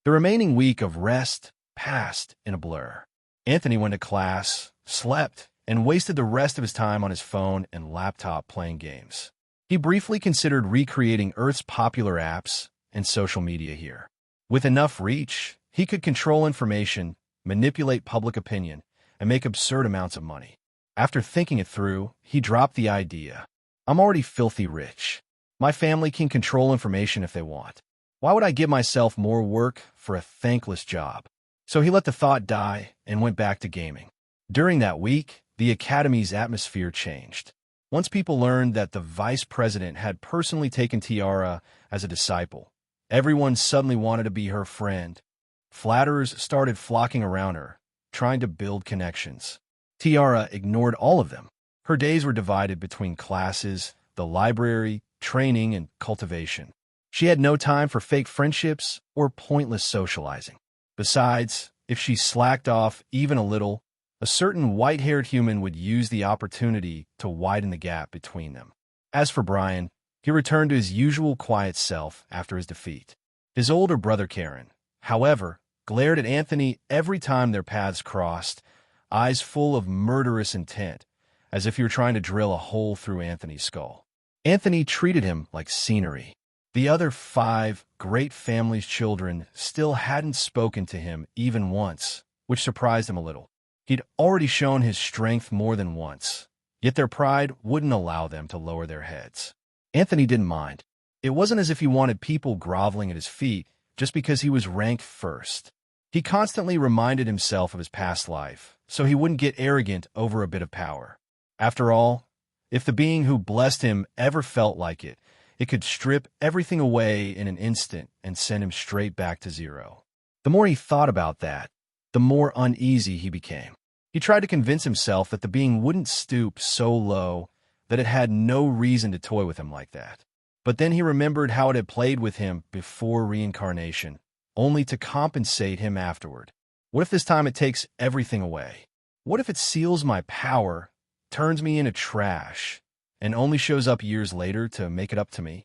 The remaining week of rest passed in a blur. Anthony went to class, slept, and wasted the rest of his time on his phone and laptop playing games. He briefly considered recreating Earth's popular apps and social media here. With enough reach, he could control information, manipulate public opinion, and make absurd amounts of money. After thinking it through, he dropped the idea. I'm already filthy rich. My family can control information if they want. Why would I give myself more work for a thankless job? So he let the thought die and went back to gaming. During that week, the Academy's atmosphere changed. Once people learned that the vice president had personally taken Tiara as a disciple, everyone suddenly wanted to be her friend. Flatterers started flocking around her, trying to build connections. Tiara ignored all of them. Her days were divided between classes, the library, training, and cultivation. She had no time for fake friendships or pointless socializing. Besides, if she slacked off even a little, a certain white-haired human would use the opportunity to widen the gap between them. As for Brian, he returned to his usual quiet self after his defeat. His older brother Karen, however, glared at Anthony every time their paths crossed, eyes full of murderous intent, as if he were trying to drill a hole through Anthony's skull. Anthony treated him like scenery. The other 5 great family's children still hadn't spoken to him even once, which surprised him a little. He'd already shown his strength more than once, yet their pride wouldn't allow them to lower their heads. Anthony didn't mind. It wasn't as if he wanted people groveling at his feet just because he was ranked first. He constantly reminded himself of his past life, so he wouldn't get arrogant over a bit of power. After all, if the being who blessed him ever felt like it, it could strip everything away in an instant and send him straight back to zero. The more he thought about that, the more uneasy he became. He tried to convince himself that the being wouldn't stoop so low that it had no reason to toy with him like that. But then he remembered how it had played with him before reincarnation, only to compensate him afterward. What if this time it takes everything away? What if it seals my power, turns me into trash, and only shows up years later to make it up to me?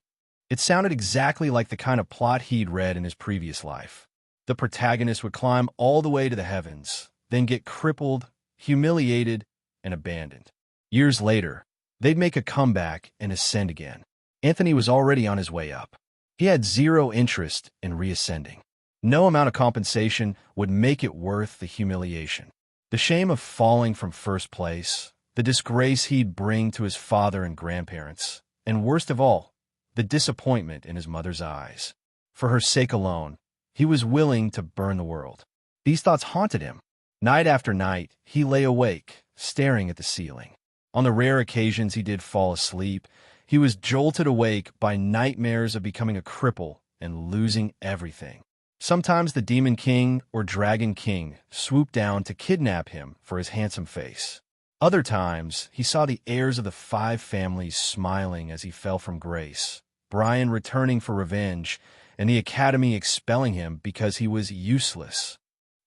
It sounded exactly like the kind of plot he'd read in his previous life. The protagonist would climb all the way to the heavens, then get crippled, humiliated, and abandoned. Years later, they'd make a comeback and ascend again. Anthony was already on his way up. He had zero interest in reascending. No amount of compensation would make it worth the humiliation. The shame of falling from first place, the disgrace he'd bring to his father and grandparents, and worst of all, the disappointment in his mother's eyes. For her sake alone, he was willing to burn the world. These thoughts haunted him. Night after night, he lay awake, staring at the ceiling. On the rare occasions he did fall asleep, he was jolted awake by nightmares of becoming a cripple and losing everything. Sometimes the Demon King or Dragon King swooped down to kidnap him for his handsome face. Other times, he saw the heirs of the 5 families smiling as he fell from grace, Brian returning for revenge, and the Academy expelling him because he was useless.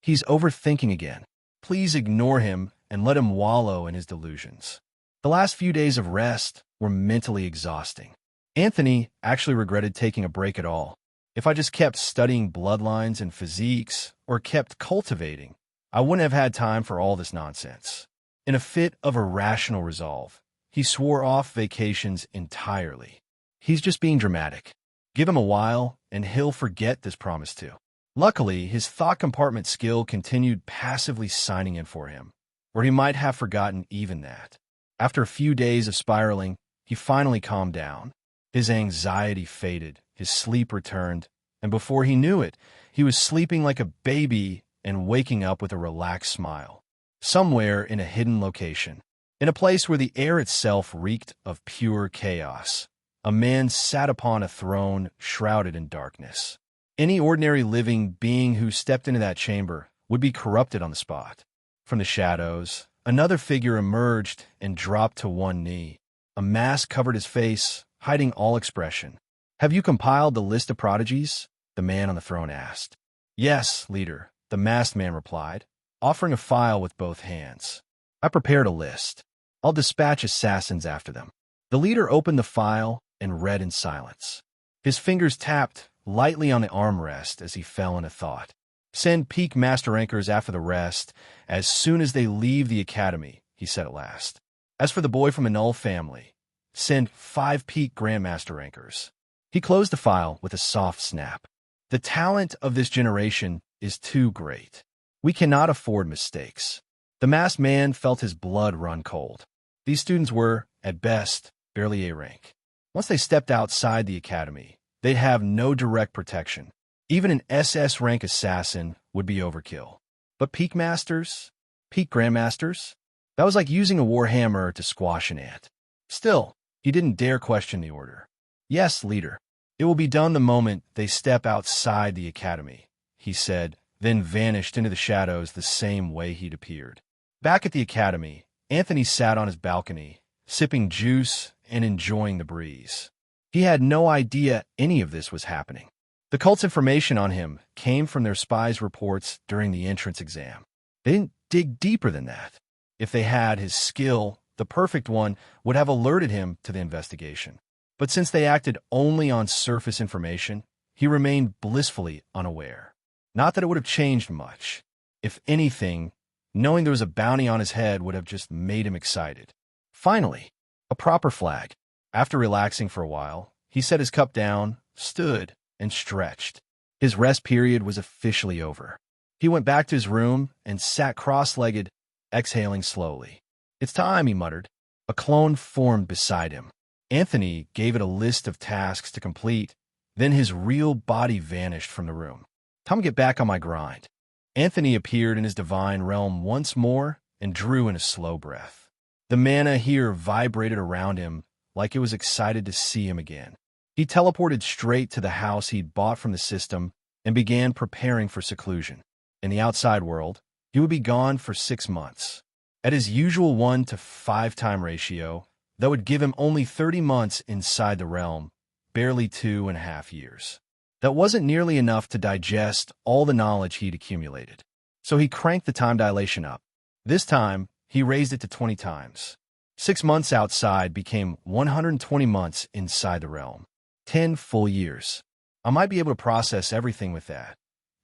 He's overthinking again. Please ignore him and let him wallow in his delusions. The last few days of rest were mentally exhausting. Anthony actually regretted taking a break at all. If I just kept studying bloodlines and physiques, or kept cultivating, I wouldn't have had time for all this nonsense. In a fit of irrational resolve, he swore off vacations entirely. He's just being dramatic. Give him a while, and he'll forget this promise too. Luckily, his thought compartment skill continued passively signing in for him, or he might have forgotten even that. After a few days of spiraling, he finally calmed down. His anxiety faded, his sleep returned, and before he knew it, he was sleeping like a baby and waking up with a relaxed smile. Somewhere in a hidden location, in a place where the air itself reeked of pure chaos, a man sat upon a throne shrouded in darkness. Any ordinary living being who stepped into that chamber would be corrupted on the spot. From the shadows, another figure emerged and dropped to one knee. A mask covered his face, hiding all expression. "Have you compiled the list of prodigies?" the man on the throne asked. "Yes, leader," the masked man replied, offering a file with both hands. "I prepared a list. I'll dispatch assassins after them." The leader opened the file and read in silence. His fingers tapped lightly on the armrest as he fell into thought. Send peak master rankers after the rest as soon as they leave the academy, he said at last. As for the boy from the Null family, send 5 peak grandmaster rankers. He closed the file with a soft snap. The talent of this generation is too great. We cannot afford mistakes. The masked man felt his blood run cold. These students were, at best, barely A rank. Once they stepped outside the academy, they'd have no direct protection. Even an SS rank assassin would be overkill. But peak masters? Peak grandmasters? That was like using a warhammer to squash an ant. Still, he didn't dare question the order. Yes, leader. It will be done the moment they step outside the academy, he said, then vanished into the shadows the same way he'd appeared. Back at the academy, Anthony sat on his balcony, sipping juice and enjoying the breeze. He had no idea any of this was happening. The cult's information on him came from their spies' reports during the entrance exam. They didn't dig deeper than that. If they had, his skill, the perfect one, would have alerted him to the investigation. But since they acted only on surface information, he remained blissfully unaware. Not that it would have changed much. If anything, knowing there was a bounty on his head would have just made him excited. Finally, a proper flag. After relaxing for a while, he set his cup down, stood, and stretched. His rest period was officially over. He went back to his room and sat cross-legged, exhaling slowly. It's time, he muttered. A clone formed beside him. Anthony gave it a list of tasks to complete, then his real body vanished from the room. Time to get back on my grind. Anthony appeared in his divine realm once more and drew in a slow breath. The mana here vibrated around him like it was excited to see him again. He teleported straight to the house he'd bought from the system and began preparing for seclusion. In the outside world, he would be gone for 6 months. At his usual 1 to 5 time ratio, that would give him only 30 months inside the realm, barely 2.5 years. That wasn't nearly enough to digest all the knowledge he'd accumulated. So he cranked the time dilation up. This time, he raised it to 20 times. 6 months outside became 120 months inside the realm. 10 full years. I might be able to process everything with that.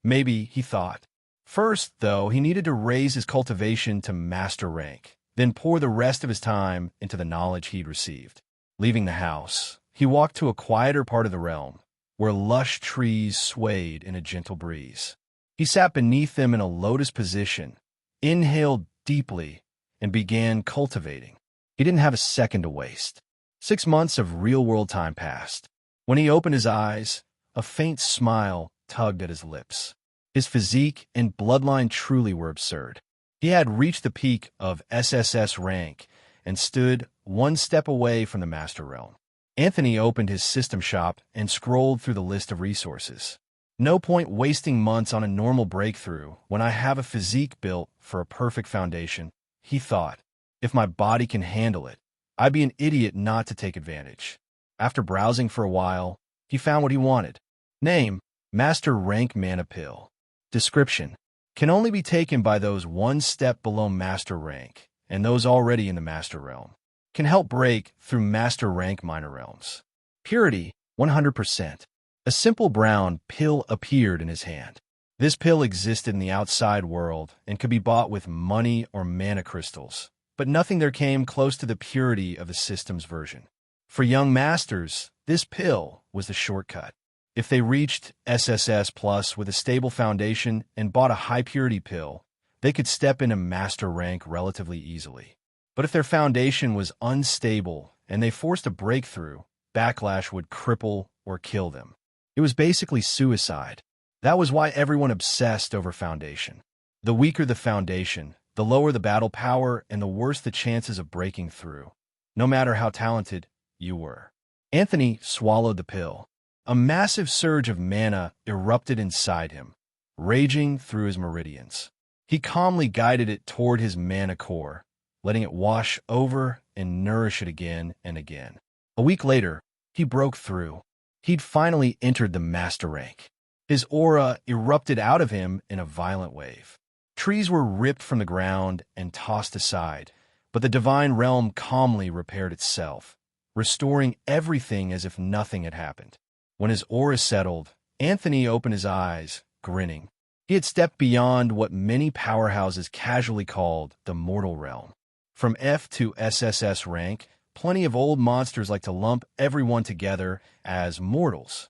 Maybe, he thought. First, though, he needed to raise his cultivation to master rank, then pour the rest of his time into the knowledge he'd received. Leaving the house, he walked to a quieter part of the realm, where lush trees swayed in a gentle breeze. He sat beneath them in a lotus position, inhaled deeply, and began cultivating. He didn't have a second to waste. 6 months of real-world time passed. When he opened his eyes, a faint smile tugged at his lips. His physique and bloodline truly were absurd. He had reached the peak of SSS rank and stood 1 step away from the Master Realm. Anthony opened his system shop and scrolled through the list of resources. No point wasting months on a normal breakthrough when I have a physique built for a perfect foundation, he thought. If my body can handle it, I'd be an idiot not to take advantage. After browsing for a while, he found what he wanted. Name, Master Rank Mana Pill. Description, can only be taken by those 1 step below Master Rank, and those already in the Master Realm. Can help break through Master Rank minor realms. Purity, 100%. A simple brown pill appeared in his hand. This pill existed in the outside world and could be bought with money or mana crystals, but nothing there came close to the purity of the system's version. For young masters, this pill was the shortcut. If they reached SSS Plus with a stable foundation and bought a high-purity pill, they could step into master rank relatively easily. But if their foundation was unstable and they forced a breakthrough, backlash would cripple or kill them. It was basically suicide. That was why everyone obsessed over foundation. The weaker the foundation, the lower the battle power and the worse the chances of breaking through, no matter how talented you were. Anthony swallowed the pill. A massive surge of mana erupted inside him, raging through his meridians. He calmly guided it toward his mana core, letting it wash over and nourish it again and again. A week later, he broke through. He'd finally entered the master rank. His aura erupted out of him in a violent wave. Trees were ripped from the ground and tossed aside, but the divine realm calmly repaired itself, restoring everything as if nothing had happened. When his aura settled, Anthony opened his eyes, grinning. He had stepped beyond what many powerhouses casually called the mortal realm. From F to SSS rank, plenty of old monsters like to lump everyone together as mortals.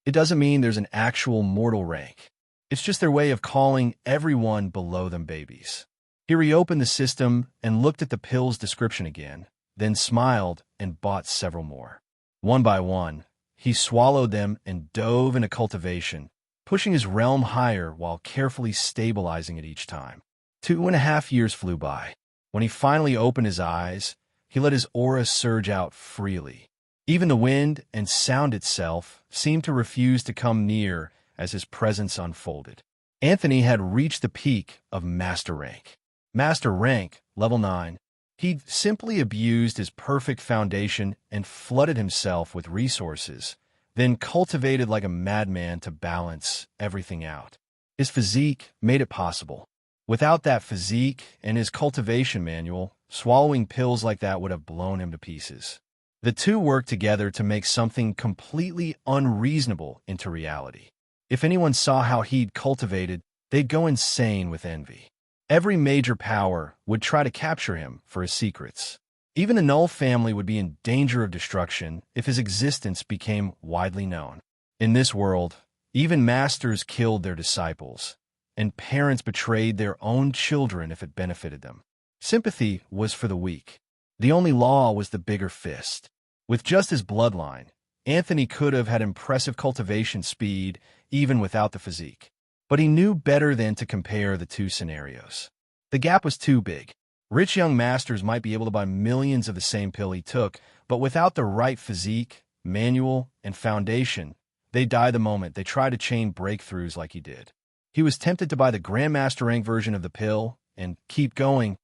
It doesn't mean there's an actual mortal rank. It's just their way of calling everyone below them babies. He reopened the system and looked at the pill's description again, then smiled and bought several more. One by one, he swallowed them and dove into cultivation, pushing his realm higher while carefully stabilizing it each time. 2.5 years flew by. When he finally opened his eyes, he let his aura surge out freely. Even the wind and sound itself seemed to refuse to come near as his presence unfolded. Anthony had reached the peak of Master Rank. Master Rank, level 9. He'd simply abused his perfect foundation and flooded himself with resources, then cultivated like a madman to balance everything out. His physique made it possible. Without that physique and his cultivation manual, swallowing pills like that would have blown him to pieces. The two worked together to make something completely unreasonable into reality. If anyone saw how he'd cultivated, they'd go insane with envy. Every major power would try to capture him for his secrets. Even the Null family would be in danger of destruction if his existence became widely known. In this world, even masters killed their disciples, and parents betrayed their own children if it benefited them. Sympathy was for the weak. The only law was the bigger fist. With just his bloodline, Anthony could have had impressive cultivation speed even without the physique. But he knew better than to compare the two scenarios. The gap was too big. Rich young masters might be able to buy millions of the same pill he took, but without the right physique, manual, and foundation, they die the moment they try to chain breakthroughs like he did. He was tempted to buy the Grandmaster rank version of the pill and keep going,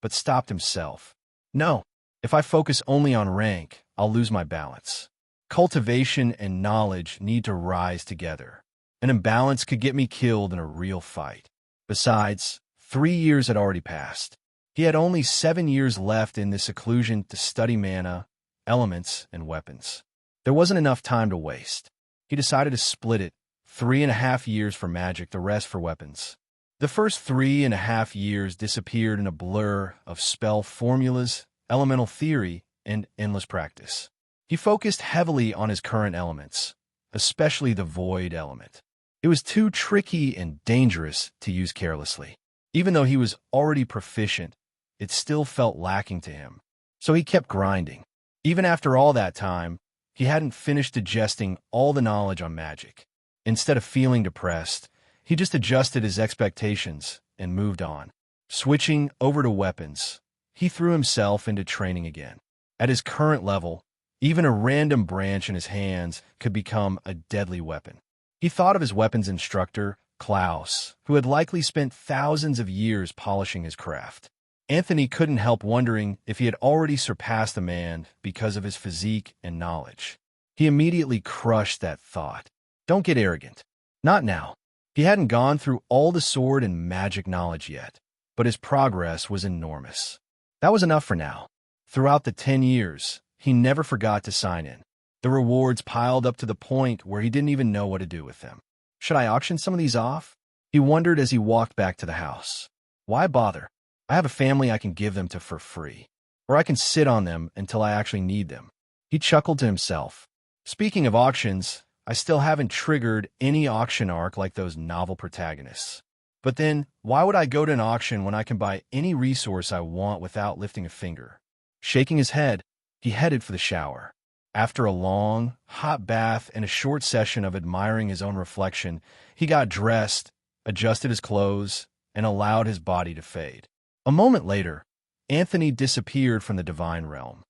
but stopped himself. No, if I focus only on rank, I'll lose my balance. Cultivation and knowledge need to rise together. An imbalance could get me killed in a real fight. Besides, 3 years had already passed. He had only 7 years left in this seclusion to study mana, elements, and weapons. There wasn't enough time to waste. He decided to split it, 3.5 years for magic, the rest for weapons. The first 3.5 years disappeared in a blur of spell formulas, elemental theory, and endless practice. He focused heavily on his current elements, especially the void element. It was too tricky and dangerous to use carelessly. Even though he was already proficient, it still felt lacking to him. So he kept grinding. Even after all that time, he hadn't finished digesting all the knowledge on magic. Instead of feeling depressed, he just adjusted his expectations and moved on. Switching over to weapons, he threw himself into training again. At his current level, even a random branch in his hands could become a deadly weapon. He thought of his weapons instructor, Klaus, who had likely spent thousands of years polishing his craft. Anthony couldn't help wondering if he had already surpassed the man because of his physique and knowledge. He immediately crushed that thought. Don't get arrogant. Not now. He hadn't gone through all the sword and magic knowledge yet, but his progress was enormous. That was enough for now. Throughout the 10 years, he never forgot to sign in. The rewards piled up to the point where he didn't even know what to do with them. Should I auction some of these off? He wondered as he walked back to the house. Why bother? I have a family I can give them to for free, or I can sit on them until I actually need them. He chuckled to himself. Speaking of auctions, I still haven't triggered any auction arc like those novel protagonists. But then, why would I go to an auction when I can buy any resource I want without lifting a finger? Shaking his head, he headed for the shower. After a long, hot bath and a short session of admiring his own reflection, he got dressed, adjusted his clothes, and allowed his body to fade. A moment later, Anthony disappeared from the divine realm.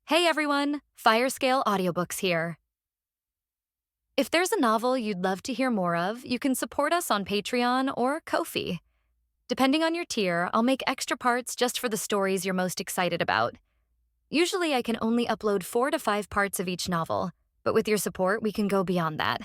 Hey everyone, Firescale Audiobooks here. If there's a novel you'd love to hear more of, you can support us on Patreon or Ko-fi. Depending on your tier, I'll make extra parts just for the stories you're most excited about. Usually I can only upload 4 to 5 parts of each novel, but with your support, we can go beyond that.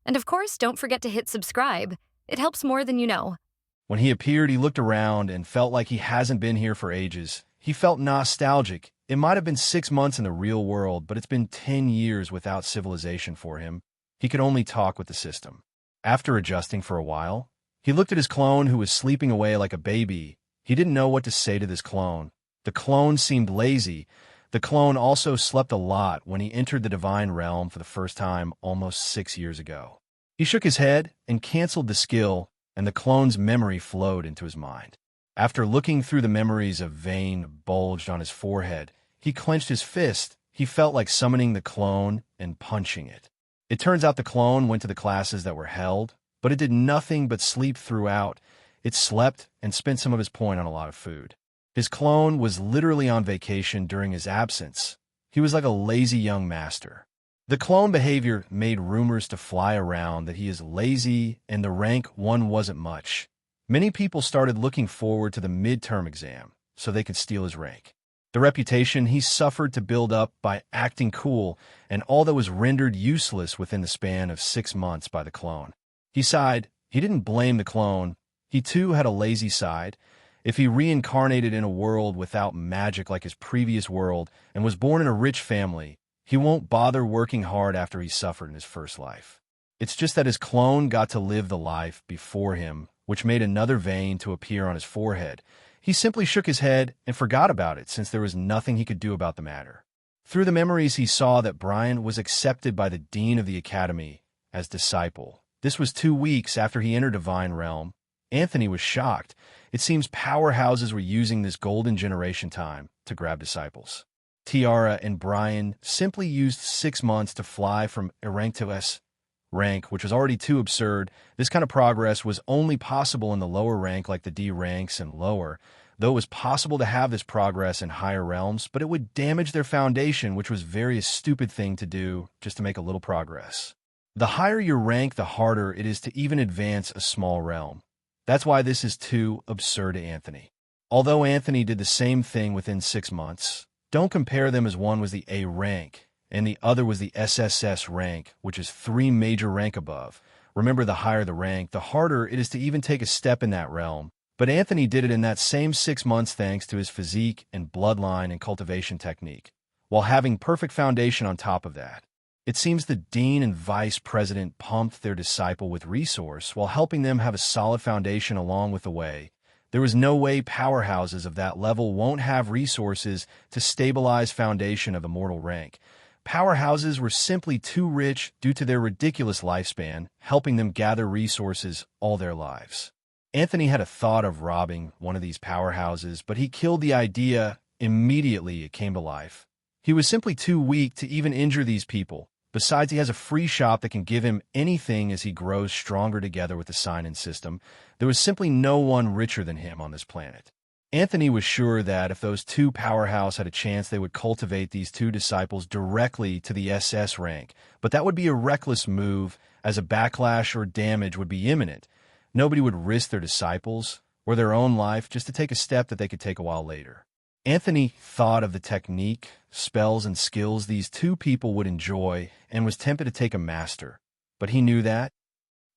And of course, don't forget to hit subscribe. It helps more than you know. When he appeared, he looked around and felt like he hasn't been here for ages. He felt nostalgic. It might have been 6 months in the real world, but it's been 10 years without civilization for him. He could only talk with the system. After adjusting for a while, he looked at his clone who was sleeping away like a baby. He didn't know what to say to this clone. The clone seemed lazy. The clone also slept a lot when he entered the divine realm for the first time almost 6 years ago. He shook his head and canceled the skill, and the clone's memory flowed into his mind. After looking through the memories, a vein bulged on his forehead. He clenched his fist. He felt like summoning the clone and punching it. It turns out the clone went to the classes that were held, but it did nothing but sleep throughout. It slept and spent some of his point on a lot of food. His clone was literally on vacation during his absence. He was like a lazy young master. The clone behavior made rumors to fly around that he is lazy and the rank 1 wasn't much. Many people started looking forward to the midterm exam so they could steal his rank. The reputation he suffered to build up by acting cool, and all that was rendered useless within the span of 6 months by the clone. He sighed. He didn't blame the clone. He too had a lazy side. If he reincarnated in a world without magic like his previous world and was born in a rich family, he won't bother working hard after he suffered in his first life. It's just that his clone got to live the life before him, which made another vein to appear on his forehead. He simply shook his head and forgot about it since there was nothing he could do about the matter. Through the memories, he saw that Brian was accepted by the dean of the academy as disciple. This was 2 weeks after he entered Divine Realm. Anthony was shocked. It seems powerhouses were using this golden generation time to grab disciples. Tiara and Brian simply used 6 months to fly from A rank to S rank, which was already too absurd. This kind of progress was only possible in the lower rank like the D ranks and lower, though it was possible to have this progress in higher realms, but it would damage their foundation, which was very stupid thing to do just to make a little progress. The higher your rank, the harder it is to even advance a small realm. That's why this is too absurd to Anthony. Although Anthony did the same thing within 6 months, don't compare them as one was the A rank and the other was the SSS rank, which is 3 major rank above. Remember, the higher the rank, the harder it is to even take a step in that realm. But Anthony did it in that same 6 months thanks to his physique and bloodline and cultivation technique, while having perfect foundation on top of that. It seems the dean and vice president pumped their disciple with resource while helping them have a solid foundation along with the way. There was no way powerhouses of that level won't have resources to stabilize foundation of immortal rank. Powerhouses were simply too rich due to their ridiculous lifespan, helping them gather resources all their lives. Anthony had a thought of robbing one of these powerhouses, but he killed the idea immediately it came to life. He was simply too weak to even injure these people. Besides, he has a free shop that can give him anything as he grows stronger together with the sign-in system. There was simply no one richer than him on this planet. Anthony was sure that if those 2 powerhouses had a chance, they would cultivate these 2 disciples directly to the SS rank. But that would be a reckless move, as a backlash or damage would be imminent. Nobody would risk their disciples or their own life just to take a step that they could take a while later. Anthony thought of the technique, spells, and skills these 2 people would enjoy and was tempted to take a master. But he knew that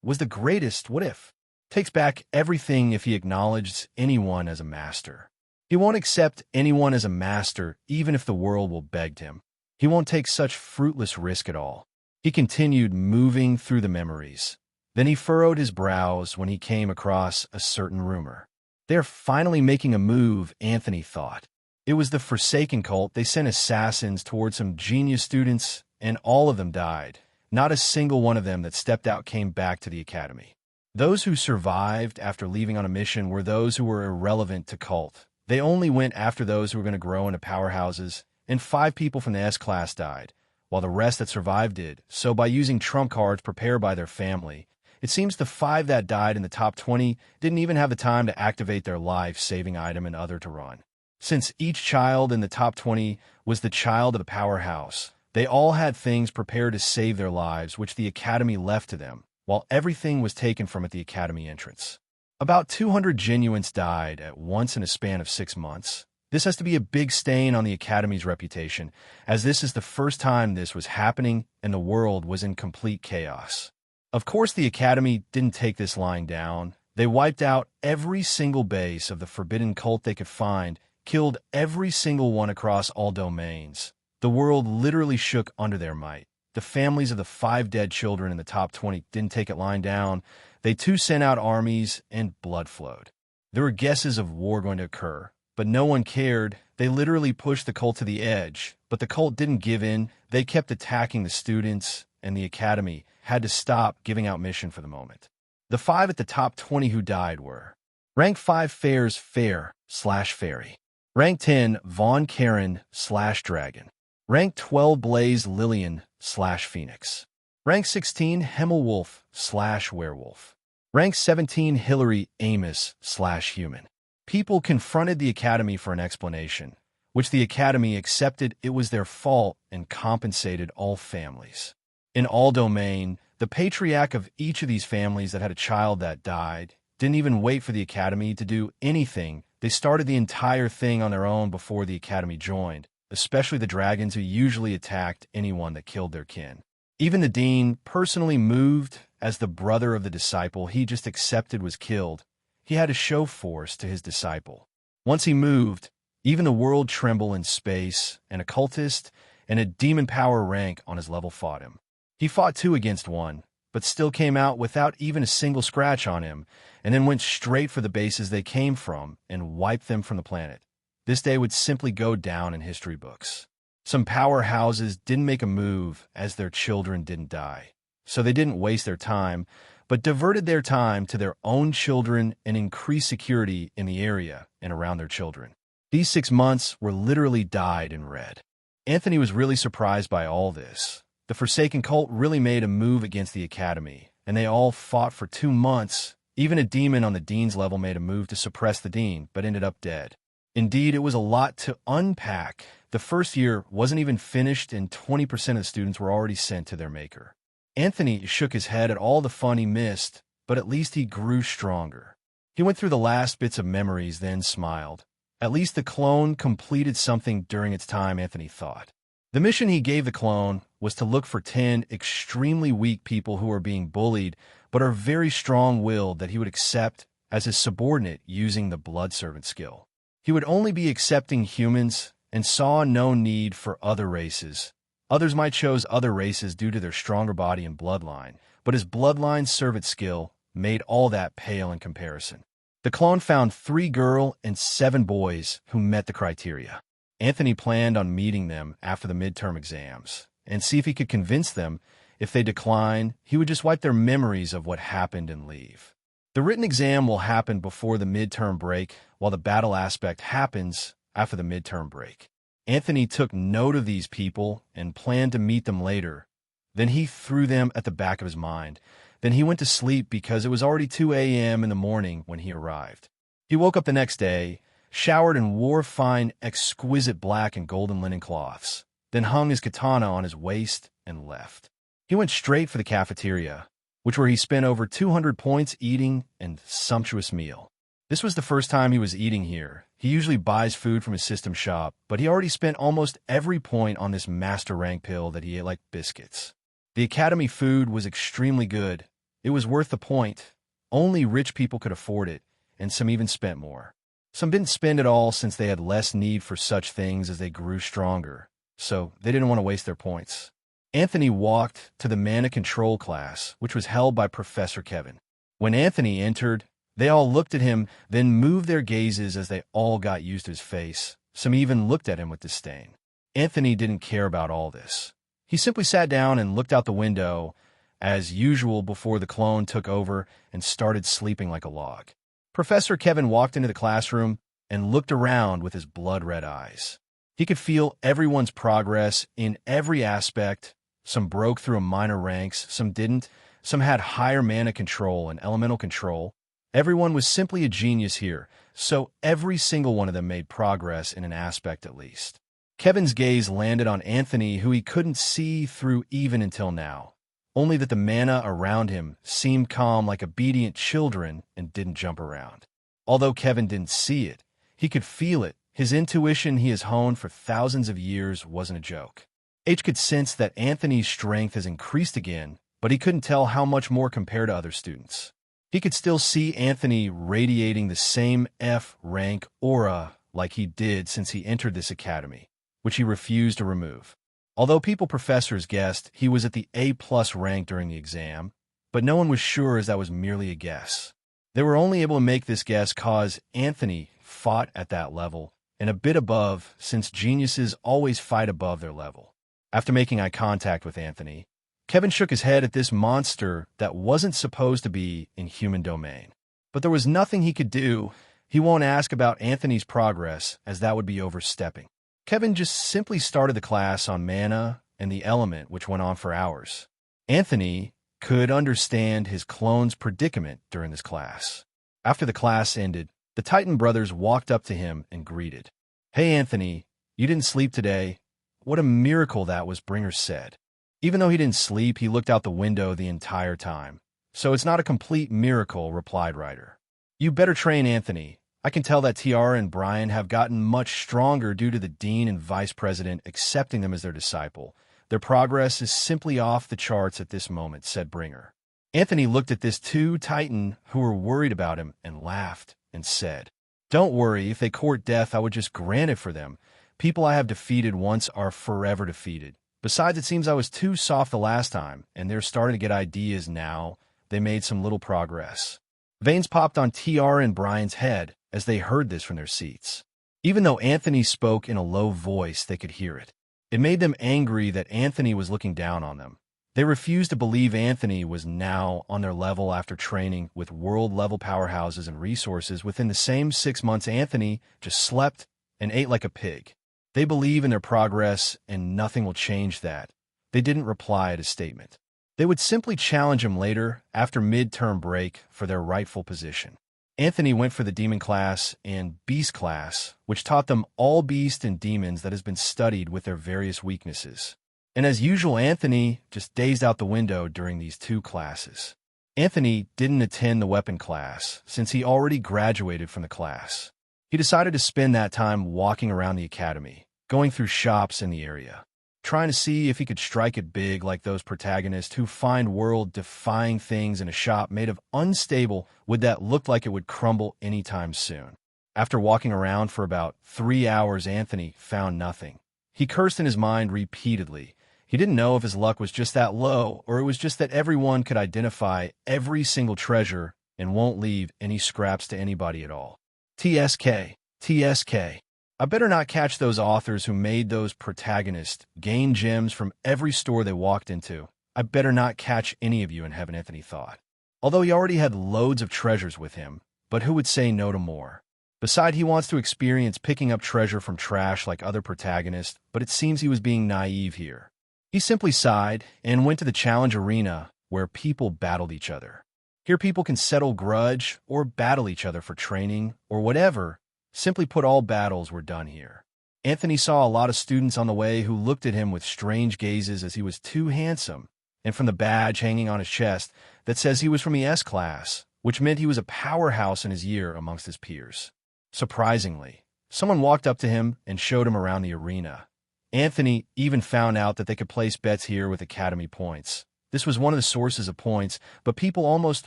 was the greatest what if. Takes back everything if he acknowledges anyone as a master. He won't accept anyone as a master even if the world will beg him. He won't take such fruitless risk at all. He continued moving through the memories. Then he furrowed his brows when he came across a certain rumor. They're finally making a move, Anthony thought. It was the Forsaken cult. They sent assassins towards some genius students, and all of them died. Not a single one of them that stepped out came back to the academy. Those who survived after leaving on a mission were those who were irrelevant to cult. They only went after those who were going to grow into powerhouses, and 5 people from the S-class died, while the rest that survived did, so by using trump cards prepared by their family. It seems the 5 that died in the top 20 didn't even have the time to activate their life-saving item and other to run. Since each child in the top 20 was the child of a powerhouse, they all had things prepared to save their lives, which the academy left to them, while everything was taken from at the academy entrance. About 200 genuines died at once in a span of 6 months. This has to be a big stain on the academy's reputation, as this is the first time this was happening and the world was in complete chaos. Of course, the academy didn't take this lying down. They wiped out every single base of the forbidden cult they could find, killed every single one across all domains. The world literally shook under their might. the families of the 5 dead children in the top 20 didn't take it lying down. They too sent out armies, and blood flowed. There were guesses of war going to occur, but no one cared. They literally pushed the cult to the edge, but the cult didn't give in. They kept attacking the students, and the academy had to stop giving out mission for the moment. The 5 at the top 20 who died were Rank 5 Fair's Fair/Fairy. Rank 10 Von Karen/Dragon. Rank 12 Blaze Lillian/Phoenix. Rank 16 Hemmelwolf/Werewolf. Rank 17 Hillary Amos/Human. People confronted the academy for an explanation, which the academy accepted it was their fault and compensated all families. In all domain, the patriarch of each of these families that had a child that died didn't even wait for the academy to do anything. They started the entire thing on their own before the academy joined, especially the dragons who usually attacked anyone that killed their kin. Even the dean, personally moved as the brother of the disciple he just accepted was killed, he had to show force to his disciple. Once he moved, even the world trembled in space, and a cultist and a demon power rank on his level fought him. He fought 2 against 1, but still came out without even a single scratch on him, and then went straight for the bases they came from and wiped them from the planet. This day would simply go down in history books. Some powerhouses didn't make a move as their children didn't die, so they didn't waste their time, but diverted their time to their own children and increased security in the area and around their children. These 6 months were literally dyed in red. Anthony was really surprised by all this. The Forsaken cult really made a move against the academy, and they all fought for 2 months. Even a demon on the dean's level made a move to suppress the dean, but ended up dead. Indeed, it was a lot to unpack. The first year wasn't even finished, and 20% of the students were already sent to their maker. Anthony shook his head at all the fun he missed, but at least he grew stronger. He went through the last bits of memories, then smiled. At least the clone completed something during its time, Anthony thought. The mission he gave the clone was to look for 10 extremely weak people who are being bullied, but are very strong-willed that he would accept as his subordinate using the blood servant skill. He would only be accepting humans and saw no need for other races. Others might choose other races due to their stronger body and bloodline, but his bloodline servant skill made all that pale in comparison. The clone found 3 girls and 7 boys who met the criteria. Anthony planned on meeting them after the midterm exams and see if he could convince them. If they decline, he would just wipe their memories of what happened and leave. The written exam will happen before the midterm break, while the battle aspect happens after the midterm break. Anthony took note of these people and planned to meet them later. Then he threw them at the back of his mind. Then he went to sleep because it was already 2 a.m. in the morning when he arrived. He woke up the next day, showered and wore fine, exquisite black and golden linen cloths, then hung his katana on his waist and left. He went straight for the cafeteria, which where he spent over 200 points eating a sumptuous meal. This was the first time he was eating here. He usually buys food from his system shop, but he already spent almost every point on this master rank pill that he ate like biscuits. The academy food was extremely good. It was worth the point. Only rich people could afford it, and some even spent more. Some didn't spend it all since they had less need for such things as they grew stronger, so they didn't want to waste their points. Anthony walked to the mana control class, which was held by Professor Kevin. When Anthony entered, they all looked at him, then moved their gazes as they all got used to his face. Some even looked at him with disdain. Anthony didn't care about all this. He simply sat down and looked out the window, as usual before the clone took over and started sleeping like a log. Professor Kevin walked into the classroom and looked around with his blood-red eyes. He could feel everyone's progress in every aspect. Some broke through minor ranks, some didn't. Some had higher mana control and elemental control. Everyone was simply a genius here, so every single one of them made progress in an aspect at least. Kevin's gaze landed on Anthony, who he couldn't see through even until now. Only that the mana around him seemed calm like obedient children and didn't jump around. Although Kevin didn't see it, he could feel it. His intuition he has honed for thousands of years wasn't a joke. H could sense that Anthony's strength has increased again, but he couldn't tell how much more compared to other students. He could still see Anthony radiating the same F-rank aura like he did since he entered this academy, which he refused to remove. Although professors guessed he was at the A+ rank during the exam, but no one was sure as that was merely a guess. They were only able to make this guess cause Anthony fought at that level and a bit above, since geniuses always fight above their level. After making eye contact with Anthony, Kevin shook his head at this monster that wasn't supposed to be in human domain. But there was nothing he could do. He won't ask about Anthony's progress, as that would be overstepping. Kevin just simply started the class on mana and the element, which went on for hours. Anthony could understand his clone's predicament during this class. After the class ended, the Titan brothers walked up to him and greeted. "Hey, Anthony, you didn't sleep today. What a miracle that was," Bringer said. Even though he didn't sleep, he looked out the window the entire time. "So it's not a complete miracle," replied Ryder. "You better train Anthony. I can tell that Tiara and Brian have gotten much stronger due to the dean and vice president accepting them as their disciple. Their progress is simply off the charts at this moment," said Bringer. Anthony looked at this two Titan who were worried about him and laughed and said, "Don't worry, if they court death, I would just grant it for them. People I have defeated once are forever defeated. Besides, it seems I was too soft the last time, and they're starting to get ideas now. They made some little progress." Veins popped on TR and Brian's head as they heard this from their seats. Even though Anthony spoke in a low voice, they could hear it. It made them angry that Anthony was looking down on them. They refused to believe Anthony was now on their level after training with world-level powerhouses and resources. Within the same 6 months, Anthony just slept and ate like a pig. They believe in their progress, and nothing will change that. They didn't reply at his statement. They would simply challenge him later, after midterm break, for their rightful position. Anthony went for the Demon class and Beast class, which taught them all beast and demons that has been studied with their various weaknesses. And as usual, Anthony just dazed out the window during these two classes. Anthony didn't attend the weapon class, since he already graduated from the class. He decided to spend that time walking around the academy, going through shops in the area, trying to see if he could strike it big like those protagonists who find world-defying things in a shop made of unstable wood that looked like it would crumble anytime soon. After walking around for about 3 hours, Anthony found nothing. He cursed in his mind repeatedly. He didn't know if his luck was just that low, or it was just that everyone could identify every single treasure and won't leave any scraps to anybody at all. TSK. I better not catch those authors who made those protagonists gain gems from every store they walked into. I better not catch any of you in heaven, Anthony thought. Although he already had loads of treasures with him, but who would say no to more? Besides, he wants to experience picking up treasure from trash like other protagonists, but it seems he was being naive here. He simply sighed and went to the challenge arena where people battled each other. Here people can settle grudge or battle each other for training or whatever. Simply put, all battles were done here. Anthony saw a lot of students on the way who looked at him with strange gazes as he was too handsome, and from the badge hanging on his chest that says he was from the S class, which meant he was a powerhouse in his year amongst his peers. Surprisingly, someone walked up to him and showed him around the arena. Anthony even found out that they could place bets here with academy points. This was one of the sources of points, but people almost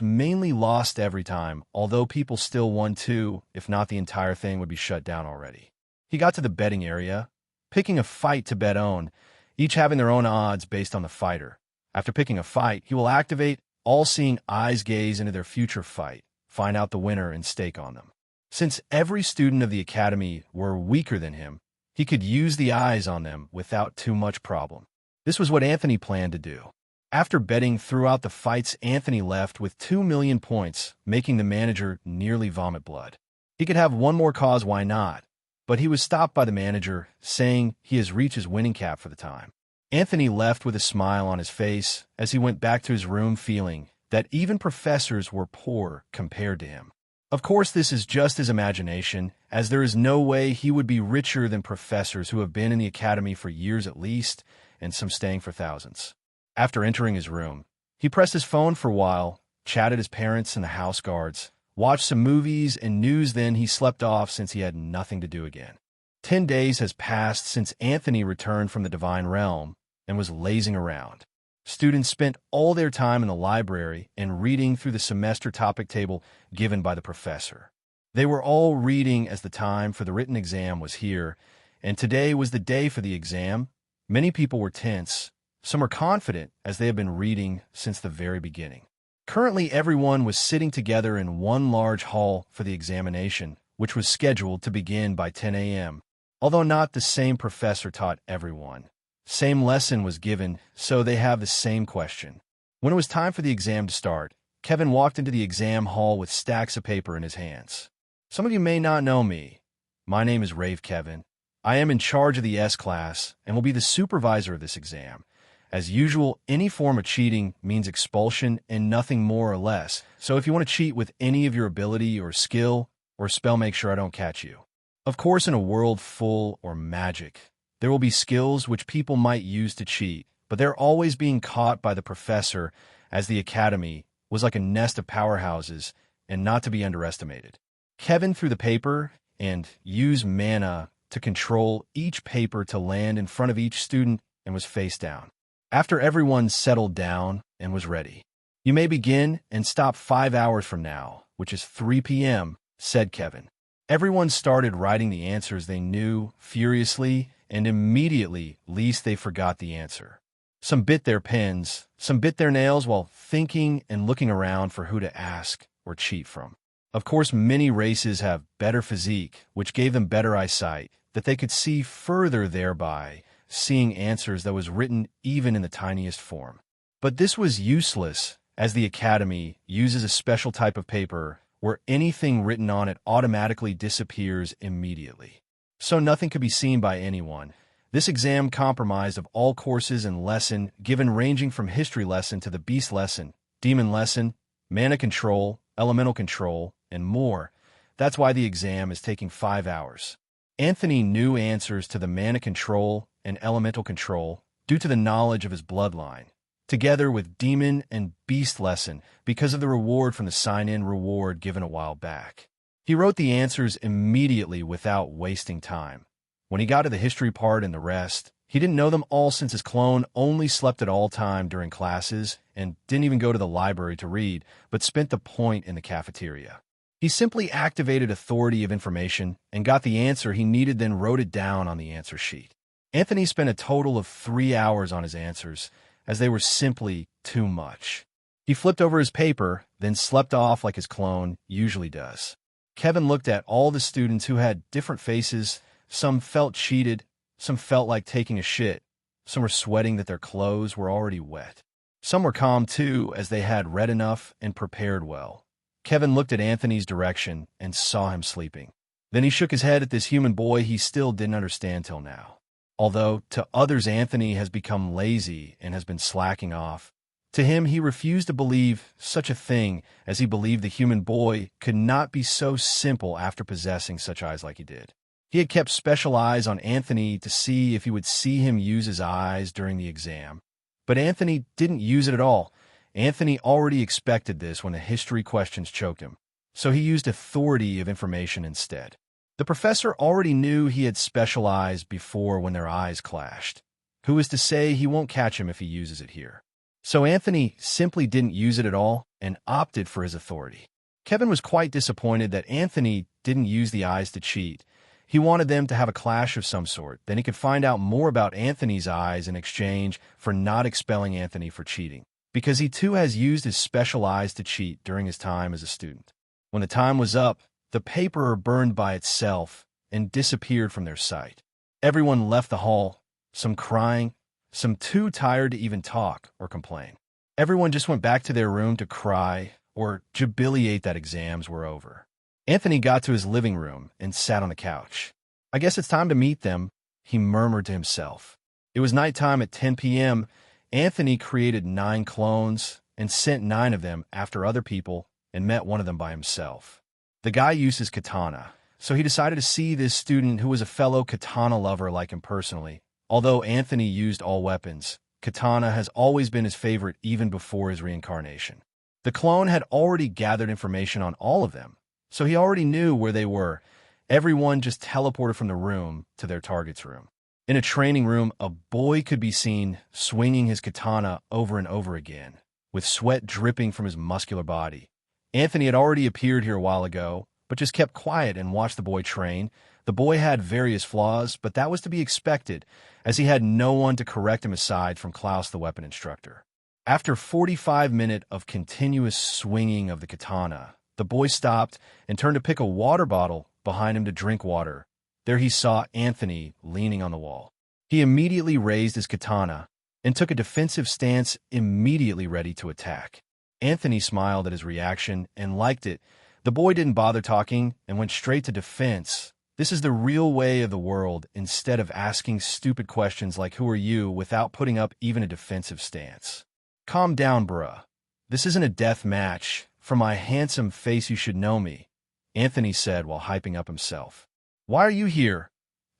mainly lost every time, although people still won too, if not the entire thing would be shut down already. He got to the betting area, picking a fight to bet on, each having their own odds based on the fighter. After picking a fight, he will activate all-seeing eyes gaze into their future fight, find out the winner and stake on them. Since every student of the academy were weaker than him, he could use the eyes on them without too much problem. This was what Anthony planned to do. After betting throughout the fights, Anthony left with 2 million points, making the manager nearly vomit blood. He could have one more cause, why not? But he was stopped by the manager, saying he has reached his winning cap for the time. Anthony left with a smile on his face as he went back to his room, feeling that even professors were poor compared to him. Of course, this is just his imagination, as there is no way he would be richer than professors who have been in the academy for years at least, and some staying for thousands. After entering his room, he pressed his phone for a while, chatted his parents and the house guards, watched some movies and news, then he slept off since he had nothing to do again. 10 days has passed since Anthony returned from the Divine Realm and was lazing around. Students spent all their time in the library and reading through the semester topic table given by the professor. They were all reading as the time for the written exam was here, and today was the day for the exam. Many people were tense. Some were confident, as they had been reading since the very beginning. Currently, everyone was sitting together in one large hall for the examination, which was scheduled to begin by 10 a.m. Although not the same professor taught everyone. Same lesson was given, so they have the same question. When it was time for the exam to start, Kevin walked into the exam hall with stacks of paper in his hands. Some of you may not know me. My name is Rave Kevin. I am in charge of the S class and will be the supervisor of this exam. As usual, any form of cheating means expulsion and nothing more or less. So if you want to cheat with any of your ability or skill or spell, make sure I don't catch you. Of course, in a world full or magic, there will be skills which people might use to cheat, but they're always being caught by the professor, as the academy was like a nest of powerhouses and not to be underestimated. Kevin threw the paper and used mana to control each paper to land in front of each student and was face down. After everyone settled down and was ready, "You may begin and stop 5 hours from now, which is 3 p.m., said Kevin. Everyone started writing the answers they knew furiously, and immediately, least they forgot the answer. Some bit their pens, some bit their nails while thinking and looking around for who to ask or cheat from. Of course, many races have better physique, which gave them better eyesight, that they could see further, thereby seeing answers that was written even in the tiniest form. But this was useless, as the academy uses a special type of paper where anything written on it automatically disappears immediately. So nothing could be seen by anyone. This exam comprised of all courses and lesson given, ranging from history lesson to the beast lesson, demon lesson, mana control, elemental control, and more. That's why the exam is taking 5 hours. Anthony knew answers to the mana control and elemental control due to the knowledge of his bloodline, together with demon and beast lesson because of the reward from the sign-in reward given a while back. He wrote the answers immediately without wasting time. When he got to the history part and the rest, he didn't know them all, since his clone only slept at all time during classes and didn't even go to the library to read, but spent the point in the cafeteria. He simply activated authority of information and got the answer he needed, then wrote it down on the answer sheet. Anthony spent a total of 3 hours on his answers, as they were simply too much. He flipped over his paper, then slept off like his clone usually does. Kevin looked at all the students who had different faces. Some felt cheated, some felt like taking a shit, some were sweating that their clothes were already wet. Some were calm too, as they had read enough and prepared well. Kevin looked at Anthony's direction and saw him sleeping. Then he shook his head at this human boy he still didn't understand till now. Although to others Anthony has become lazy and has been slacking off, to him he refused to believe such a thing, as he believed the human boy could not be so simple after possessing such eyes like he did. He had kept special eyes on Anthony to see if he would see him use his eyes during the exam. But Anthony didn't use it at all. Anthony already expected this when the history questions choked him, so he used authority of information instead. The professor already knew he had special eyes before when their eyes clashed. Who is to say he won't catch him if he uses it here? So Anthony simply didn't use it at all and opted for his authority. Kevin was quite disappointed that Anthony didn't use the eyes to cheat. He wanted them to have a clash of some sort. Then he could find out more about Anthony's eyes in exchange for not expelling Anthony for cheating, because he too has used his special eyes to cheat during his time as a student. When the time was up, the paper burned by itself and disappeared from their sight. Everyone left the hall, some crying, some too tired to even talk or complain. Everyone just went back to their room to cry or jubilate that exams were over. Anthony got to his living room and sat on the couch. "I guess it's time to meet them," he murmured to himself. It was nighttime at 10 p.m. Anthony created 9 clones and sent 9 of them after other people and met one of them by himself. The guy used his katana, so he decided to see this student who was a fellow katana lover like him personally. Although Anthony used all weapons, katana has always been his favorite even before his reincarnation. The clone had already gathered information on all of them, so he already knew where they were. Everyone just teleported from the room to their target's room. In a training room, a boy could be seen swinging his katana over and over again, with sweat dripping from his muscular body. Anthony had already appeared here a while ago, but just kept quiet and watched the boy train. The boy had various flaws, but that was to be expected, as he had no one to correct him aside from Klaus, the weapon instructor. After 45 minutes of continuous swinging of the katana, the boy stopped and turned to pick a water bottle behind him to drink water. There he saw Anthony leaning on the wall. He immediately raised his katana and took a defensive stance, immediately ready to attack. Anthony smiled at his reaction and liked it. The boy didn't bother talking and went straight to defense. This is the real way of the world, instead of asking stupid questions like "who are you?" without putting up even a defensive stance. "Calm down, bruh. This isn't a death match. For my handsome face you should know me," Anthony said while hyping up himself. "Why are you here?"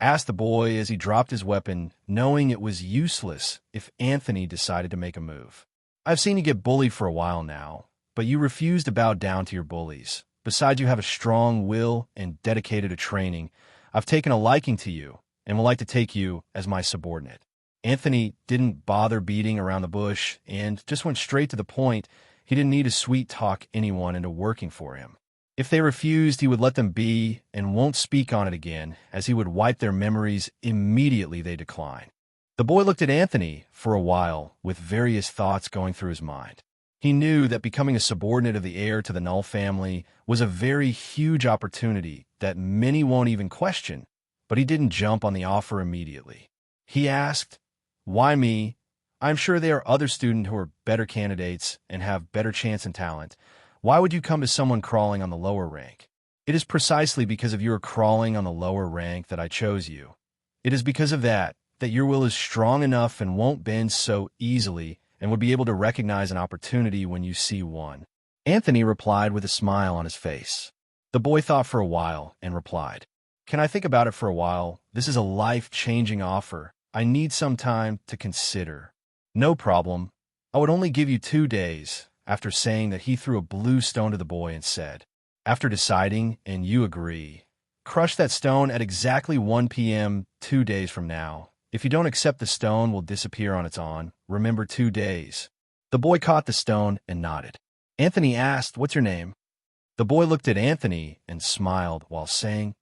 asked the boy as he dropped his weapon, knowing it was useless if Anthony decided to make a move. "I've seen you get bullied for a while now, but you refuse to bow down to your bullies. Besides, you have a strong will and dedicated to training. I've taken a liking to you and would like to take you as my subordinate." Anthony didn't bother beating around the bush and just went straight to the point. He didn't need to sweet-talk anyone into working for him. If they refused, he would let them be and won't speak on it again, as he would wipe their memories immediately they decline. The boy looked at Anthony for a while, with various thoughts going through his mind. He knew that becoming a subordinate of the heir to the Null family was a very huge opportunity that many won't even question, but he didn't jump on the offer immediately. He asked, "Why me? I'm sure there are other students who are better candidates and have better chance and talent. Why would you come to someone crawling on the lower rank?" "It is precisely because of your crawling on the lower rank that I chose you. It is because of that your will is strong enough and won't bend so easily and would be able to recognize an opportunity when you see one," Anthony replied with a smile on his face. The boy thought for a while and replied, "Can I think about it for a while? This is a life-changing offer. I need some time to consider." "No problem. I would only give you 2 days." After saying that, he threw a blue stone to the boy and said, "After deciding, and you agree, crush that stone at exactly 1 p.m. 2 days from now. If you don't accept, the stone will disappear on its own. Remember, 2 days." The boy caught the stone and nodded. Anthony asked, "What's your name?" The boy looked at Anthony and smiled while saying,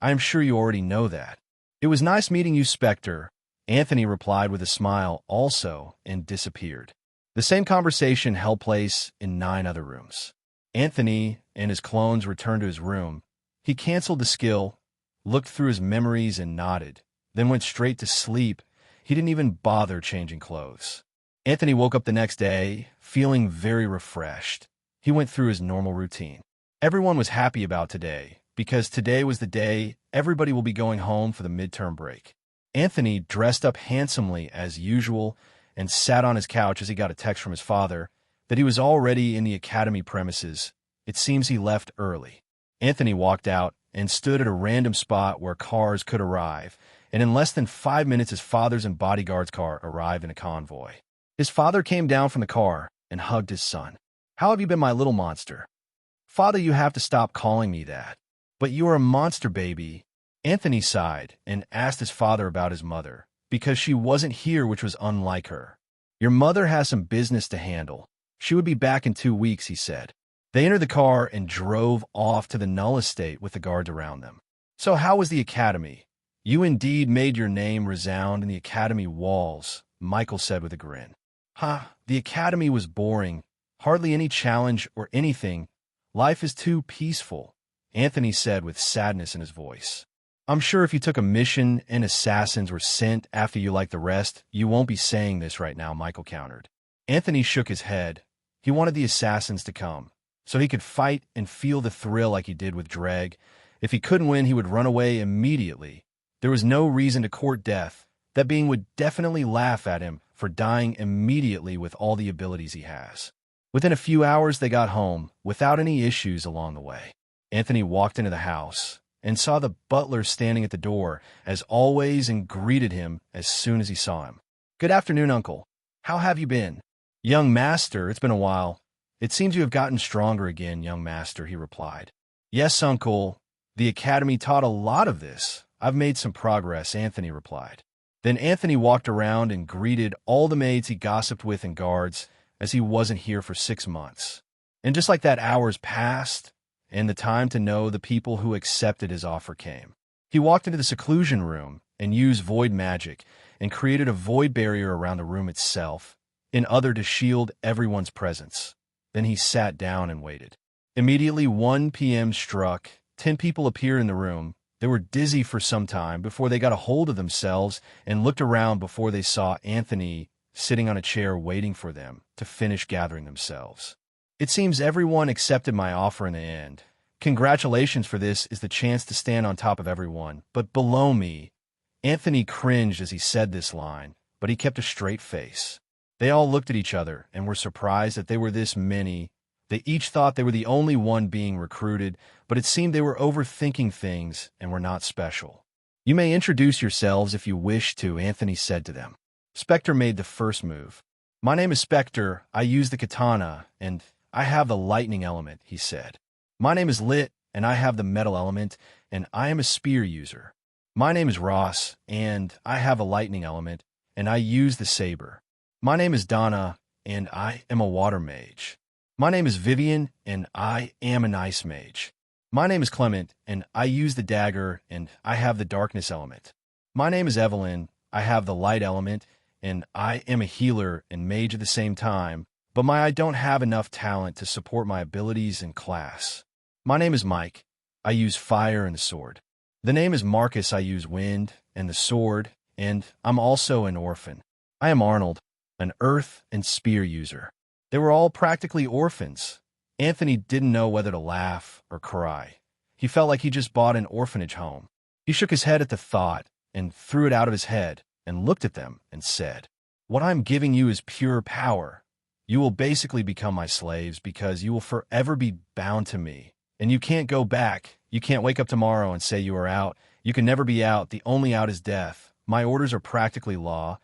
"I am sure you already know that." "It was nice meeting you, Spectre," Anthony replied with a smile also and disappeared. The same conversation held place in 9 other rooms. Anthony and his clones returned to his room. He canceled the skill, looked through his memories and nodded, then went straight to sleep. He didn't even bother changing clothes. Anthony woke up the next day, feeling very refreshed. He went through his normal routine. Everyone was happy about today, because today was the day everybody will be going home for the midterm break. Anthony dressed up handsomely as usual and sat on his couch as he got a text from his father that he was already in the academy premises. It seems he left early. Anthony walked out and stood at a random spot where cars could arrive, and in less than 5 minutes his father's and bodyguard's car arrived in a convoy. His father came down from the car and hugged his son. "How have you been, my little monster?" "Father, you have to stop calling me that." "But you are a monster, baby." Anthony sighed and asked his father about his mother, because she wasn't here, which was unlike her. "Your mother has some business to handle. She would be back in 2 weeks," he said. They entered the car and drove off to the Null estate with the guards around them. "So how was the academy?" "You indeed made your name resound in the academy walls," Michael said with a grin. The academy was boring. Hardly any challenge or anything. Life is too peaceful," Anthony said with sadness in his voice. "I'm sure if you took a mission and assassins were sent after you like the rest, you won't be saying this right now," Michael countered. Anthony shook his head. He wanted the assassins to come, so he could fight and feel the thrill like he did with Dreg. If he couldn't win, he would run away immediately. There was no reason to court death. That being would definitely laugh at him for dying immediately with all the abilities he has. Within a few hours, they got home, without any issues along the way. Anthony walked into the house and saw the butler standing at the door, as always, and greeted him as soon as he saw him. "Good afternoon, Uncle. How have you been?" "Young master, it's been a while." "It seems you have gotten stronger again, young master," he replied. "Yes, Uncle. The academy taught a lot of this. I've made some progress," Anthony replied. Then Anthony walked around and greeted all the maids he gossiped with and guards, as he wasn't here for 6 months. And just like that, hours passed, and the time to know the people who accepted his offer came. He walked into the seclusion room and use void magic, and created a void barrier around the room itself, in other to shield everyone's presence. Then he sat down and waited. Immediately 1 p.m. struck. 10 people appeared in the room. They were dizzy for some time before they got a hold of themselves and looked around before they saw Anthony sitting on a chair waiting for them to finish gathering themselves. It seems everyone accepted my offer in the end. Congratulations, for this is the chance to stand on top of everyone. But below me, Anthony cringed as he said this line, but he kept a straight face. They all looked at each other and were surprised that they were this many. They each thought they were the only one being recruited, but it seemed they were overthinking things and were not special. You may introduce yourselves if you wish to, Anthony said to them. Spectre made the first move. My name is Spectre. I use the katana, and I have the lightning element, he said. My name is Lit, and I have the metal element, and I am a spear user. My name is Ross, and I have a lightning element, and I use the saber. My name is Donna, and I am a water mage. My name is Vivian, and I am an ice mage. My name is Clement, and I use the dagger, and I have the darkness element. My name is Evelyn. I have the light element, and I am a healer and mage at the same time, but I don't have enough talent to support my abilities in class. My name is Mike. I use fire and the sword. The name is Marcus. I use wind and the sword, and I'm also an orphan. I am Arnold, an earth and spear user. They were all practically orphans. Anthony didn't know whether to laugh or cry. He felt like he just bought an orphanage home. He shook his head at the thought and threw it out of his head and looked at them and said, What I'm giving you is pure power. You will basically become my slaves because you will forever be bound to me. And you can't go back. You can't wake up tomorrow and say you are out. You can never be out. The only out is death. My orders are practically law.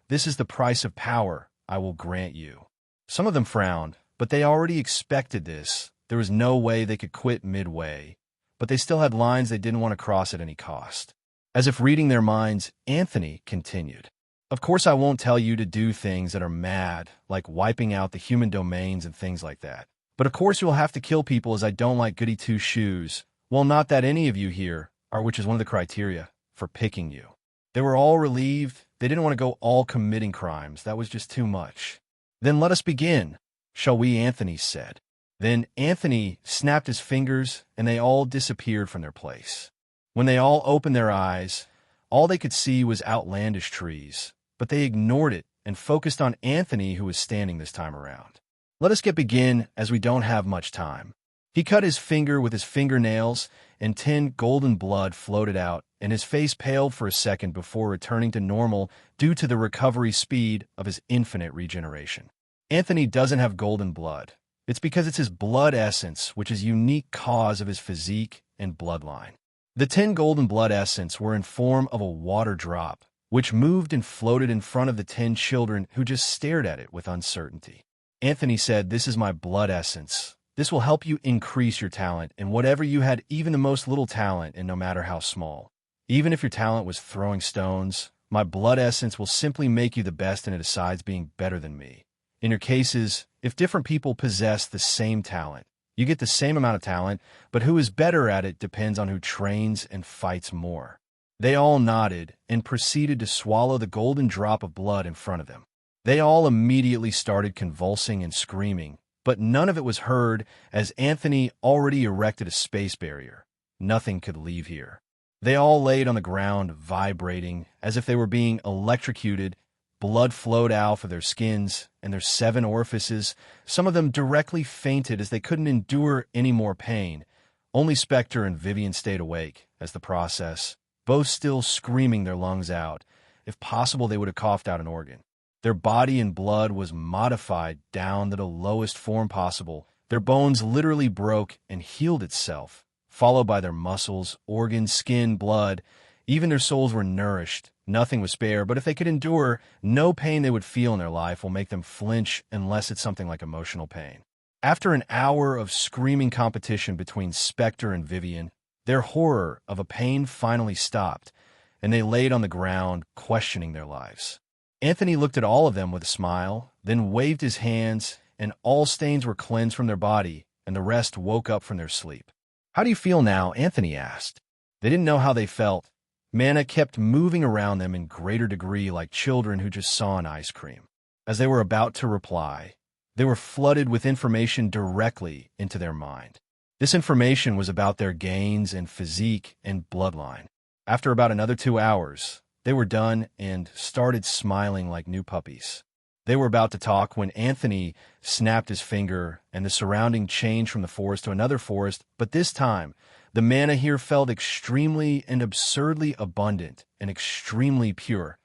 This is the price of power I will grant you. Some of them frowned, but they already expected this. There was no way they could quit midway, but they still had lines they didn't want to cross at any cost. As if reading their minds, Anthony continued. Of course, I won't tell you to do things that are mad, like wiping out the human domains and things like that. But of course you'll have to kill people, as I don't like goody two-shoes. Well, not that any of you here are, which is one of the criteria for picking you. They were all relieved. They didn't want to go all committing crimes. That was just too much. Then let us begin, shall we? Anthony said. Then Anthony snapped his fingers, and they all disappeared from their place. When they all opened their eyes, all they could see was outlandish trees, but they ignored it and focused on Anthony, who was standing this time around. Let us begin, as we don't have much time. He cut his finger with his fingernails, and 10 golden blood floated out, and his face paled for a second before returning to normal due to the recovery speed of his infinite regeneration. Anthony doesn't have golden blood. It's because it's his blood essence, which is a unique cause of his physique and bloodline. The 10 golden blood essence were in form of a water drop, which moved and floated in front of the 10 children, who just stared at it with uncertainty. Anthony said, This is my blood essence. This will help you increase your talent in whatever you had, even the most little talent, and no matter how small. Even if your talent was throwing stones, my blood essence will simply make you the best, and it decides being better than me. In your cases, if different people possess the same talent, you get the same amount of talent, but who is better at it depends on who trains and fights more. They all nodded and proceeded to swallow the golden drop of blood in front of them. They all immediately started convulsing and screaming, but none of it was heard, as Anthony already erected a space barrier. Nothing could leave here. They all laid on the ground, vibrating, as if they were being electrocuted. Blood flowed out of their skins and their 7 orifices. Some of them directly fainted as they couldn't endure any more pain. Only Spectre and Vivian stayed awake as the process, both still screaming their lungs out. If possible, they would have coughed out an organ. Their body and blood was modified down to the lowest form possible. Their bones literally broke and healed itself, followed by their muscles, organs, skin, blood. Even their souls were nourished. Nothing was spared, but if they could endure, no pain they would feel in their life will make them flinch unless it's something like emotional pain. After an hour of screaming competition between Spectre and Vivian, their horror of a pain finally stopped, and they laid on the ground, questioning their lives. Anthony looked at all of them with a smile, then waved his hands, and all stains were cleansed from their body, and the rest woke up from their sleep. How do you feel now? Anthony asked. They didn't know how they felt. Mana kept moving around them in greater degree like children who just saw an ice cream. As they were about to reply, they were flooded with information directly into their mind. This information was about their gains and physique and bloodline. After about another 2 hours, they were done and started smiling like new puppies. They were about to talk when Anthony snapped his finger and the surrounding changed from the forest to another forest, but this time, the mana here felt extremely and absurdly abundant and extremely pure.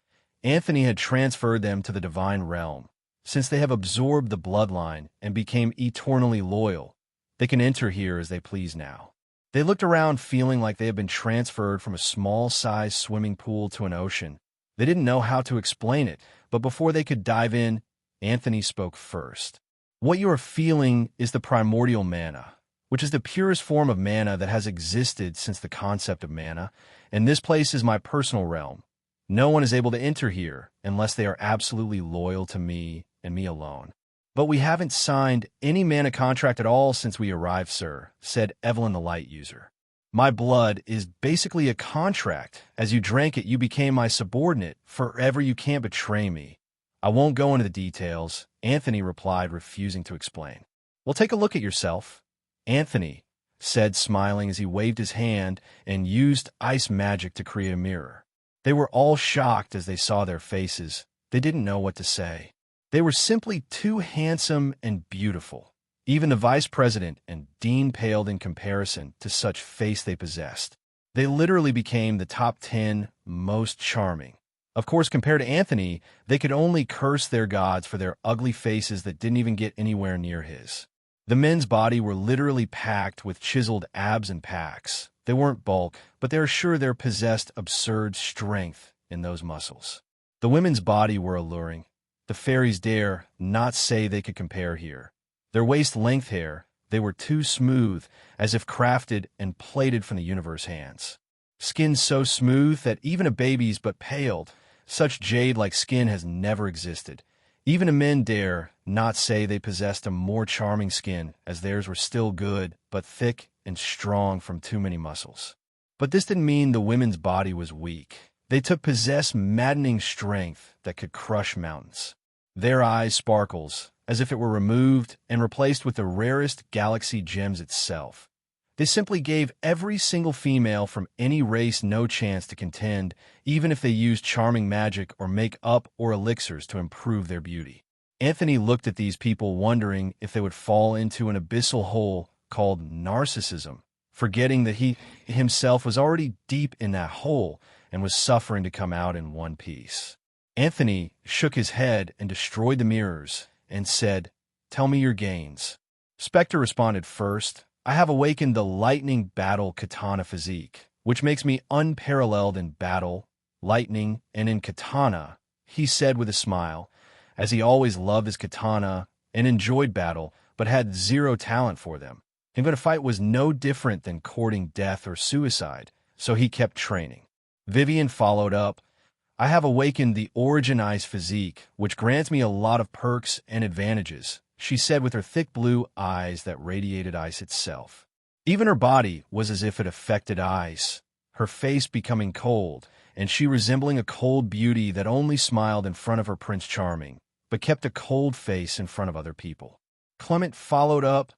Anthony had transferred them to the divine realm. Since they have absorbed the bloodline and became eternally loyal, they can enter here as they please now. They looked around feeling like they had been transferred from a small-sized swimming pool to an ocean. They didn't know how to explain it, but before they could dive in, Anthony spoke first. What you are feeling is the primordial mana, which is the purest form of mana that has existed since the concept of mana, and this place is my personal realm. No one is able to enter here unless they are absolutely loyal to me and me alone. But we haven't signed any mana contract at all since we arrived, sir, said Evelyn the Light User. My blood is basically a contract. As you drank it, you became my subordinate. Forever you can't betray me. I won't go into the details, Anthony replied, refusing to explain. Well, take a look at yourself, Anthony said, smiling as he waved his hand and used ice magic to create a mirror. They were all shocked as they saw their faces. They didn't know what to say. They were simply too handsome and beautiful. Even the vice president and dean paled in comparison to such face they possessed. They literally became the top 10 most charming. Of course, compared to Anthony, they could only curse their gods for their ugly faces that didn't even get anywhere near his. The men's body were literally packed with chiseled abs and packs. They weren't bulk, but they are sure they possessed absurd strength in those muscles. The women's body were alluring. The fairies dare not say they could compare here. Their waist-length hair, they were too smooth, as if crafted and plated from the universe hands. Skin so smooth that even a baby's but paled. Such jade-like skin has never existed. Even a men dare not say they possessed a more charming skin, as theirs were still good, but thick and strong from too many muscles. But this didn't mean the women's body was weak. They possessed maddening strength that could crush mountains. Their eyes sparkles, as if it were removed and replaced with the rarest galaxy gems itself. They simply gave every single female from any race no chance to contend, even if they used charming magic or make-up or elixirs to improve their beauty. Anthony looked at these people wondering if they would fall into an abyssal hole called narcissism, forgetting that he himself was already deep in that hole and was suffering to come out in one piece. Anthony shook his head and destroyed the mirrors and said, "Tell me your gains." Spectre responded first. "I have awakened the lightning battle katana physique, which makes me unparalleled in battle, lightning, and in katana," he said with a smile, as he always loved his katana and enjoyed battle, but had zero talent for them. Even a fight was no different than courting death or suicide, so he kept training. Vivian followed up, "I have awakened the Origin Ice physique, which grants me a lot of perks and advantages," she said with her thick blue eyes that radiated ice itself. Even her body was as if it affected ice, her face becoming cold, and she resembling a cold beauty that only smiled in front of her Prince Charming, but kept a cold face in front of other people. Clement followed up,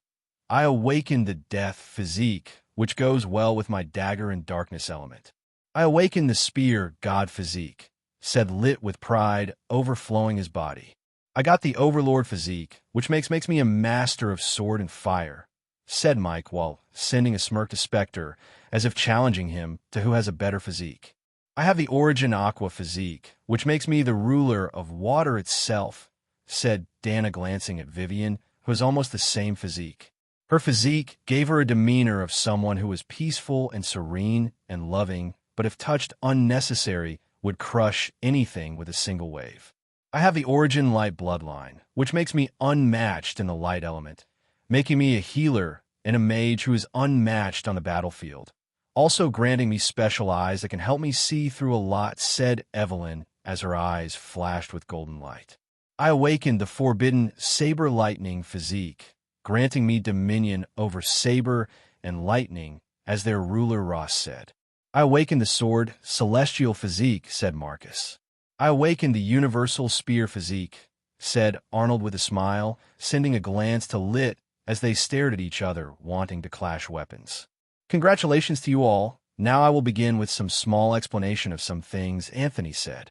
"I awakened the Death physique, which goes well with my dagger and darkness element. I awakened the Spear God physique," said Lit with pride overflowing his body. "I got the Overlord physique, which makes me a master of sword and fire," said Mike while sending a smirk to Spectre, as if challenging him to who has a better physique. "I have the Origin Aqua physique, which makes me the ruler of water itself," said Dana, glancing at Vivian, who has almost the same physique. Her physique gave her a demeanor of someone who was peaceful and serene and loving, but if touched unnecessary, would crush anything with a single wave. "I have the Origin Light bloodline, which makes me unmatched in the light element, making me a healer and a mage who is unmatched on the battlefield, also granting me special eyes that can help me see through a lot," said Evelyn as her eyes flashed with golden light. "I awakened the forbidden Saber Lightning physique, granting me dominion over Saber and Lightning, as their ruler Ross said. I awakened the sword, celestial physique, said Marcus. I awakened the universal spear physique, said Arnold with a smile, sending a glance to Lit as they stared at each other, wanting to clash weapons. Congratulations to you all. Now I will begin with some small explanation of some things, Anthony said.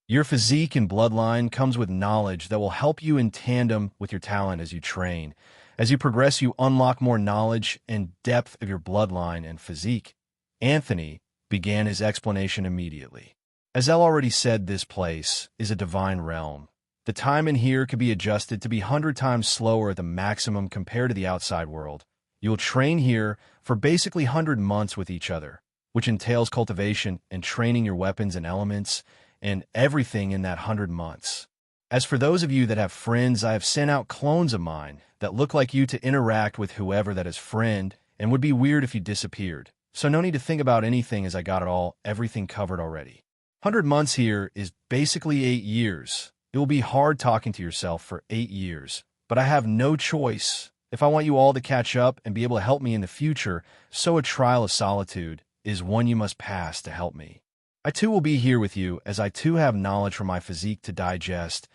Your physique and bloodline comes with knowledge that will help you in tandem with your talent as you train. As you progress, you unlock more knowledge and depth of your bloodline and physique. Anthony began his explanation immediately. As El already said, this place is a divine realm. The time in here can be adjusted to be 100 times slower at the maximum compared to the outside world. You will train here for basically 100 months with each other, which entails cultivation and training your weapons and elements and everything in that 100 months. As for those of you that have friends, I have sent out clones of mine that look like you to interact with whoever that is friend and would be weird if you disappeared. So no need to think about anything as I got everything covered already. 100 months here is basically 8 years. It will be hard talking to yourself for 8 years, but I have no choice. If I want you all to catch up and be able to help me in the future, so a trial of solitude is one you must pass to help me. I too will be here with you, as I too have knowledge from my physique to digest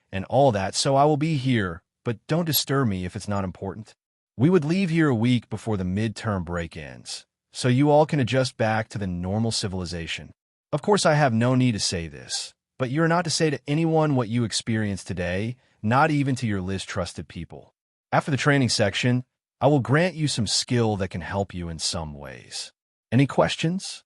and all that, so I will be here, but don't disturb me if it's not important. We would leave here a week before the midterm break ends, so you all can adjust back to the normal civilization. Of course, I have no need to say this, but you are not to say to anyone what you experienced today, not even to your least trusted people. After the training section, I will grant you some skill that can help you in some ways. Any questions?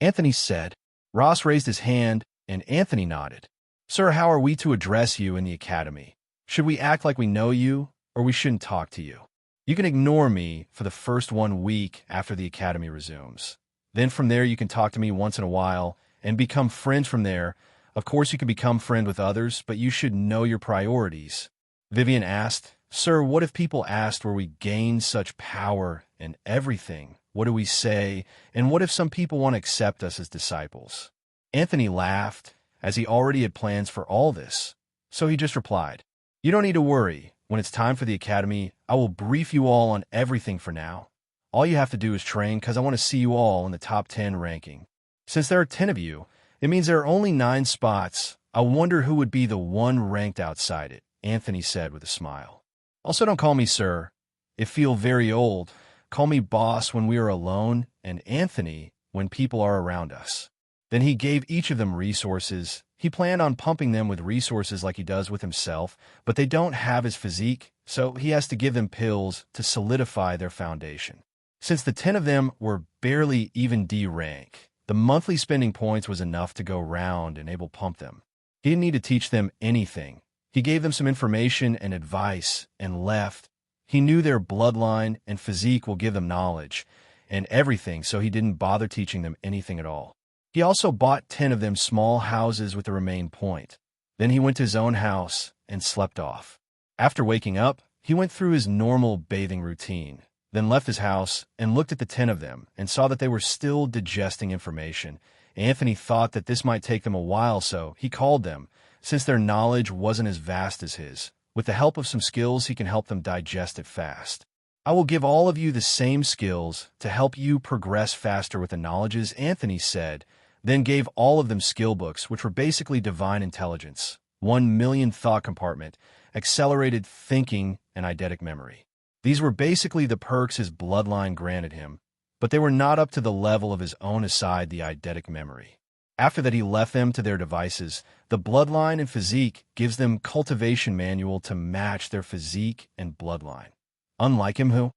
Anthony said. Ross raised his hand, and Anthony nodded. Sir, how are we to address you in the academy? Should we act like we know you, or we shouldn't talk to you? You can ignore me for the first 1 week after the academy resumes. Then from there you can talk to me once in a while and become friends from there. Of course you can become friend with others, but you should know your priorities. Vivian asked, Sir, what if people asked where we gain such power and everything? What do we say? And what if some people want to accept us as disciples? Anthony laughed, as he already had plans for all this. So he just replied, You don't need to worry. When it's time for the academy, I will brief you all on everything for now. All you have to do is train, because I want to see you all in the top 10 ranking. Since there are 10 of you, it means there are only 9 spots. I wonder who would be the one ranked outside it, Anthony said with a smile. Also, don't call me sir. It feel very old. Call me boss when we are alone, and Anthony when people are around us. Then he gave each of them resources. He planned on pumping them with resources like he does with himself, but they don't have his physique, so he has to give them pills to solidify their foundation. Since the 10 of them were barely even D rank, the monthly spending points was enough to go round and able pump them. He didn't need to teach them anything. He gave them some information and advice and left. He knew their bloodline and physique will give them knowledge and everything, so he didn't bother teaching them anything at all. He also bought 10 of them small houses with the remaining point. Then he went to his own house and slept off. After waking up, he went through his normal bathing routine, then left his house and looked at the 10 of them and saw that they were still digesting information. Anthony thought that this might take them a while, so he called them, since their knowledge wasn't as vast as his. With the help of some skills, he can help them digest it fast. I will give all of you the same skills to help you progress faster with the knowledges, Anthony said, then gave all of them skill books, which were basically divine intelligence, 1 million thought compartment, accelerated thinking, and eidetic memory. These were basically the perks his bloodline granted him, but they were not up to the level of his own aside the eidetic memory. After that, he left them to their devices. The bloodline and physique gives them cultivation manual to match their physique and bloodline. Unlike him, who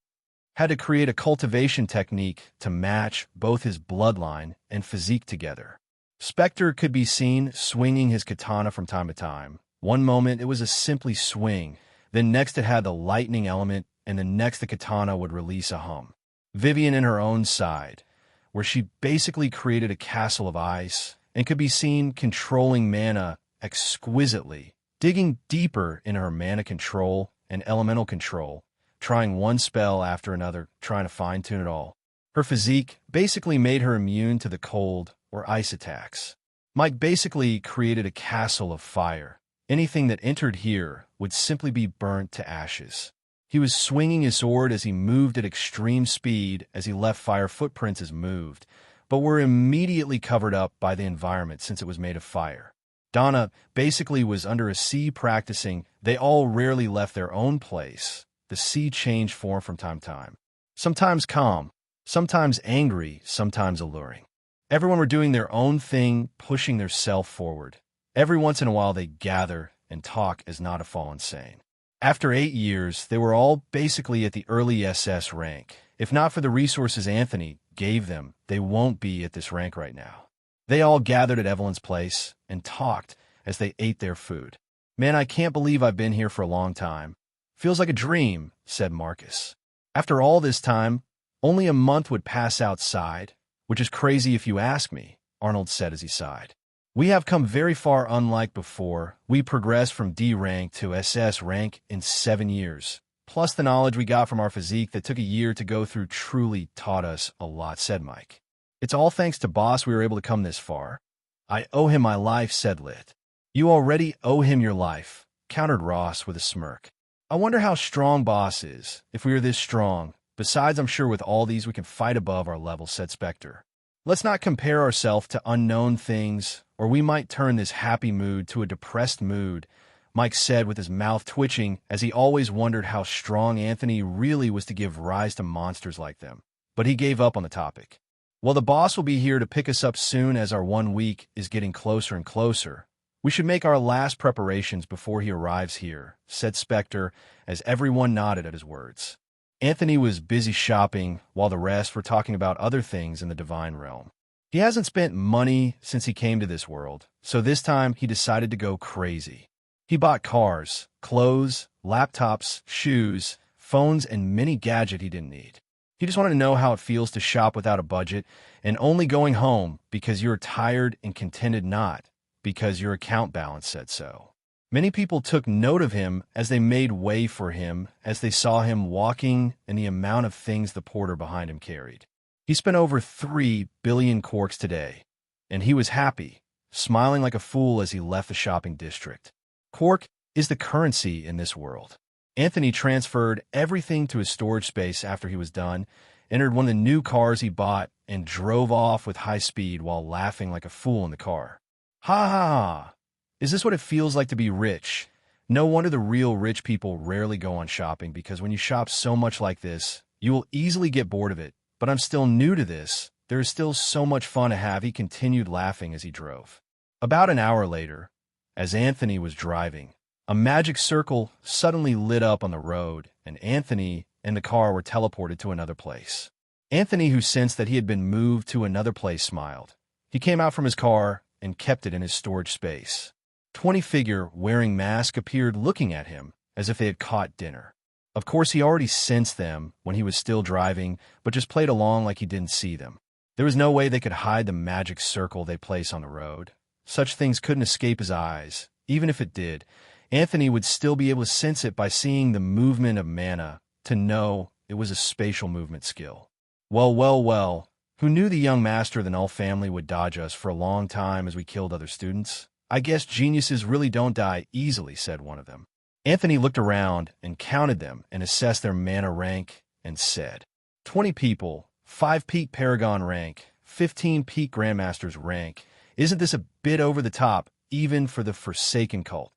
had to create a cultivation technique to match both his bloodline and physique together. Spectre could be seen swinging his katana from time to time. One moment it was a simply swing, then next it had the lightning element, and the next the katana would release a hum. Vivian in her own side, where she basically created a castle of ice and could be seen controlling mana exquisitely, digging deeper in her mana control and elemental control, trying one spell after another, trying to fine-tune it all. Her physique basically made her immune to the cold or ice attacks. Mike basically created a castle of fire. Anything that entered here would simply be burnt to ashes. He was swinging his sword as he moved at extreme speed as he left fire footprints as moved, but were immediately covered up by the environment since it was made of fire. Donna basically was under a sea practicing. They all rarely left their own place. The sea changed form from time to time. Sometimes calm, sometimes angry, sometimes alluring. Everyone were doing their own thing, pushing their self forward. Every once in a while they gather and talk as not to fall insane. After 8 years, they were all basically at the early SS rank. If not for the resources Anthony gave them, they won't be at this rank right now. They all gathered at Evelyn's place and talked as they ate their food. "Man, I can't believe I've been here for a long time. Feels like a dream," said Marcus. "After all this time, only a month would pass outside, which is crazy if you ask me," Arnold said as he sighed. "We have come very far unlike before. We progressed from D rank to SS rank in 7 years. Plus the knowledge we got from our physique that took a year to go through truly taught us a lot," said Mike. "It's all thanks to Boss we were able to come this far." "I owe him my life," said Lit. "You already owe him your life," countered Ross with a smirk. "I wonder how strong Boss is, if we are this strong. Besides, I'm sure with all these we can fight above our level," said Spectre. "Let's not compare ourselves to unknown things, or we might turn this happy mood to a depressed mood," Mike said with his mouth twitching, as he always wondered how strong Anthony really was to give rise to monsters like them. But he gave up on the topic. "Well, the boss will be here to pick us up soon as our 1 week is getting closer and closer. We should make our last preparations before he arrives here," said Spectre, as everyone nodded at his words. Anthony was busy shopping while the rest were talking about other things in the divine realm. He hasn't spent money since he came to this world, so this time he decided to go crazy. He bought cars, clothes, laptops, shoes, phones, and many gadgets he didn't need. He just wanted to know how it feels to shop without a budget and only going home because you're tired and contented, not because your account balance said so. Many people took note of him as they made way for him as they saw him walking and the amount of things the porter behind him carried. He spent over 3 billion corks today, and he was happy, smiling like a fool as he left the shopping district. Cork is the currency in this world. Anthony transferred everything to his storage space after he was done, entered one of the new cars he bought, and drove off with high speed while laughing like a fool in the car. "Ha ha ha! Is this what it feels like to be rich? No wonder the real rich people rarely go on shopping, because when you shop so much like this, you will easily get bored of it. But I'm still new to this. There is still so much fun to have," he continued laughing as he drove. About an hour later, as Anthony was driving, a magic circle suddenly lit up on the road, and Anthony and the car were teleported to another place. Anthony, who sensed that he had been moved to another place, smiled. He came out from his car and kept it in his storage space. 20 figure wearing mask appeared looking at him as if they had caught dinner. Of course, he already sensed them when he was still driving, but just played along like he didn't see them. There was no way they could hide the magic circle they place on the road. Such things couldn't escape his eyes. Even if it did, Anthony would still be able to sense it by seeing the movement of mana to know it was a spatial movement skill. Well, well, well, who knew the young master of the Null family would dodge us for a long time as we killed other students? "I guess geniuses really don't die easily," said one of them. Anthony looked around and counted them and assessed their mana rank and said, 20 people, 5 peak Paragon rank, 15 peak Grandmaster's rank. Isn't this a bit over the top, even for the Forsaken cult?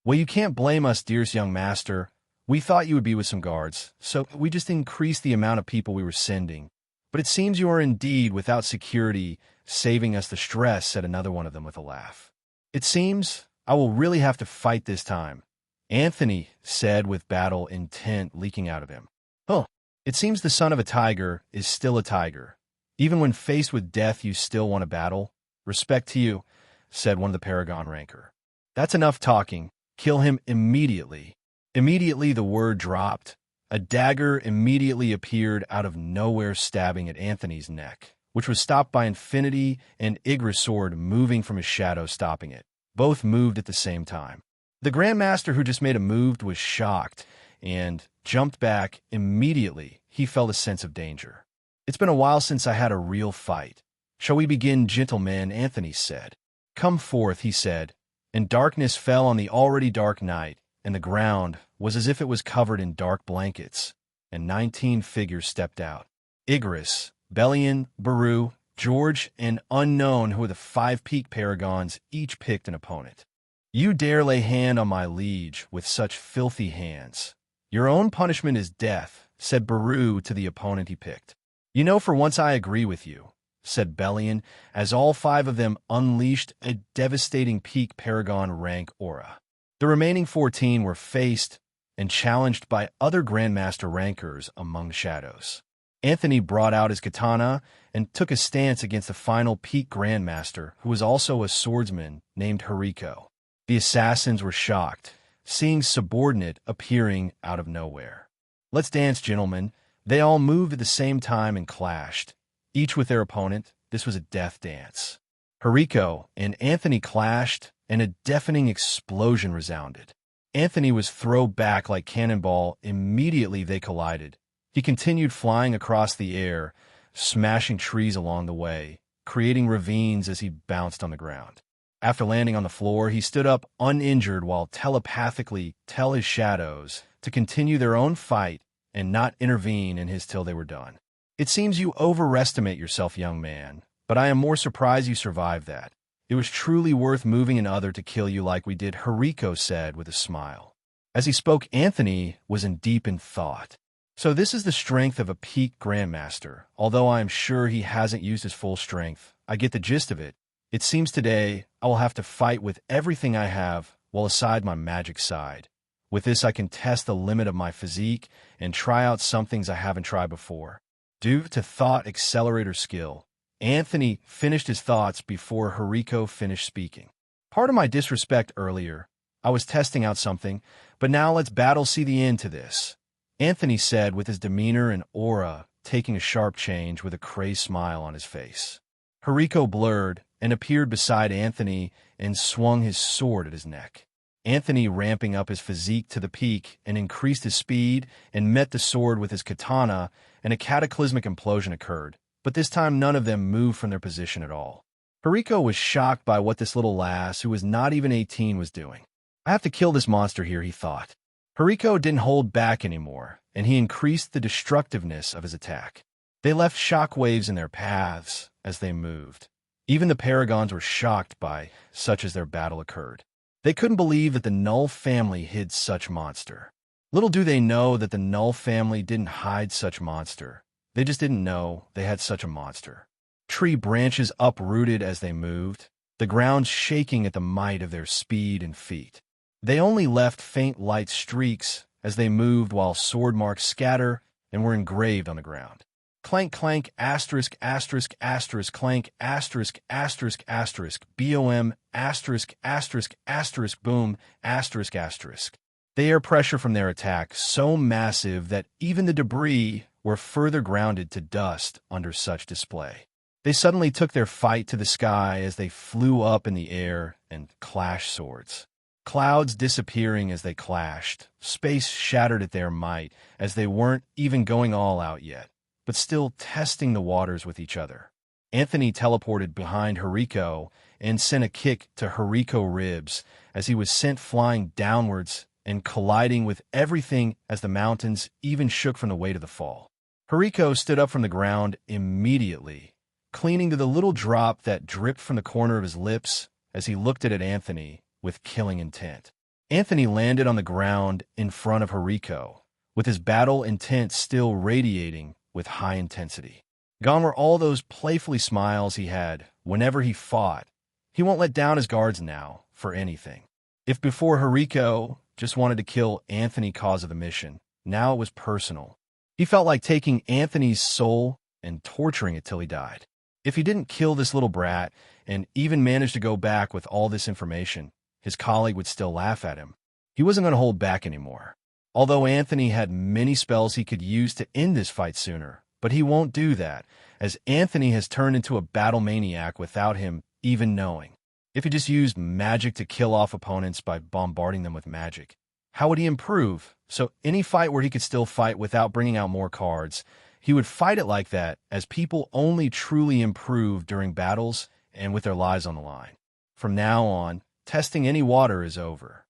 "Well, you can't blame us, dearest young master. We thought you would be with some guards, so we just increased the amount of people we were sending. But it seems you are indeed without security, saving us the stress," said another one of them with a laugh. "It seems I will really have to fight this time," Anthony said with battle intent leaking out of him. "Huh, it seems the son of a tiger is still a tiger. Even when faced with death, you still want to battle. Respect to you," said one of the Paragon ranker. "That's enough talking. Kill him immediately." Immediately the word dropped. A dagger immediately appeared out of nowhere, stabbing at Anthony's neck, which was stopped by Infinity and Igra's sword moving from his shadow, stopping it. Both moved at the same time. The Grandmaster, who just made a move, was shocked and jumped back. Immediately, he felt a sense of danger. "It's been a while since I had a real fight. Shall we begin, gentlemen?" Anthony said. "Come forth," he said, and darkness fell on the already dark night, and the ground was as if it was covered in dark blankets, and 19 figures stepped out. Igris, Bellion, Baru, George and Unknown, who were the 5 peak paragons, each picked an opponent. You dare lay hand on my liege with such filthy hands. Your own punishment is death, said Baru to the opponent he picked. You know, for once I agree with you, said Bellion, as all 5 of them unleashed a devastating peak paragon rank aura. The remaining 14 were faced and challenged by other Grandmaster rankers among the shadows. Anthony brought out his katana and took a stance against the final peak Grandmaster, who was also a swordsman named Hariko. The assassins were shocked, seeing subordinate appearing out of nowhere. Let's dance, gentlemen. They all moved at the same time and clashed, each with their opponent. This was a death dance. Hariko and Anthony clashed, and a deafening explosion resounded. Anthony was thrown back like cannonball. Immediately they collided. He continued flying across the air, smashing trees along the way, creating ravines as he bounced on the ground. After landing on the floor, he stood up uninjured while telepathically tell his shadows to continue their own fight and not intervene in his till they were done. It seems you overestimate yourself, young man, but I am more surprised you survived that. It was truly worth moving another to kill you like we did, Hariko said with a smile. As he spoke, Anthony was deep in thought. So this is the strength of a peak Grandmaster. Although I am sure he hasn't used his full strength, I get the gist of it. It seems today I will have to fight with everything I have, while aside my magic side. With this I can test the limit of my physique and try out some things I haven't tried before. Due to thought accelerator skill, Anthony finished his thoughts before Hariko finished speaking. Part of my disrespect earlier, I was testing out something, but now let's battle, see the end to this, Anthony said with his demeanor and aura taking a sharp change with a crazed smile on his face. Hariko blurred and appeared beside Anthony and swung his sword at his neck. Anthony, ramping up his physique to the peak and increased his speed, and met the sword with his katana, and a cataclysmic implosion occurred, but this time none of them moved from their position at all. Hariko was shocked by what this little lass, who was not even 18, was doing. I have to kill this monster here, he thought. Hariko didn't hold back anymore, and he increased the destructiveness of his attack. They left shockwaves in their paths as they moved. Even the paragons were shocked by such as their battle occurred. They couldn't believe that the Null family hid such monster. Little do they know that the Null family didn't hide such monster. They just didn't know they had such a monster. Tree branches uprooted as they moved, the ground shaking at the might of their speed and feet. They only left faint light streaks as they moved, while sword marks scatter and were engraved on the ground. Clank, clank, asterisk, asterisk, asterisk, clank, asterisk, asterisk, asterisk, BOM, asterisk, asterisk, asterisk, boom, asterisk, asterisk. The air pressure from their attack so massive that even the debris were further grounded to dust under such display. They suddenly took their fight to the sky as they flew up in the air and clashed swords. Clouds disappearing as they clashed, space shattered at their might as they weren't even going all out yet, but still testing the waters with each other. Anthony teleported behind Hariko and sent a kick to Hariko ribs as he was sent flying downwards and colliding with everything as the mountains even shook from the weight of the fall. Hariko stood up from the ground immediately, clinging to the little drop that dripped from the corner of his lips as he looked at Anthony with killing intent. Anthony landed on the ground in front of Hariko, with his battle intent still radiating with high intensity. Gone were all those playfully smiles he had whenever he fought. He won't let down his guards now for anything. If before Hariko just wanted to kill Anthony cause of the mission, now it was personal. He felt like taking Anthony's soul and torturing it till he died. If he didn't kill this little brat and even managed to go back with all this information, his colleague would still laugh at him. He wasn't going to hold back anymore. Although Anthony had many spells he could use to end this fight sooner, but he won't do that, as Anthony has turned into a battle maniac without him even knowing. If he just used magic to kill off opponents by bombarding them with magic, how would he improve? So any fight where he could still fight without bringing out more cards, he would fight it like that, as people only truly improve during battles and with their lives on the line. From now on, testing any water is over.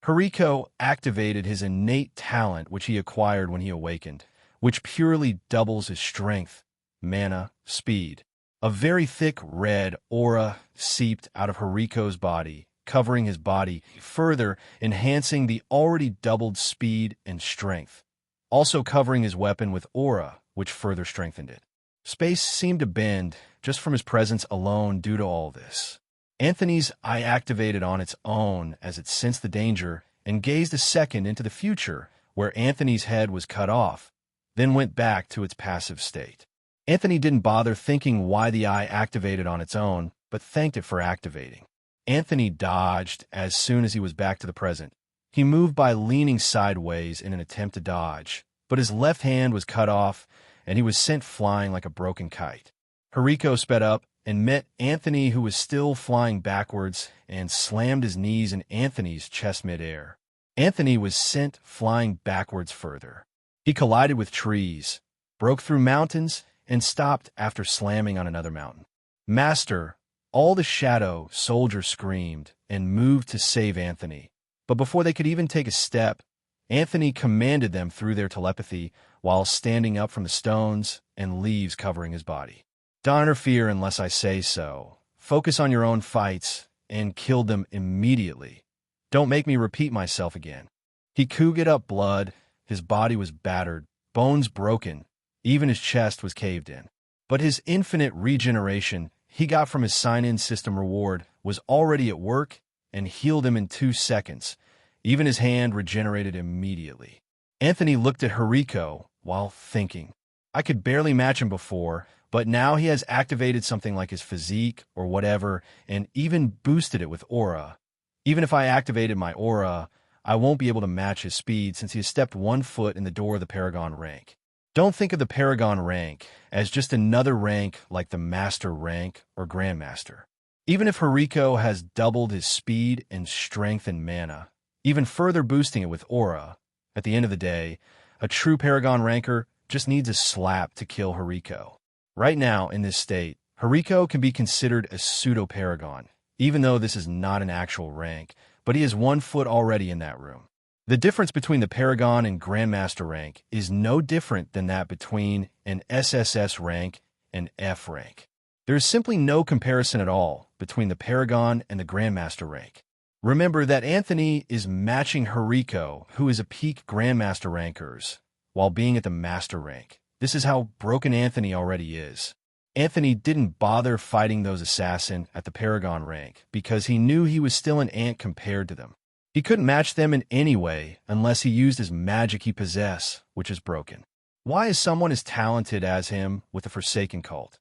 Hariko activated his innate talent which he acquired when he awakened, which purely doubles his strength, mana, speed. A very thick red aura seeped out of Hariko's body, covering his body, further enhancing the already doubled speed and strength, also covering his weapon with aura, which further strengthened it. Space seemed to bend just from his presence alone due to all this. Anthony's eye activated on its own as it sensed the danger and gazed a second into the future, where Anthony's head was cut off, then went back to its passive state. Anthony didn't bother thinking why the eye activated on its own, but thanked it for activating. Anthony dodged as soon as he was back to the present. He moved by leaning sideways in an attempt to dodge, but his left hand was cut off, and he was sent flying like a broken kite. Hariko sped up and met Anthony, who was still flying backwards, and slammed his knees in Anthony's chest midair. Anthony was sent flying backwards further. He collided with trees, broke through mountains, and stopped after slamming on another mountain. "Master!" All the shadow soldiers screamed and moved to save Anthony. But before they could even take a step, Anthony commanded them through their telepathy while standing up from the stones and leaves covering his body. "Don't interfere unless I say so. Focus on your own fights and kill them immediately. Don't make me repeat myself again." He coughed up blood. His body was battered, bones broken. Even his chest was caved in. But his infinite regeneration he got from his sign-in system reward was already at work and healed him in 2 seconds. Even his hand regenerated immediately. Anthony looked at Hariko while thinking, I could barely match him before, but now he has activated something like his physique or whatever and even boosted it with aura. Even if I activated my aura, I won't be able to match his speed since he has stepped 1 foot in the door of the Paragon rank. Don't think of the Paragon rank as just another rank like the Master rank or Grandmaster. Even if Hariko has doubled his speed and strength and mana, even further boosting it with aura, at the end of the day, a true Paragon ranker just needs a slap to kill Hariko. Right now, in this state, Hariko can be considered a pseudo-Paragon, even though this is not an actual rank, but he is 1 foot already in that room. The difference between the Paragon and Grandmaster rank is no different than that between an SSS rank and F rank. There is simply no comparison at all between the Paragon and the Grandmaster rank. Remember that Anthony is matching Hariko, who is a peak Grandmaster rankers, while being at the Master rank. This is how broken Anthony already is. Anthony didn't bother fighting those assassins at the Paragon rank because he knew he was still an ant compared to them. He couldn't match them in any way unless he used his magic he possesses, which is broken. Why is someone as talented as him with the Forsaken cult?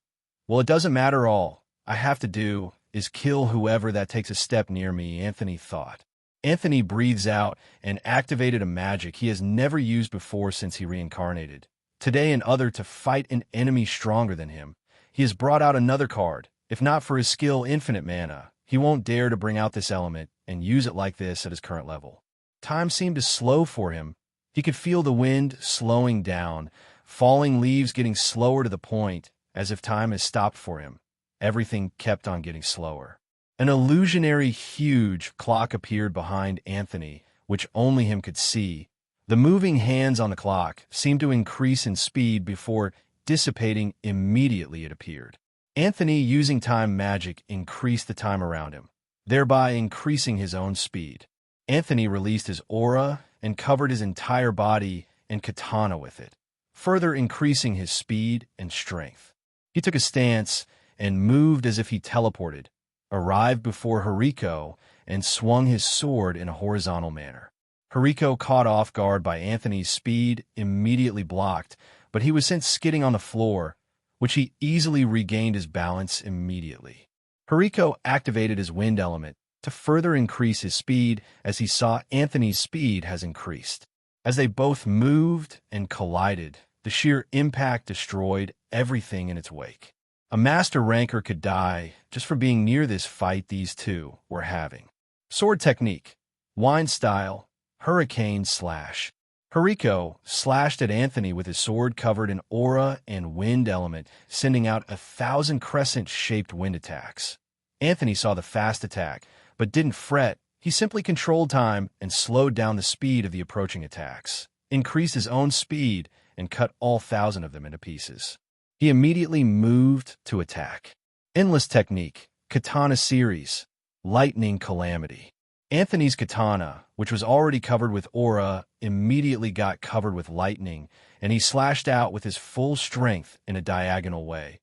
Well, it doesn't matter. All I have to do is kill whoever that takes a step near me, Anthony thought. Anthony breathes out and activated a magic he has never used before since he reincarnated. Today, in order to fight an enemy stronger than him, he has brought out another card. If not for his skill Infinite Mana, he won't dare to bring out this element and use it like this at his current level. Time seemed to slow for him. He could feel the wind slowing down, falling leaves getting slower to the point as if time has stopped for him. Everything kept on getting slower. An illusionary huge clock appeared behind Anthony, which only him could see. The moving hands on the clock seemed to increase in speed before dissipating immediately, it appeared. Anthony, using time magic, increased the time around him, thereby increasing his own speed. Anthony released his aura and covered his entire body and katana with it, further increasing his speed and strength. He took a stance and moved as if he teleported, arrived before Hariko, and swung his sword in a horizontal manner. Hariko, caught off guard by Anthony's speed, immediately blocked, but he was sent skidding on the floor, which he easily regained his balance immediately. Hariko activated his wind element to further increase his speed as he saw Anthony's speed has increased. As they both moved and collided, the sheer impact destroyed everything in its wake. A master ranker could die just for being near this fight these two were having. Sword technique, wind style, hurricane slash. Hariko slashed at Anthony with his sword covered in aura and wind element, sending out 1,000 crescent-shaped wind attacks. Anthony saw the fast attack, but didn't fret. He simply controlled time and slowed down the speed of the approaching attacks, increased his own speed, and cut all 1,000 of them into pieces. He immediately moved to attack. Endless technique, katana series, lightning calamity. Anthony's katana, which was already covered with aura, immediately got covered with lightning, and he slashed out with his full strength in a diagonal way,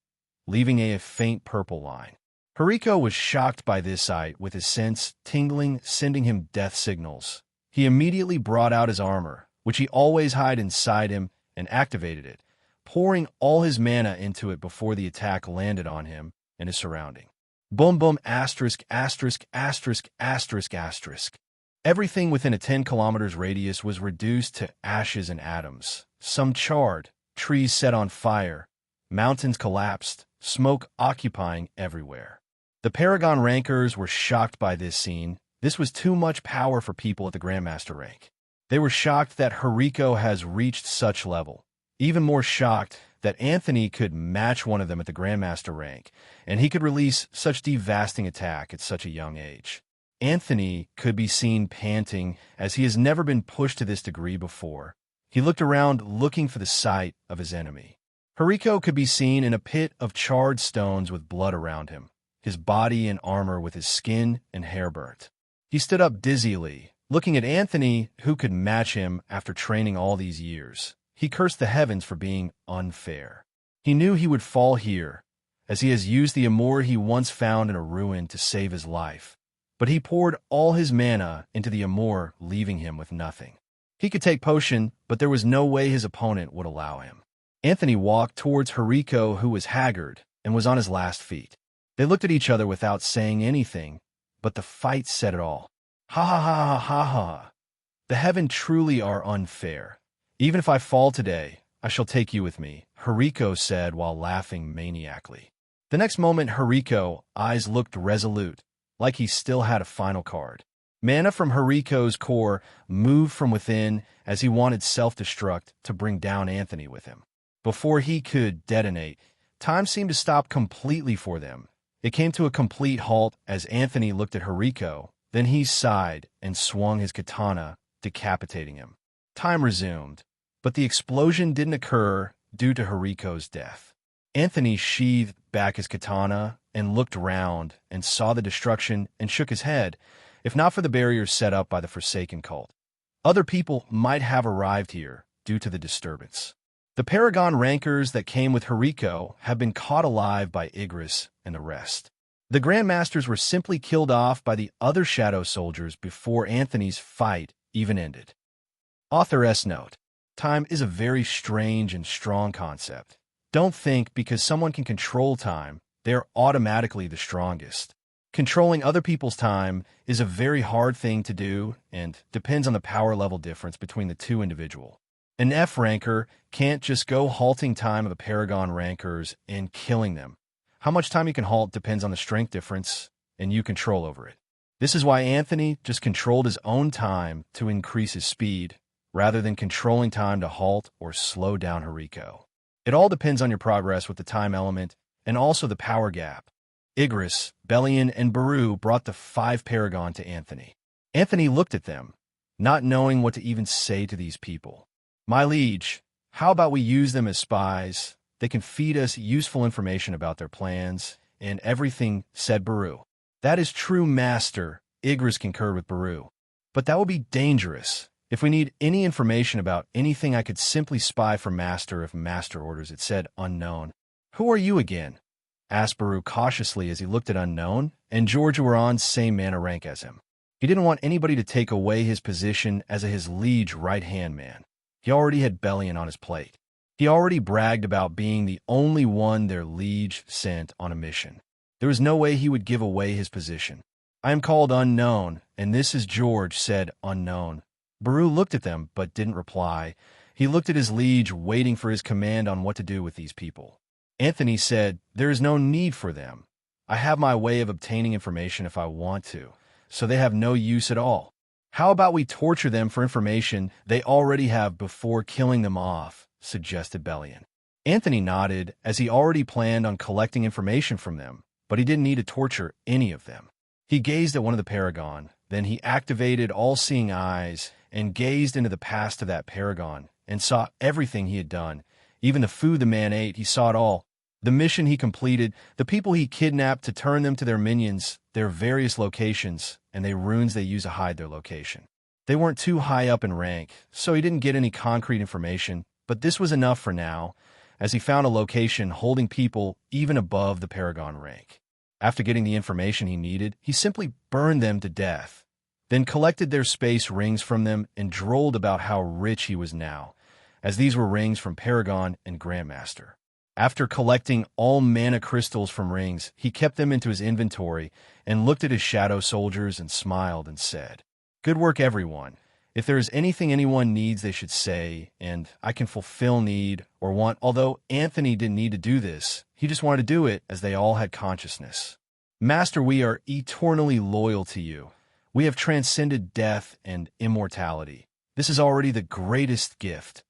leaving a faint purple line. Hariko was shocked by this sight, with his sense tingling, sending him death signals. He immediately brought out his armor, which he always hid inside him, and activated it, pouring all his mana into it before the attack landed on him and his surrounding. Boom boom asterisk asterisk asterisk asterisk asterisk. Everything within a 10 kilometers radius was reduced to ashes and atoms. Some charred, trees set on fire, mountains collapsed, smoke occupying everywhere. The Paragon rankers were shocked by this scene. This was too much power for people at the Grandmaster rank. They were shocked that Hariko has reached such level. Even more shocked that Anthony could match one of them at the Grandmaster rank, and he could release such devastating attack at such a young age. Anthony could be seen panting as he has never been pushed to this degree before. He looked around looking for the sight of his enemy. Hariko could be seen in a pit of charred stones with blood around him, his body in armor with his skin and hair burnt. He stood up dizzily, looking at Anthony, who could match him after training all these years. He cursed the heavens for being unfair. He knew he would fall here, as he has used the amour he once found in a ruin to save his life. But he poured all his mana into the amour, leaving him with nothing. He could take potion, but there was no way his opponent would allow him. Anthony walked towards Hariko, who was haggard and was on his last feet. They looked at each other without saying anything, but the fight said it all. Ha ha ha ha ha ha. The heaven truly are unfair. Even if I fall today, I shall take you with me, Hariko said while laughing maniacally. The next moment, Hariko's eyes looked resolute, like he still had a final card. Mana from Hariko's core moved from within as he wanted self-destruct to bring down Anthony with him. Before he could detonate, time seemed to stop completely for them. It came to a complete halt as Anthony looked at Hariko, then he sighed and swung his katana, decapitating him. Time resumed, but the explosion didn't occur due to Hariko's death. Anthony sheathed back his katana and looked round and saw the destruction and shook his head, if not for the barriers set up by the Forsaken cult. Other people might have arrived here due to the disturbance. The Paragon rankers that came with Hariko have been caught alive by Igris and the rest. The Grandmasters were simply killed off by the other Shadow Soldiers before Anthony's fight even ended. Author S note: time is a very strange and strong concept. Don't think because someone can control time, they're automatically the strongest. Controlling other people's time is a very hard thing to do and depends on the power level difference between the two individuals. An F ranker can't just go halting time of the Paragon rankers and killing them. How much time you can halt depends on the strength difference, and you control over it. This is why Anthony just controlled his own time to increase his speed, rather than controlling time to halt or slow down Hariko. It all depends on your progress with the time element and also the power gap. Igris, Bellion, and Baru brought the 5 Paragon to Anthony. Anthony looked at them, not knowing what to even say to these people. My liege, how about we use them as spies? They can feed us useful information about their plans and everything, said Baru. That is true, master, Igris concurred with Baru. But that would be dangerous. If we need any information about anything, I could simply spy for master if master orders it, said Unknown. Who are you again? Asked Baru cautiously as he looked at Unknown and George, who were on same mana rank as him. He didn't want anybody to take away his position as his liege right-hand man. He already had Bellion on his plate. He already bragged about being the only one their liege sent on a mission. There was no way he would give away his position. I am called Unknown, and this is George, said Unknown. Baru looked at them, but didn't reply. He looked at his liege, waiting for his command on what to do with these people. Anthony said, there is no need for them. I have my way of obtaining information if I want to, so they have no use at all. How about we torture them for information they already have before killing them off, suggested Bellion. Anthony nodded, as he already planned on collecting information from them, but he didn't need to torture any of them. He gazed at one of the Paragon, then he activated all-seeing eyes and gazed into the past of that Paragon and saw everything he had done. Even the food the man ate, he saw it all. the mission he completed, the people he kidnapped to turn them to their minions, their various locations, and the runes they use to hide their location. They weren't too high up in rank, so he didn't get any concrete information, but this was enough for now, as he found a location holding people even above the Paragon rank. After getting the information he needed, he simply burned them to death, then collected their space rings from them and drolled about how rich he was now, as these were rings from Paragon and Grandmaster. After collecting all mana crystals from rings, he kept them into his inventory and looked at his shadow soldiers and smiled and said, "Good work, everyone. If there is anything anyone needs, they should say, and I can fulfill need or want." Although Anthony didn't need to do this, he just wanted to do it as they all had consciousness. "Master, we are eternally loyal to you. We have transcended death and immortality. This is already the greatest gift."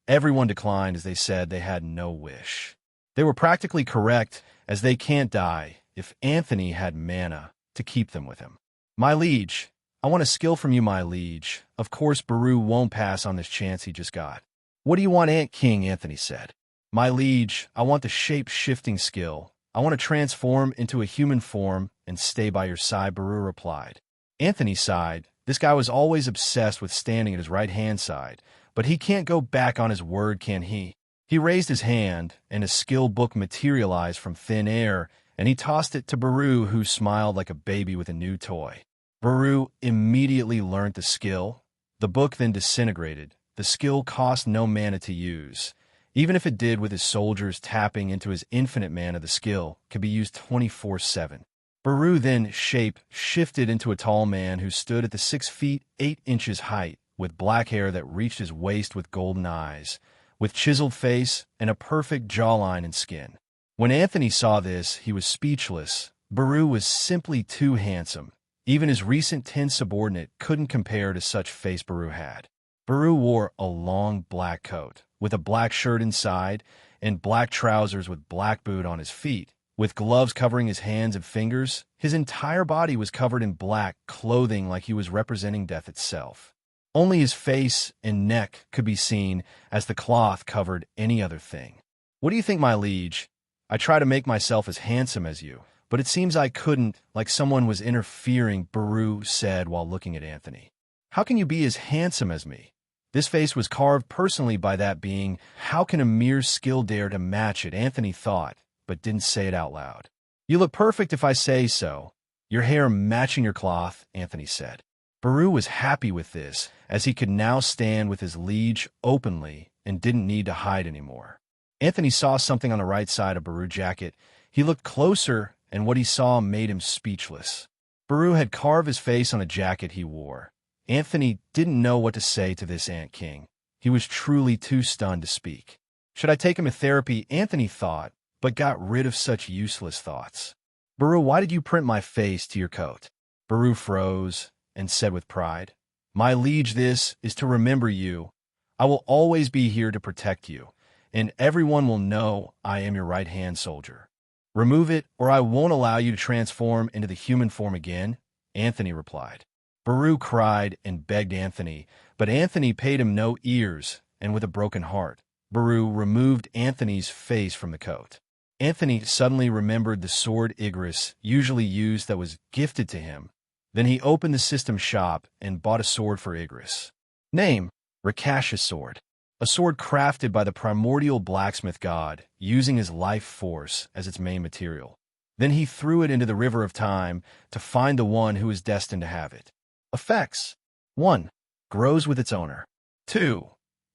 Everyone declined as they said they had no wish. They were practically correct, as they can't die if Anthony had mana to keep them with him. "My liege, I want a skill from you, my liege. Of course, Baru won't pass on this chance he just got." "What do you want, Ant King?" Anthony said. "My liege, I want the shape-shifting skill. I want to transform into a human form and stay by your side," Baru replied. Anthony sighed. This guy was always obsessed with standing at his right-hand side, but he can't go back on his word, can he? He raised his hand, and a skill book materialized from thin air, and he tossed it to Baru, who smiled like a baby with a new toy. Baru immediately learned the skill. The book then disintegrated. The skill cost no mana to use. Even if it did with his soldiers tapping into his infinite mana, the skill could be used 24/7. Baru then shape-shifted into a tall man who stood at the 6 feet 8 inches height, with black hair that reached his waist with golden eyes, with chiseled face and a perfect jawline and skin. When Anthony saw this, he was speechless. Baru was simply too handsome. Even his recent 10 subordinate couldn't compare to such face Baru had. Baru wore a long black coat, with a black shirt inside, and black trousers with black boot on his feet. With gloves covering his hands and fingers, his entire body was covered in black clothing like he was representing death itself. Only his face and neck could be seen, as the cloth covered any other thing. "What do you think, my liege? I try to make myself as handsome as you, but it seems I couldn't, like someone was interfering," Baru said while looking at Anthony. "How can you be as handsome as me? This face was carved personally by that being. How can a mere skill dare to match it?" Anthony thought, but didn't say it out loud. "You look perfect if I say so. Your hair matching your cloth," Anthony said. Baru was happy with this, as he could now stand with his liege openly and didn't need to hide anymore. Anthony saw something on the right side of Baru's jacket. He looked closer, and what he saw made him speechless. Baru had carved his face on a jacket he wore. Anthony didn't know what to say to this Ant King. He was truly too stunned to speak. Should I take him to therapy? Anthony thought, but got rid of such useless thoughts. "Baru, why did you print my face to your coat?" Baru froze and said with pride, "My liege, this is to remember you. I will always be here to protect you, and everyone will know I am your right-hand soldier. Remove it, or I won't allow you to transform into the human form again," Anthony replied. Baru cried and begged Anthony, but Anthony paid him no ears, and with a broken heart, Baru removed Anthony's face from the coat. Anthony suddenly remembered the sword Igris usually used that was gifted to him. Then he opened the system shop and bought a sword for Igris. Name: Rakash's sword. A sword crafted by the primordial blacksmith god, using his life force as its main material. Then he threw it into the river of time to find the one who is destined to have it. Effects: 1. Grows with its owner. 2.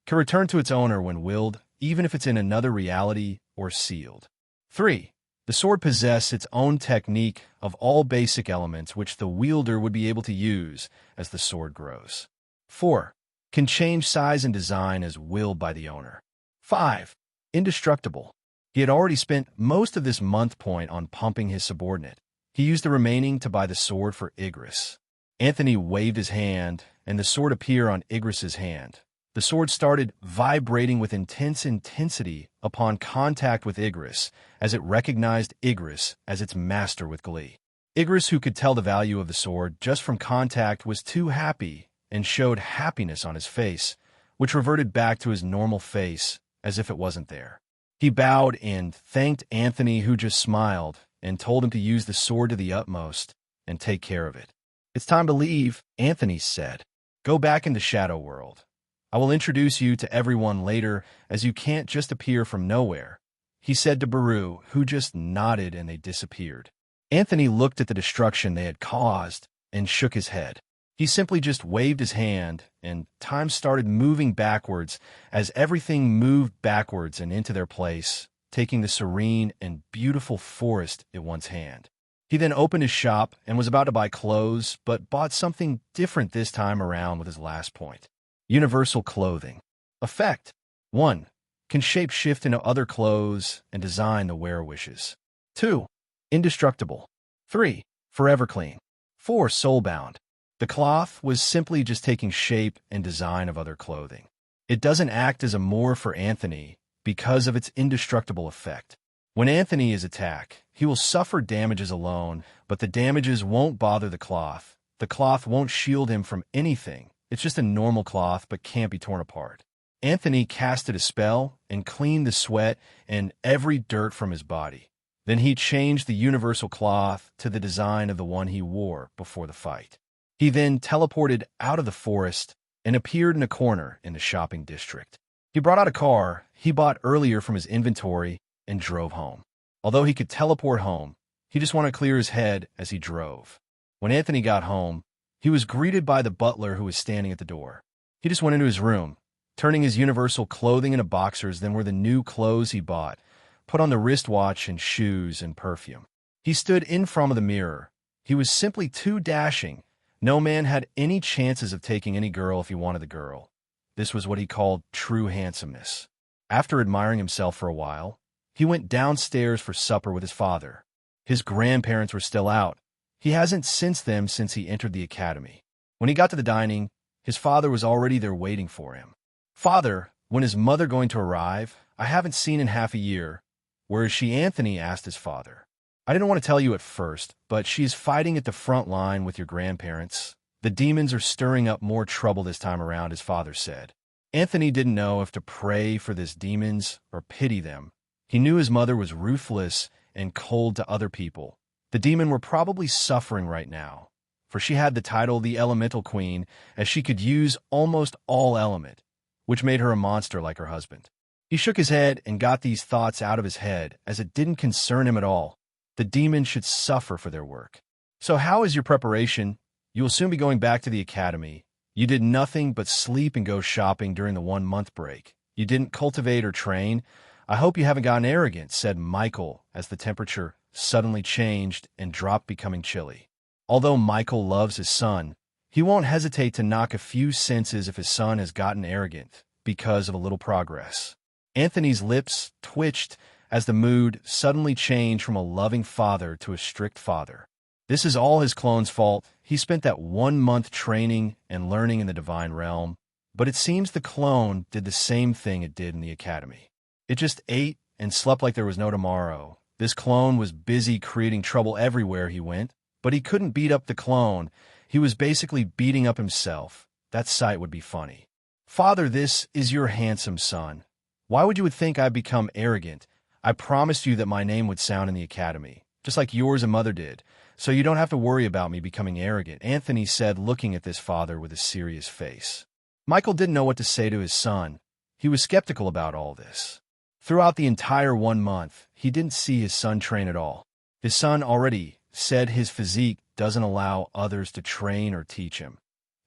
Can return to its owner when willed, even if it's in another reality or sealed. 3. The sword possesses its own technique of all basic elements which the wielder would be able to use as the sword grows. 4. Can change size and design as willed by the owner. 5. Indestructible. He had already spent most of this month point on pumping his subordinate. He used the remaining to buy the sword for Igris. Anthony waved his hand, and the sword appeared on Igris's hand. The sword started vibrating with intense intensity upon contact with Igris, as it recognized Igris as its master with glee. Igris, who could tell the value of the sword just from contact, was too happy and showed happiness on his face, which reverted back to his normal face as if it wasn't there. He bowed and thanked Anthony, who just smiled, and told him to use the sword to the utmost and take care of it. "It's time to leave," Anthony said. "Go back into Shadow World. I will introduce you to everyone later, as you can't just appear from nowhere," he said to Baru, who just nodded, and they disappeared. Anthony looked at the destruction they had caused and shook his head. He simply just waved his hand, and time started moving backwards as everything moved backwards and into their place, taking the serene and beautiful forest it once had. He then opened his shop and was about to buy clothes, but bought something different this time around with his last point. Universal clothing. Effect. 1. Can shape-shift into other clothes and design the wearer wishes. 2. Indestructible. 3. Forever clean. 4. Soulbound. The cloth was simply just taking shape and design of other clothing. It doesn't act as a moor for Anthony because of its indestructible effect. When Anthony is attacked, he will suffer damages alone, but the damages won't bother the cloth. The cloth won't shield him from anything. It's just a normal cloth, but can't be torn apart. Anthony casted a spell and cleaned the sweat and every dirt from his body. Then he changed the universal cloth to the design of the one he wore before the fight. He then teleported out of the forest and appeared in a corner in the shopping district. He brought out a car he bought earlier from his inventory and drove home. Although he could teleport home, he just wanted to clear his head as he drove. When Anthony got home, he was greeted by the butler who was standing at the door. He just went into his room, turning his universal clothing into boxers, then wore the new clothes he bought, put on the wristwatch and shoes and perfume. He stood in front of the mirror. He was simply too dashing. No man had any chances of taking any girl if he wanted the girl. This was what he called true handsomeness. After admiring himself for a while, he went downstairs for supper with his father. His grandparents were still out. He hasn't seen them since he entered the academy. When he got to the dining, his father was already there waiting for him. "Father, when is mother going to arrive? I haven't seen in half a year." "Where is she?" Anthony asked his father. "I didn't want to tell you at first, but she is fighting at the front line with your grandparents. The demons are stirring up more trouble this time around," his father said. Anthony didn't know if to pray for these demons or pity them. He knew his mother was ruthless and cold to other people. The demon were probably suffering right now, for she had the title the Elemental Queen, as she could use almost all element, which made her a monster like her husband. He shook his head and got these thoughts out of his head, as it didn't concern him at all. The demons should suffer for their work. "So how is your preparation? You will soon be going back to the academy. You did nothing but sleep and go shopping during the 1-month break. You didn't cultivate or train. I hope you haven't gotten arrogant," said Michael, as the temperature suddenly changed and dropped, becoming chilly. Although Michael loves his son, he won't hesitate to knock a few senses if his son has gotten arrogant because of a little progress. Anthony's lips twitched as the mood suddenly changed from a loving father to a strict father. This is all his clone's fault. He spent that 1 month training and learning in the divine realm, but it seems the clone did the same thing it did in the academy. It just ate and slept like there was no tomorrow. This clone was busy creating trouble everywhere he went, but he couldn't beat up the clone. He was basically beating up himself. That sight would be funny. "Father, this is your handsome son. Why would you think I'd become arrogant? I promised you that my name would sound in the academy, just like yours and mother did, so you don't have to worry about me becoming arrogant," Anthony said, looking at this father with a serious face. Michael didn't know what to say to his son. He was skeptical about all this. Throughout the entire 1 month, he didn't see his son train at all. His son already said his physique doesn't allow others to train or teach him.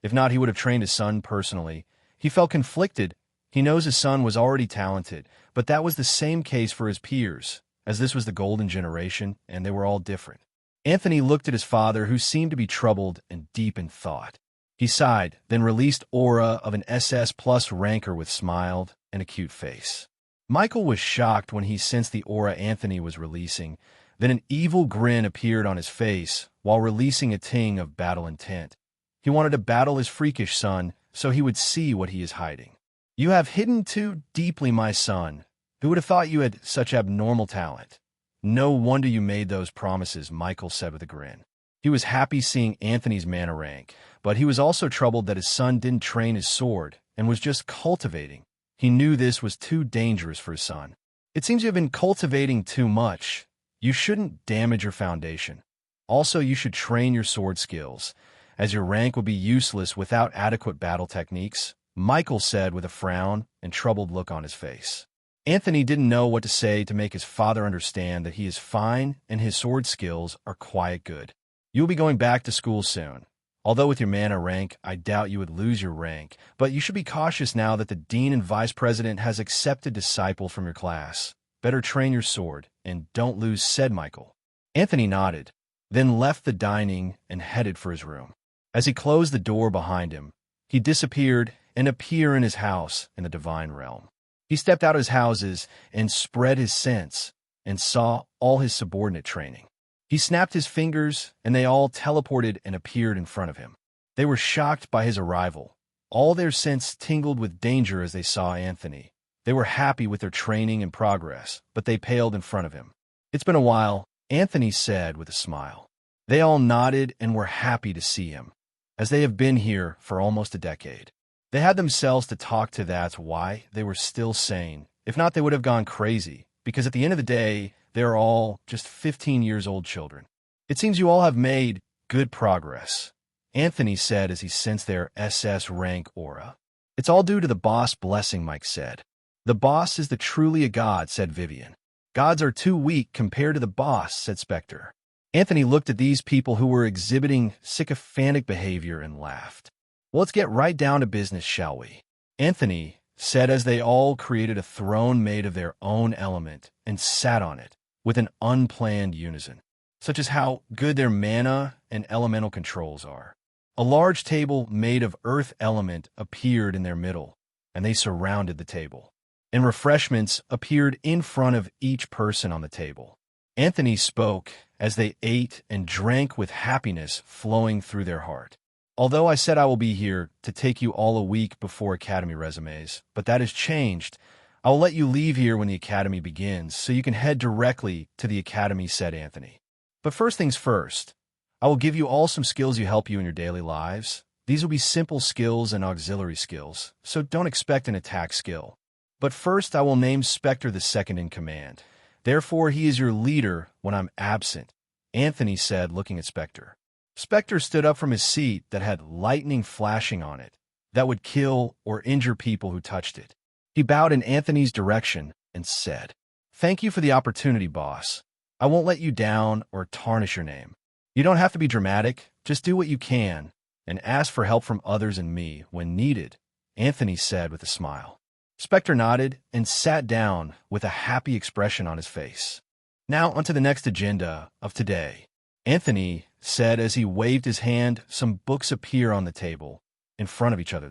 If not, he would have trained his son personally. He felt conflicted. He knows his son was already talented, but that was the same case for his peers, as this was the golden generation, and they were all different. Anthony looked at his father, who seemed to be troubled and deep in thought. He sighed, then released aura of an SS plus ranker with smiled and a cute face. Michael was shocked when he sensed the aura Anthony was releasing. Then an evil grin appeared on his face while releasing a ting of battle intent. He wanted to battle his freakish son so he would see what he is hiding. "You have hidden too deeply, my son. Who would have thought you had such abnormal talent? No wonder you made those promises," Michael said with a grin. He was happy seeing Anthony's mana rank, but he was also troubled that his son didn't train his sword and was just cultivating. He knew this was too dangerous for his son. It seems you have been cultivating too much. You shouldn't damage your foundation. Also, you should train your sword skills, as your rank would be useless without adequate battle techniques, Michael said with a frown and troubled look on his face. Anthony didn't know what to say to make his father understand that he is fine and his sword skills are quite good. You'll be going back to school soon. Although with your mana rank, I doubt you would lose your rank, but you should be cautious now that the dean and vice president has accepted disciple from your class. Better train your sword, and don't lose, said Michael. Anthony nodded, then left the dining and headed for his room. As he closed the door behind him, he disappeared and appeared in his house in the divine realm. He stepped out of his houses and spread his sense and saw all his subordinate training. He snapped his fingers, and they all teleported and appeared in front of him. They were shocked by his arrival. All their sense tingled with danger as they saw Anthony. They were happy with their training and progress, but they paled in front of him. It's been a while, Anthony said with a smile. They all nodded and were happy to see him, as they have been here for almost a decade. They had themselves to talk to, that's why they were still sane. If not, they would have gone crazy, because at the end of the day, they're all just 15-year-old children. It seems you all have made good progress, Anthony said as he sensed their SS rank aura. It's all due to the boss blessing, Mike said. The boss is truly a god, said Vivian. Gods are too weak compared to the boss, said Spectre. Anthony looked at these people who were exhibiting sycophantic behavior and laughed. Well, let's get right down to business, shall we? Anthony said as they all created a throne made of their own element and sat on it with an unplanned unison, such as how good their mana and elemental controls are. A large table made of earth element appeared in their middle, and they surrounded the table. And refreshments appeared in front of each person on the table. Anthony spoke as they ate and drank with happiness flowing through their heart. Although I said I will be here to take you all a week before Academy resumes, but that has changed. I will let you leave here when the Academy begins, so you can head directly to the Academy, said Anthony. But first things first, I will give you all some skills you help you in your daily lives. These will be simple skills and auxiliary skills, so don't expect an attack skill. But first I will name Spectre the second in command. Therefore he is your leader when I'm absent, Anthony said, looking at Spectre. Spectre stood up from his seat that had lightning flashing on it that would kill or injure people who touched it. He bowed in Anthony's direction and said, Thank you for the opportunity, boss. I won't let you down or tarnish your name. You don't have to be dramatic, just do what you can, and ask for help from others and me when needed, Anthony said with a smile. Spectre nodded and sat down with a happy expression on his face. Now onto the next agenda of today, Anthony said as he waved his hand. Some books appear on the table in front of each other.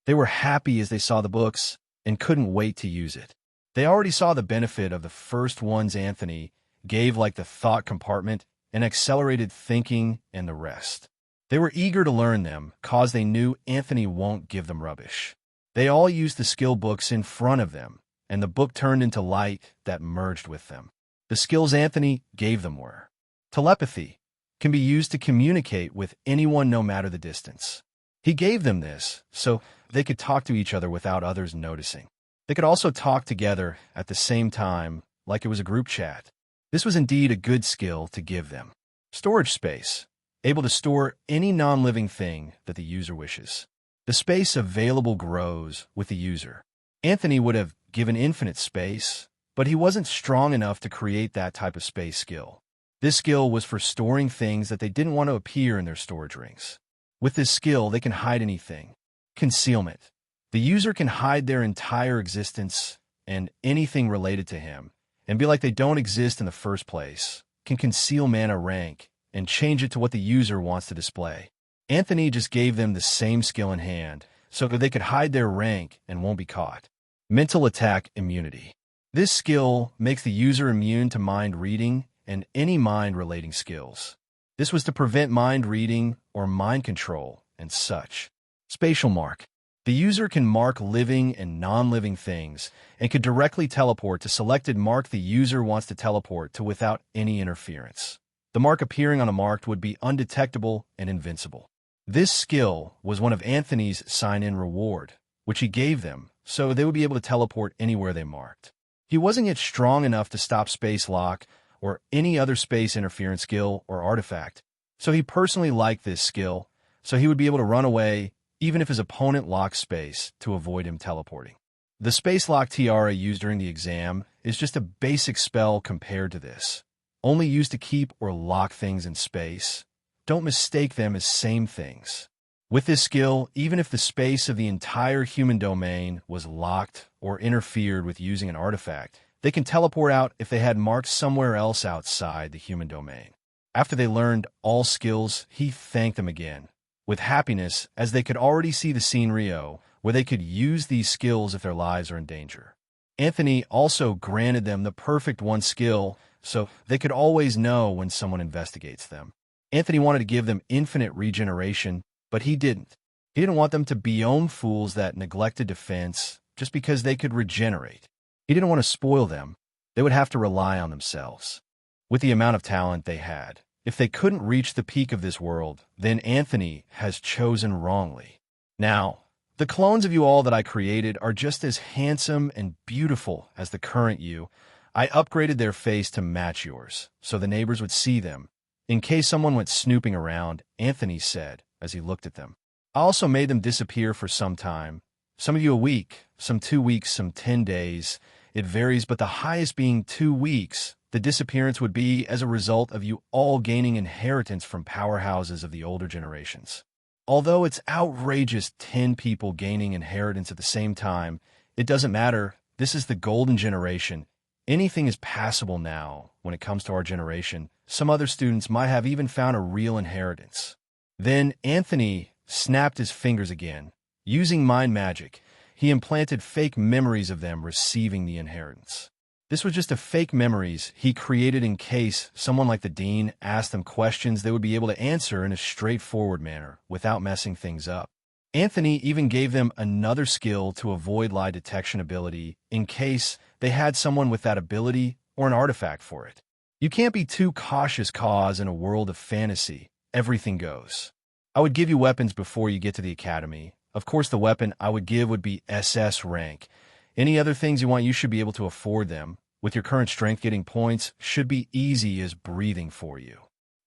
They were happy as they saw the books and couldn't wait to use it. They already saw the benefit of the first ones Anthony gave, like the thought compartment and accelerated thinking and the rest. They were eager to learn them, cause they knew Anthony won't give them rubbish. They all used the skill books in front of them, and the book turned into light that merged with them. The skills Anthony gave them were: telepathy can be used to communicate with anyone no matter the distance. He gave them this so they could talk to each other without others noticing. They could also talk together at the same time like it was a group chat. This was indeed a good skill to give them. Storage space, able to store any non-living thing that the user wishes. The space available grows with the user. Anthony would have given infinite space, but he wasn't strong enough to create that type of space skill. This skill was for storing things that they didn't want to appear in their storage rings. With this skill, they can hide anything. Concealment. The user can hide their entire existence and anything related to him, and be like they don't exist in the first place, can conceal mana rank, and change it to what the user wants to display. Anthony just gave them the same skill in hand, so that they could hide their rank and won't be caught. Mental attack immunity. This skill makes the user immune to mind reading and any mind-relating skills. This was to prevent mind reading or mind control and such. Spatial mark. The user can mark living and non-living things and could directly teleport to selected mark the user wants to teleport to without any interference. The mark appearing on a marked would be undetectable and invincible. This skill was one of Anthony's sign-in reward, which he gave them, so they would be able to teleport anywhere they marked. He wasn't yet strong enough to stop space lock or any other space interference skill or artifact, so he personally liked this skill, so he would be able to run away even if his opponent locked space to avoid him teleporting. The space lock tiara used during the exam is just a basic spell compared to this, only used to keep or lock things in space. Don't mistake them as same things. With this skill, even if the space of the entire human domain was locked or interfered with using an artifact, they can teleport out if they had marked somewhere else outside the human domain. After they learned all skills, he thanked them again, with happiness, as they could already see the scenario where they could use these skills if their lives are in danger. Anthony also granted them the perfect one skill, so they could always know when someone investigates them. Anthony wanted to give them infinite regeneration, but he didn't. He didn't want them to be fools that neglected defense just because they could regenerate. He didn't want to spoil them. They would have to rely on themselves. With the amount of talent they had, if they couldn't reach the peak of this world, then Anthony has chosen wrongly. Now, the clones of you all that I created are just as handsome and beautiful as the current you. I upgraded their face to match yours, so the neighbors would see them. In case someone went snooping around, Anthony said, as he looked at them. I also made them disappear for some time. Some of you a week, some 2 weeks, some 10 days. It varies, but the highest being 2 weeks. The disappearance would be as a result of you all gaining inheritance from powerhouses of the older generations. Although it's outrageous 10 people gaining inheritance at the same time, it doesn't matter. This is the golden generation. Anything is passable now when it comes to our generation. Some other students might have even found a real inheritance. Then Anthony snapped his fingers again. Using mind magic, he implanted fake memories of them receiving the inheritance. This was just a fake memories he created in case someone like the dean asked them questions they would be able to answer in a straightforward manner without messing things up. Anthony even gave them another skill to avoid lie detection ability in case they had someone with that ability or an artifact for it. You can't be too cautious, cause in a world of fantasy, everything goes. I would give you weapons before you get to the academy. Of course, the weapon I would give would be SS rank. Any other things you want, you should be able to afford them. With your current strength, getting points should be easy as breathing for you.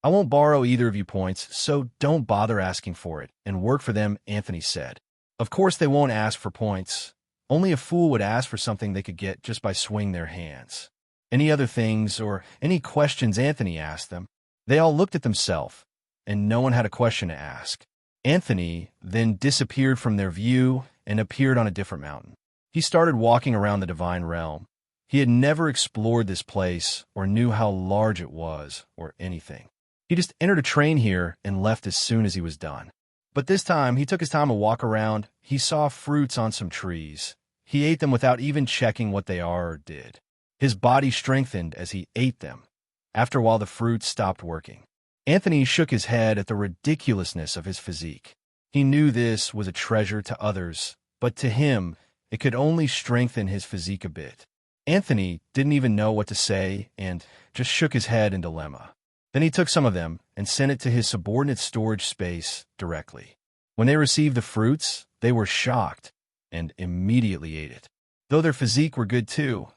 I won't borrow either of you points, so don't bother asking for it, and work for them, Anthony said. Of course they won't ask for points. Only a fool would ask for something they could get just by swinging their hands. Any other things or any questions Anthony asked them, they all looked at themselves, and no one had a question to ask. Anthony then disappeared from their view and appeared on a different mountain. He started walking around the divine realm. He had never explored this place or knew how large it was or anything. He just entered a train here and left as soon as he was done. But this time, he took his time to walk around. He saw fruits on some trees. He ate them without even checking what they are or did. His body strengthened as he ate them. After a while, the fruits stopped working. Anthony shook his head at the ridiculousness of his physique. He knew this was a treasure to others, but to him, it could only strengthen his physique a bit. Anthony didn't even know what to say and just shook his head in dilemma. Then he took some of them and sent it to his subordinate storage space directly. When they received the fruits, they were shocked and immediately ate it. Though their physique were good too,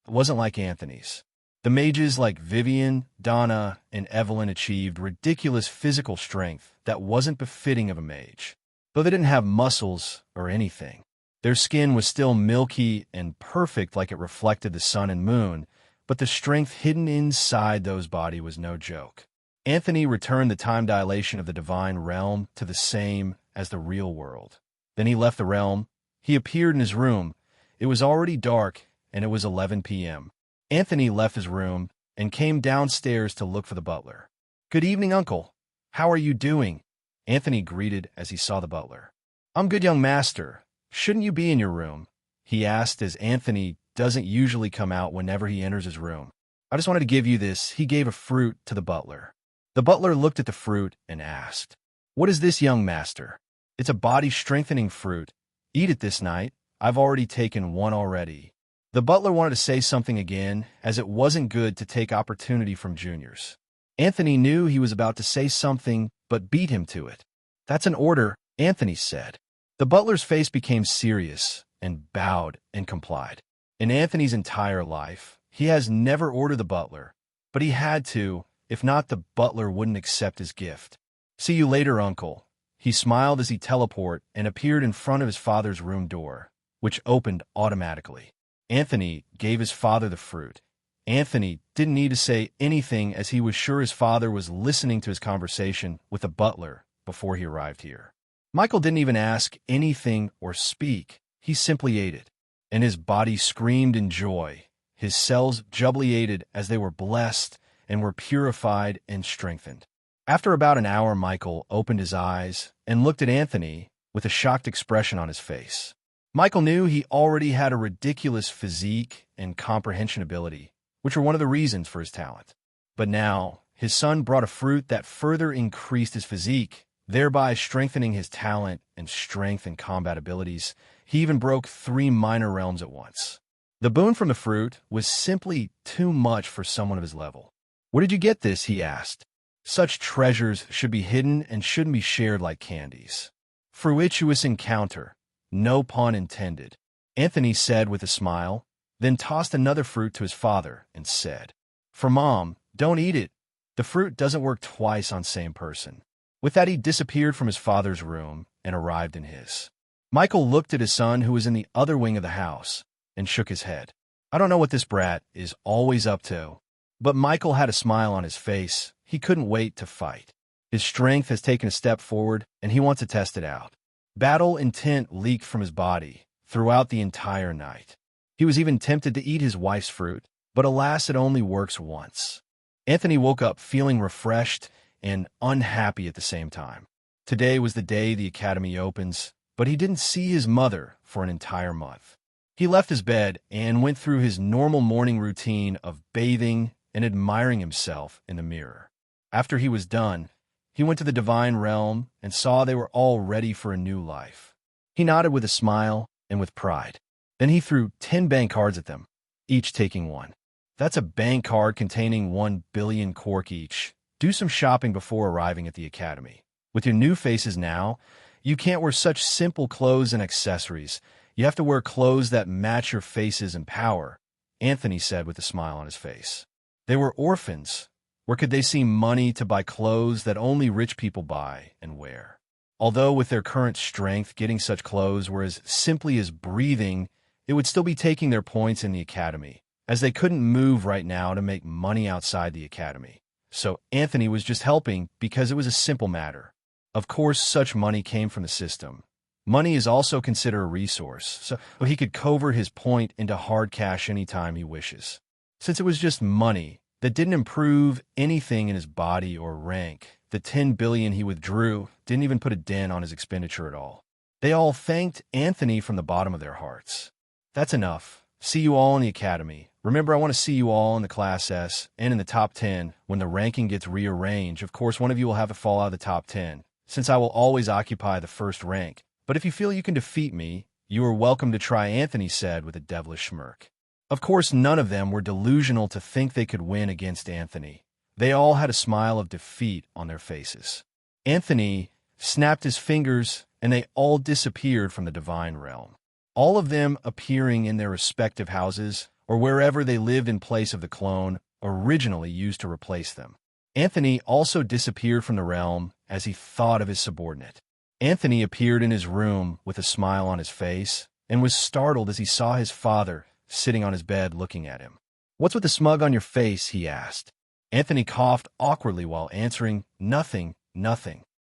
it wasn't like Anthony's. The mages like Vivian, Donna, and Evelyn achieved ridiculous physical strength that wasn't befitting of a mage. Though they didn't have muscles or anything, their skin was still milky and perfect like it reflected the sun and moon, but the strength hidden inside those bodies was no joke. Anthony returned the time dilation of the divine realm to the same as the real world. Then he left the realm. He appeared in his room. It was already dark, and it was 11 p.m. Anthony left his room and came downstairs to look for the butler. "Good evening, Uncle. How are you doing?" Anthony greeted as he saw the butler. "I'm good, young master. Shouldn't you be in your room?" he asked, as Anthony doesn't usually come out whenever he enters his room. "I just wanted to give you this." He gave a fruit to the butler. The butler looked at the fruit and asked, "What is this, young master?" "It's a body-strengthening fruit. Eat it this night. I've already taken one already." The butler wanted to say something again, as it wasn't good to take opportunity from juniors. Anthony knew he was about to say something, but beat him to it. "That's an order," Anthony said. The butler's face became serious and bowed and complied. In Anthony's entire life, he has never ordered the butler, but he had to. If not, the butler wouldn't accept his gift. "See you later, Uncle." He smiled as he teleported and appeared in front of his father's room door, which opened automatically. Anthony gave his father the fruit. Anthony didn't need to say anything as he was sure his father was listening to his conversation with the butler before he arrived here. Michael didn't even ask anything or speak. He simply ate it, and his body screamed in joy. His cells jubilated as they were blessed and were purified and strengthened. After about an hour, Michael opened his eyes and looked at Anthony with a shocked expression on his face. Michael knew he already had a ridiculous physique and comprehension ability, which were one of the reasons for his talent. But now, his son brought a fruit that further increased his physique, thereby strengthening his talent and strength and combat abilities. He even broke 3 minor realms at once. The boon from the fruit was simply too much for someone of his level. "Where did you get this?" he asked. "Such treasures should be hidden and shouldn't be shared like candies." "Fruituous encounter, no pun intended," Anthony said with a smile, then tossed another fruit to his father and said, "For Mom, don't eat it. The fruit doesn't work twice on same person." With that, he disappeared from his father's room and arrived in his. Michael looked at his son, who was in the other wing of the house, and shook his head. "I don't know what this brat is always up to." But Michael had a smile on his face. He couldn't wait to fight. His strength has taken a step forward, and he wants to test it out. Battle intent leaked from his body throughout the entire night. He was even tempted to eat his wife's fruit, but alas, it only works once. Anthony woke up feeling refreshed and unhappy at the same time. Today was the day the academy opens, but he didn't see his mother for an entire month. He left his bed and went through his normal morning routine of bathing and admiring himself in the mirror. After he was done, he went to the divine realm and saw they were all ready for a new life. He nodded with a smile and with pride. Then he threw 10 bank cards at them, each taking one. That's a bank card containing 1 billion cork each. Do some shopping before arriving at the academy. With your new faces now, you can't wear such simple clothes and accessories. You have to wear clothes that match your faces and power, Anthony said with a smile on his face. They were orphans. Where could they see money to buy clothes that only rich people buy and wear? Although with their current strength, getting such clothes were as simply as breathing, it would still be taking their points in the academy, as they couldn't move right now to make money outside the academy. So Anthony was just helping because it was a simple matter. Of course, such money came from the system. Money is also considered a resource, so he could convert his point into hard cash anytime he wishes. Since it was just money that didn't improve anything in his body or rank, the 10 billion he withdrew didn't even put a dent on his expenditure at all. They all thanked Anthony from the bottom of their hearts. "That's enough. See you all in the academy. Remember, I want to see you all in the Class S and in the top 10 when the ranking gets rearranged. Of course, one of you will have to fall out of the top 10, since I will always occupy the first rank. But if you feel you can defeat me, you are welcome to try," Anthony said with a devilish smirk. Of course, none of them were delusional to think they could win against Anthony. They all had a smile of defeat on their faces. Anthony snapped his fingers, and they all disappeared from the divine realm, all of them appearing in their respective houses or wherever they lived in place of the clone originally used to replace them. Anthony also disappeared from the realm as he thought of his subordinate. Anthony appeared in his room with a smile on his face and was startled as he saw his father sitting on his bed looking at him. "What's with the smug on your face?" he asked. Anthony coughed awkwardly while answering, Nothing.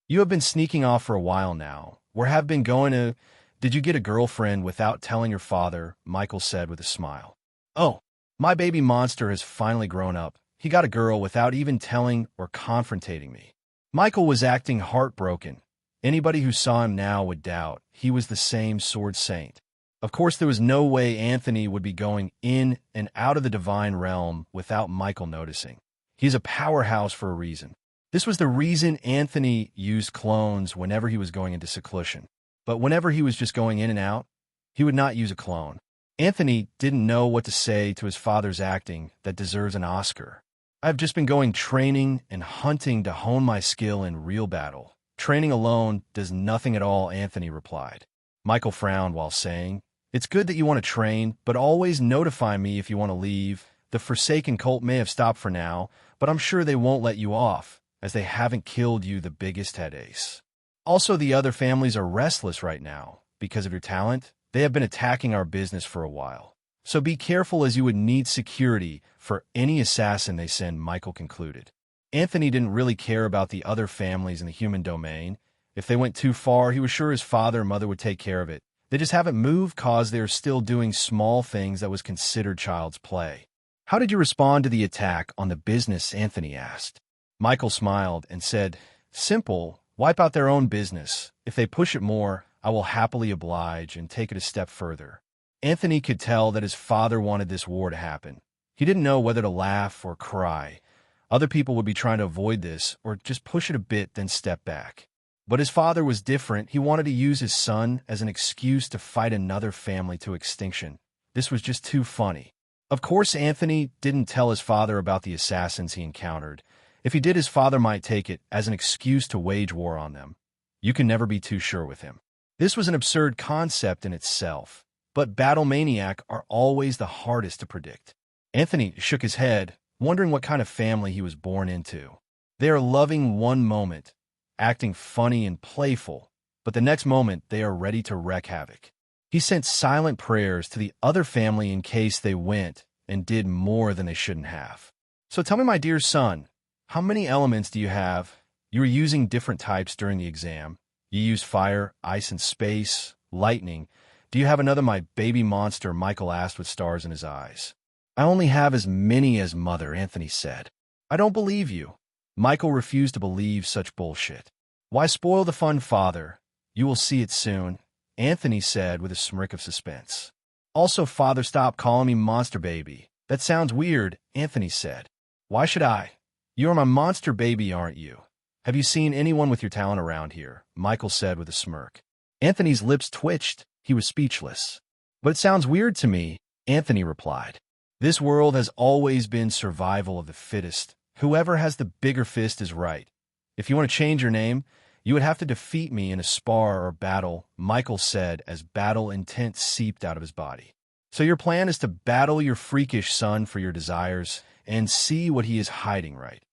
You have been sneaking off for a while now. Where have been going to... Did you get a girlfriend without telling your father?" Michael said with a smile. "Oh, my baby monster has finally grown up. He got a girl without even telling or confrontating me." Michael was acting heartbroken. Anybody who saw him now would doubt he was the same sword saint. Of course, there was no way Anthony would be going in and out of the divine realm without Michael noticing. He's a powerhouse for a reason. This was the reason Anthony used clones whenever he was going into seclusion. But whenever he was just going in and out, he would not use a clone. Anthony didn't know what to say to his father's acting that deserves an Oscar. "I've just been going training and hunting to hone my skill in real battle. Training alone does nothing at all," Anthony replied. Michael frowned while saying, It's good that you want to train, but always notify me if you want to leave. The Forsaken cult may have stopped for now, but I'm sure they won't let you off, as they haven't killed you the biggest headaches. Also, the other families are restless right now. Because of your talent, they have been attacking our business for a while. So be careful, as you would need security for any assassin they send, Michael concluded. Anthony didn't really care about the other families in the human domain. If they went too far, he was sure his father and mother would take care of it. They just haven't moved cause they're still doing small things that was considered child's play. How did you respond to the attack on the business? Anthony asked. Michael smiled and said, simple, wipe out their own business. If they push it more, I will happily oblige and take it a step further. Anthony could tell that his father wanted this war to happen. He didn't know whether to laugh or cry. Other people would be trying to avoid this or just push it a bit, then step back. But his father was different. He wanted to use his son as an excuse to fight another family to extinction. This was just too funny. Of course, Anthony didn't tell his father about the assassins he encountered. If he did, his father might take it as an excuse to wage war on them. You can never be too sure with him. This was an absurd concept in itself, but battle maniac are always the hardest to predict. Anthony shook his head, wondering what kind of family he was born into. They are loving one moment, acting funny and playful, but the next moment they are ready to wreak havoc. He sent silent prayers to the other family in case they went and did more than they shouldn't have. So tell me, my dear son, how many elements do you have? You were using different types during the exam. You used fire, ice, and space, lightning. Do you have another, my baby monster? Michael asked with stars in his eyes. I only have as many as mother, Anthony said. I don't believe you. Michael refused to believe such bullshit. Why spoil the fun, father? You will see it soon, Anthony said with a smirk of suspense. Also, father, stop calling me monster baby. That sounds weird, Anthony said. Why should I? You are my monster baby, aren't you? Have you seen anyone with your talent around here? Michael said with a smirk. Anthony's lips twitched. He was speechless. But it sounds weird to me, Anthony replied. This world has always been survival of the fittest. Whoever has the bigger fist is right. If you want to change your name, you would have to defeat me in a spar or battle, Michael said as battle intent seeped out of his body. So your plan is to battle your freakish son for your desires and see what he is hiding, right?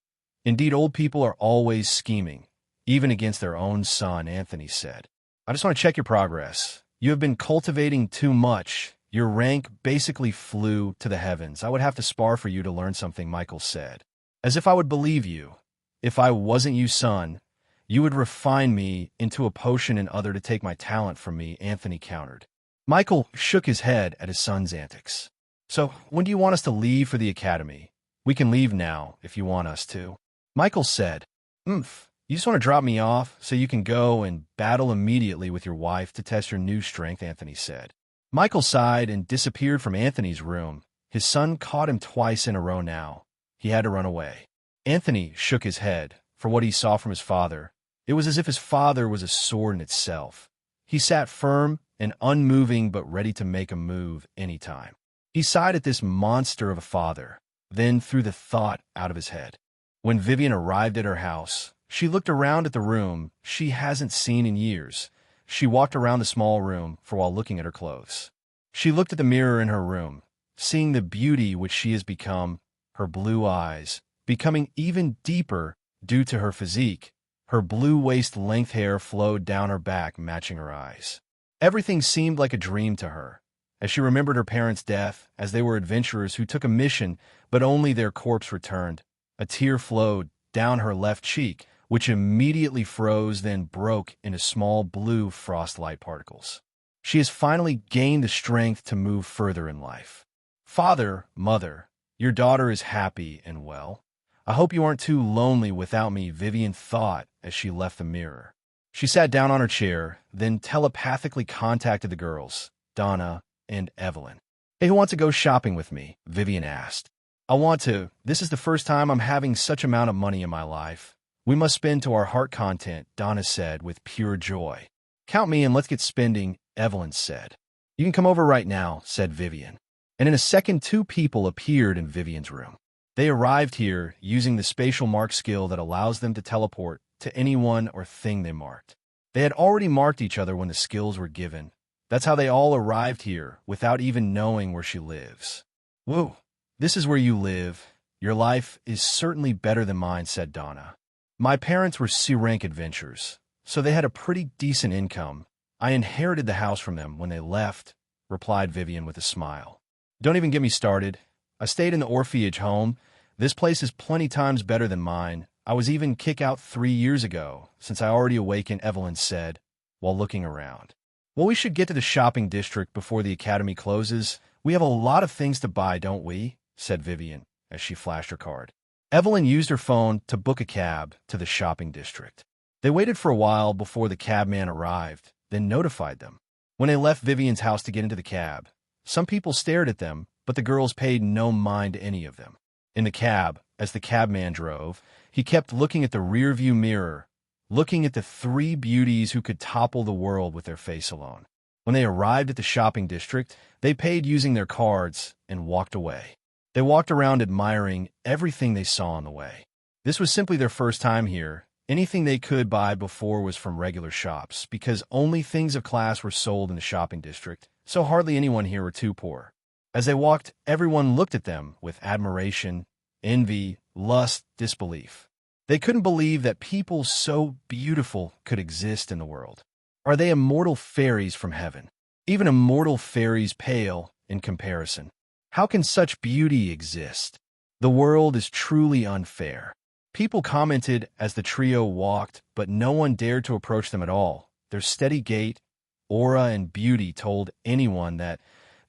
Indeed, old people are always scheming, even against their own son, Anthony said. I just want to check your progress. You have been cultivating too much. Your rank basically flew to the heavens. I would have to spar for you to learn something, Michael said. As if I would believe you. If I wasn't you, son, you would refine me into a potion and other to take my talent from me, Anthony countered. Michael shook his head at his son's antics. So, when do you want us to leave for the academy? We can leave now, if you want us to. Michael said, You just want to drop me off so you can go and battle immediately with your wife to test your new strength, Anthony said. Michael sighed and disappeared from Anthony's room. His son caught him twice in a row now. He had to run away. Anthony shook his head. For what he saw from his father, it was as if his father was a sword in itself. He sat firm and unmoving but ready to make a move any time. He sighed at this monster of a father, then threw the thought out of his head. When Vivian arrived at her house, she looked around at the room she hasn't seen in years. She walked around the small room for while looking at her clothes. She looked at the mirror in her room, seeing the beauty which she has become, her blue eyes, becoming even deeper due to her physique. Her blue waist-length hair flowed down her back, matching her eyes. Everything seemed like a dream to her, as she remembered her parents' death, as they were adventurers who took a mission, but only their corpse returned. A tear flowed down her left cheek, which immediately froze, then broke into small blue frostlight particles. She has finally gained the strength to move further in life. Father, mother, your daughter is happy and well. I hope you aren't too lonely without me, Vivian thought as she left the mirror. She sat down on her chair, then telepathically contacted the girls, Donna and Evelyn. Hey, who wants to go shopping with me? Vivian asked. I want to. This is the first time I'm having such amount of money in my life. We must spend to our heart content, Donna said with pure joy. Count me and let's get spending, Evelyn said. You can come over right now, said Vivian. And in a second, two people appeared in Vivian's room. They arrived here using the spatial mark skill that allows them to teleport to anyone or thing they marked. They had already marked each other when the skills were given. That's how they all arrived here, without even knowing where she lives. Whoa, this is where you live. Your life is certainly better than mine, said Donna. My parents were C-rank adventurers, so they had a pretty decent income. I inherited the house from them when they left, replied Vivian with a smile. Don't even get me started. I stayed in the orphanage home. This place is plenty times better than mine. I was even kicked out 3 years ago, since I already awakened, Evelyn said, while looking around. Well, we should get to the shopping district before the academy closes. We have a lot of things to buy, don't we? Said Vivian, as she flashed her card. Evelyn used her phone to book a cab to the shopping district. They waited for a while before the cabman arrived, then notified them. When they left Vivian's house to get into the cab, some people stared at them, but the girls paid no mind to any of them. In the cab, as the cabman drove, he kept looking at the rearview mirror, looking at the 3 beauties who could topple the world with their face alone. When they arrived at the shopping district, they paid using their cards and walked away. They walked around admiring everything they saw on the way. This was simply their first time here. Anything they could buy before was from regular shops, because only things of class were sold in the shopping district, so hardly anyone here were too poor. As they walked, everyone looked at them with admiration, envy, lust, disbelief. They couldn't believe that people so beautiful could exist in the world. Are they immortal fairies from heaven? Even immortal fairies pale in comparison. How can such beauty exist? The world is truly unfair. People commented as the trio walked, but no one dared to approach them at all. Their steady gait, aura, and beauty told anyone that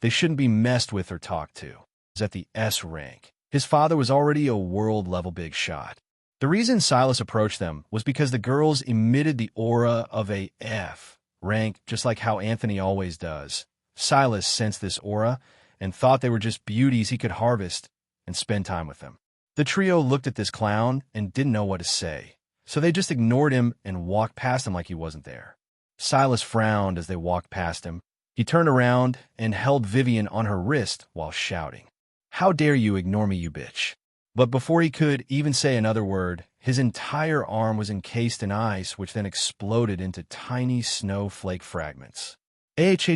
they shouldn't be messed with or talked to. He was at the S rank. His father was already a world-level big shot. The reason Silas approached them was because the girls emitted the aura of a F rank, just like how Anthony always does. Silas sensed this aura and thought they were just beauties he could harvest and spend time with them. The trio looked at this clown and didn't know what to say, so they just ignored him and walked past him like he wasn't there. Silas frowned as they walked past him. He turned around and held Vivian on her wrist while shouting, "How dare you ignore me, you bitch!" But before he could even say another word, his entire arm was encased in ice, which then exploded into tiny snowflake fragments. H!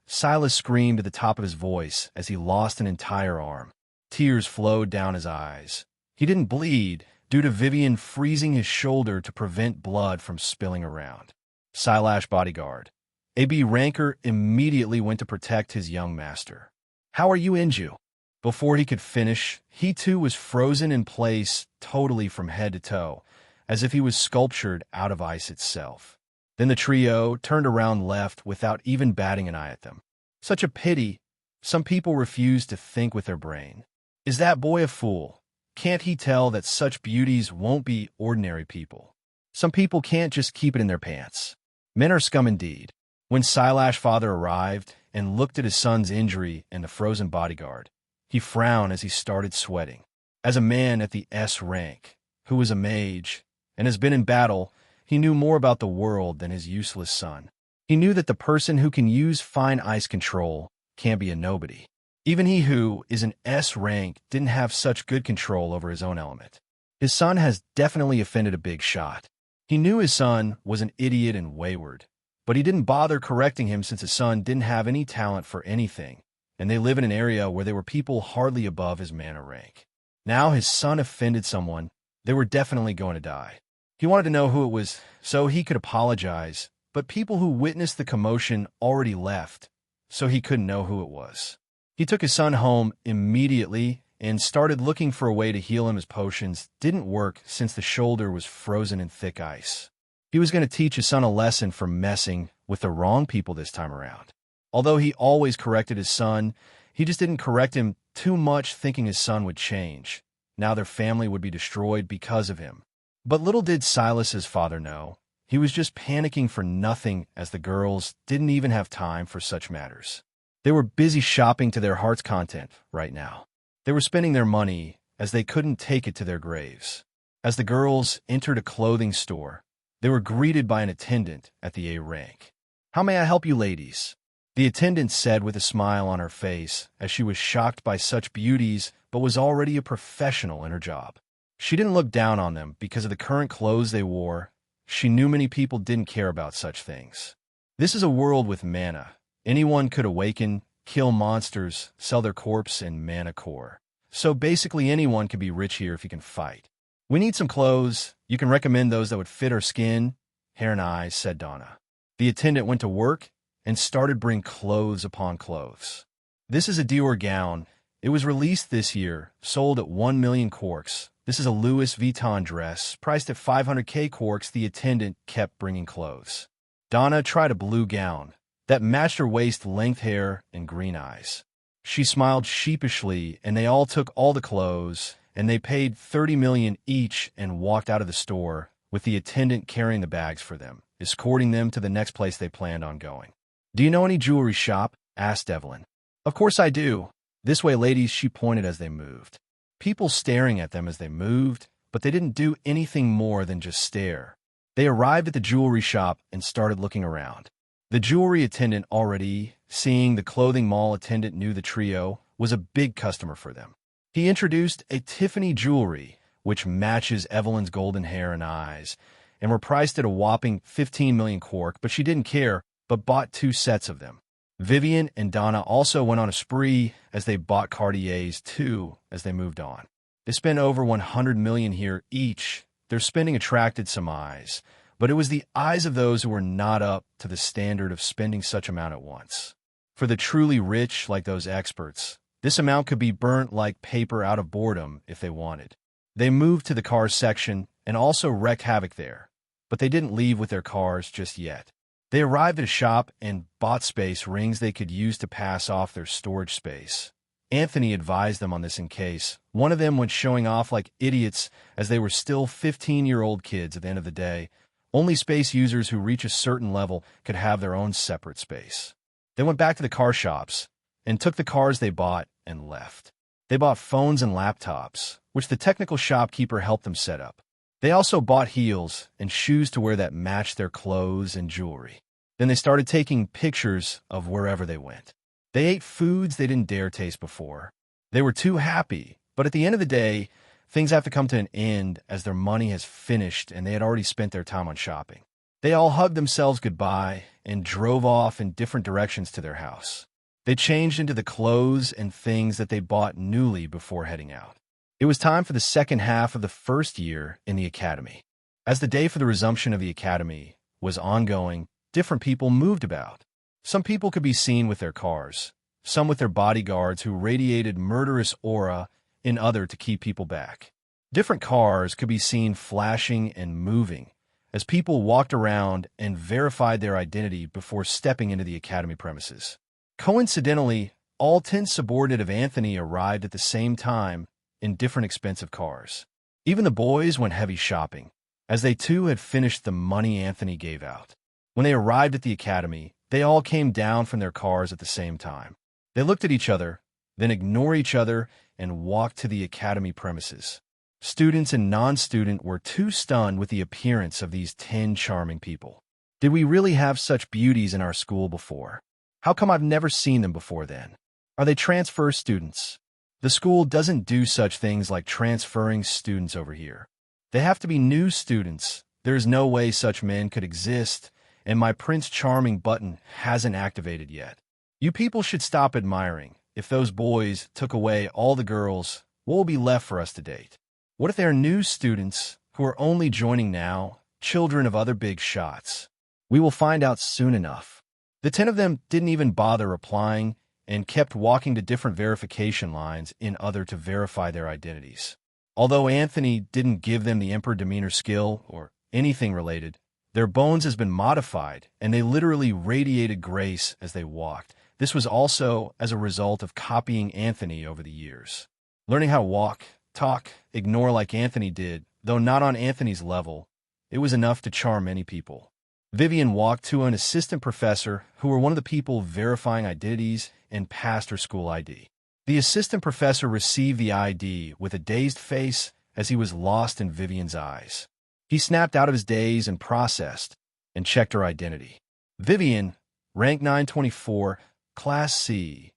Silas screamed at the top of his voice as he lost an entire arm. Tears flowed down his eyes. He didn't bleed, due to Vivian freezing his shoulder to prevent blood from spilling around. Silas bodyguard. A.B. Ranker immediately went to protect his young master. "How are you, Inju?" Before he could finish, he too was frozen in place totally from head to toe, as if he was sculptured out of ice itself. Then the trio turned around left without even batting an eye at them. Such a pity. Some people refused to think with their brain. Is that boy a fool? Can't he tell that such beauties won't be ordinary people? Some people can't just keep it in their pants. Men are scum indeed. When Silas' father arrived and looked at his son's injury and the frozen bodyguard, he frowned as he started sweating. As a man at the S rank, who was a mage and has been in battle, he knew more about the world than his useless son. He knew that the person who can use fine ice control can't be a nobody. Even he who is an S rank didn't have such good control over his own element. His son has definitely offended a big shot. He knew his son was an idiot and wayward, but he didn't bother correcting him since his son didn't have any talent for anything, and they live in an area where there were people hardly above his mana rank. Now his son offended someone, they were definitely going to die. He wanted to know who it was so he could apologize, but people who witnessed the commotion already left, so he couldn't know who it was. He took his son home immediately and started looking for a way to heal him. His potions didn't work since the shoulder was frozen in thick ice. He was going to teach his son a lesson for messing with the wrong people this time around. Although he always corrected his son, he just didn't correct him too much, thinking his son would change. Now their family would be destroyed because of him. But little did Silas's father know, he was just panicking for nothing, as the girls didn't even have time for such matters. They were busy shopping to their heart's content right now. They were spending their money as they couldn't take it to their graves. As the girls entered a clothing store, they were greeted by an attendant at the A rank. "How may I help you, ladies?" The attendant said with a smile on her face, as she was shocked by such beauties but was already a professional in her job. She didn't look down on them because of the current clothes they wore. She knew many people didn't care about such things. This is a world with mana. Anyone could awaken, kill monsters, sell their corpse in mana core. So basically anyone could be rich here if you can fight. We need some clothes. You can recommend those that would fit our skin, hair, and eyes, said Donna. The attendant went to work and started bringing clothes upon clothes. This is a Dior gown. It was released this year, sold at 1 million quarks. This is a Louis Vuitton dress, priced at 500k quarks. The attendant kept bringing clothes. Donna tried a blue gown that matched her waist-length hair and green eyes. She smiled sheepishly, and they all took all the clothes, and they paid 30 million each and walked out of the store, with the attendant carrying the bags for them, escorting them to the next place they planned on going. "Do you know any jewelry shop?" asked Evelyn. "Of course I do. This way, ladies," she pointed as they moved. People staring at them as they moved, but they didn't do anything more than just stare. They arrived at the jewelry shop and started looking around. The jewelry attendant, already seeing the clothing mall attendant, knew the trio was a big customer for them. He introduced a Tiffany jewelry, which matches Evelyn's golden hair and eyes, and were priced at a whopping 15 million quark, but she didn't care, but bought 2 sets of them. Vivian and Donna also went on a spree as they bought Cartiers too as they moved on. They spent over 100 million here each. Their spending attracted some eyes, but it was the eyes of those who were not up to the standard of spending such amount at once. For the truly rich, like those experts, this amount could be burnt like paper out of boredom if they wanted. They moved to the cars section and also wreaked havoc there, but they didn't leave with their cars just yet. They arrived at a shop and bought space rings they could use to pass off their storage space. Anthony advised them on this in case one of them went showing off like idiots, as they were still 15-year-old kids at the end of the day. Only space users who reach a certain level could have their own separate space. They went back to the car shops and took the cars they bought and left. They bought phones and laptops, which the technical shopkeeper helped them set up. They also bought heels and shoes to wear that matched their clothes and jewelry. Then they started taking pictures of wherever they went. They ate foods they didn't dare taste before. They were too happy, but at the end of the day, things have to come to an end as their money has finished and they had already spent their time on shopping. They all hugged themselves goodbye and drove off in different directions to their house. They changed into the clothes and things that they bought newly before heading out. It was time for the second half of the first year in the academy. As the day for the resumption of the academy was ongoing, different people moved about. Some people could be seen with their cars, some with their bodyguards who radiated murderous aura, in other to keep people back. Different cars could be seen flashing and moving as people walked around and verified their identity before stepping into the academy premises. Coincidentally, all 10 subordinates of Anthony arrived at the same time in different expensive cars. Even the boys went heavy shopping, as they too had finished the money Anthony gave out. When they arrived at the academy, they all came down from their cars at the same time. They looked at each other, then ignored each other, and walked to the academy premises. Students and non-student were too stunned with the appearance of these 10 charming people. Did we really have such beauties in our school before? How come I've never seen them before then? Are they transfer students? The school doesn't do such things like transferring students over here. They have to be new students. There's no way such men could exist, and my Prince Charming button hasn't activated yet. You people should stop admiring. If those boys took away all the girls, what will be left for us to date? What if they are new students who are only joining now, children of other big shots? We will find out soon enough. The 10 of them didn't even bother replying and kept walking to different verification lines in other to verify their identities. Although Anthony didn't give them the Emperor Demeanor skill or anything related, their bones has been modified, and they literally radiated grace as they walked. This was also as a result of copying Anthony over the years. Learning how to walk, talk, ignore like Anthony did, though not on Anthony's level, it was enough to charm many people. Vivian walked to an assistant professor who were one of the people verifying identities and passed her school ID. The assistant professor received the ID with a dazed face as he was lost in Vivian's eyes. He snapped out of his daze and processed and checked her identity. Vivian, rank 924, Class C,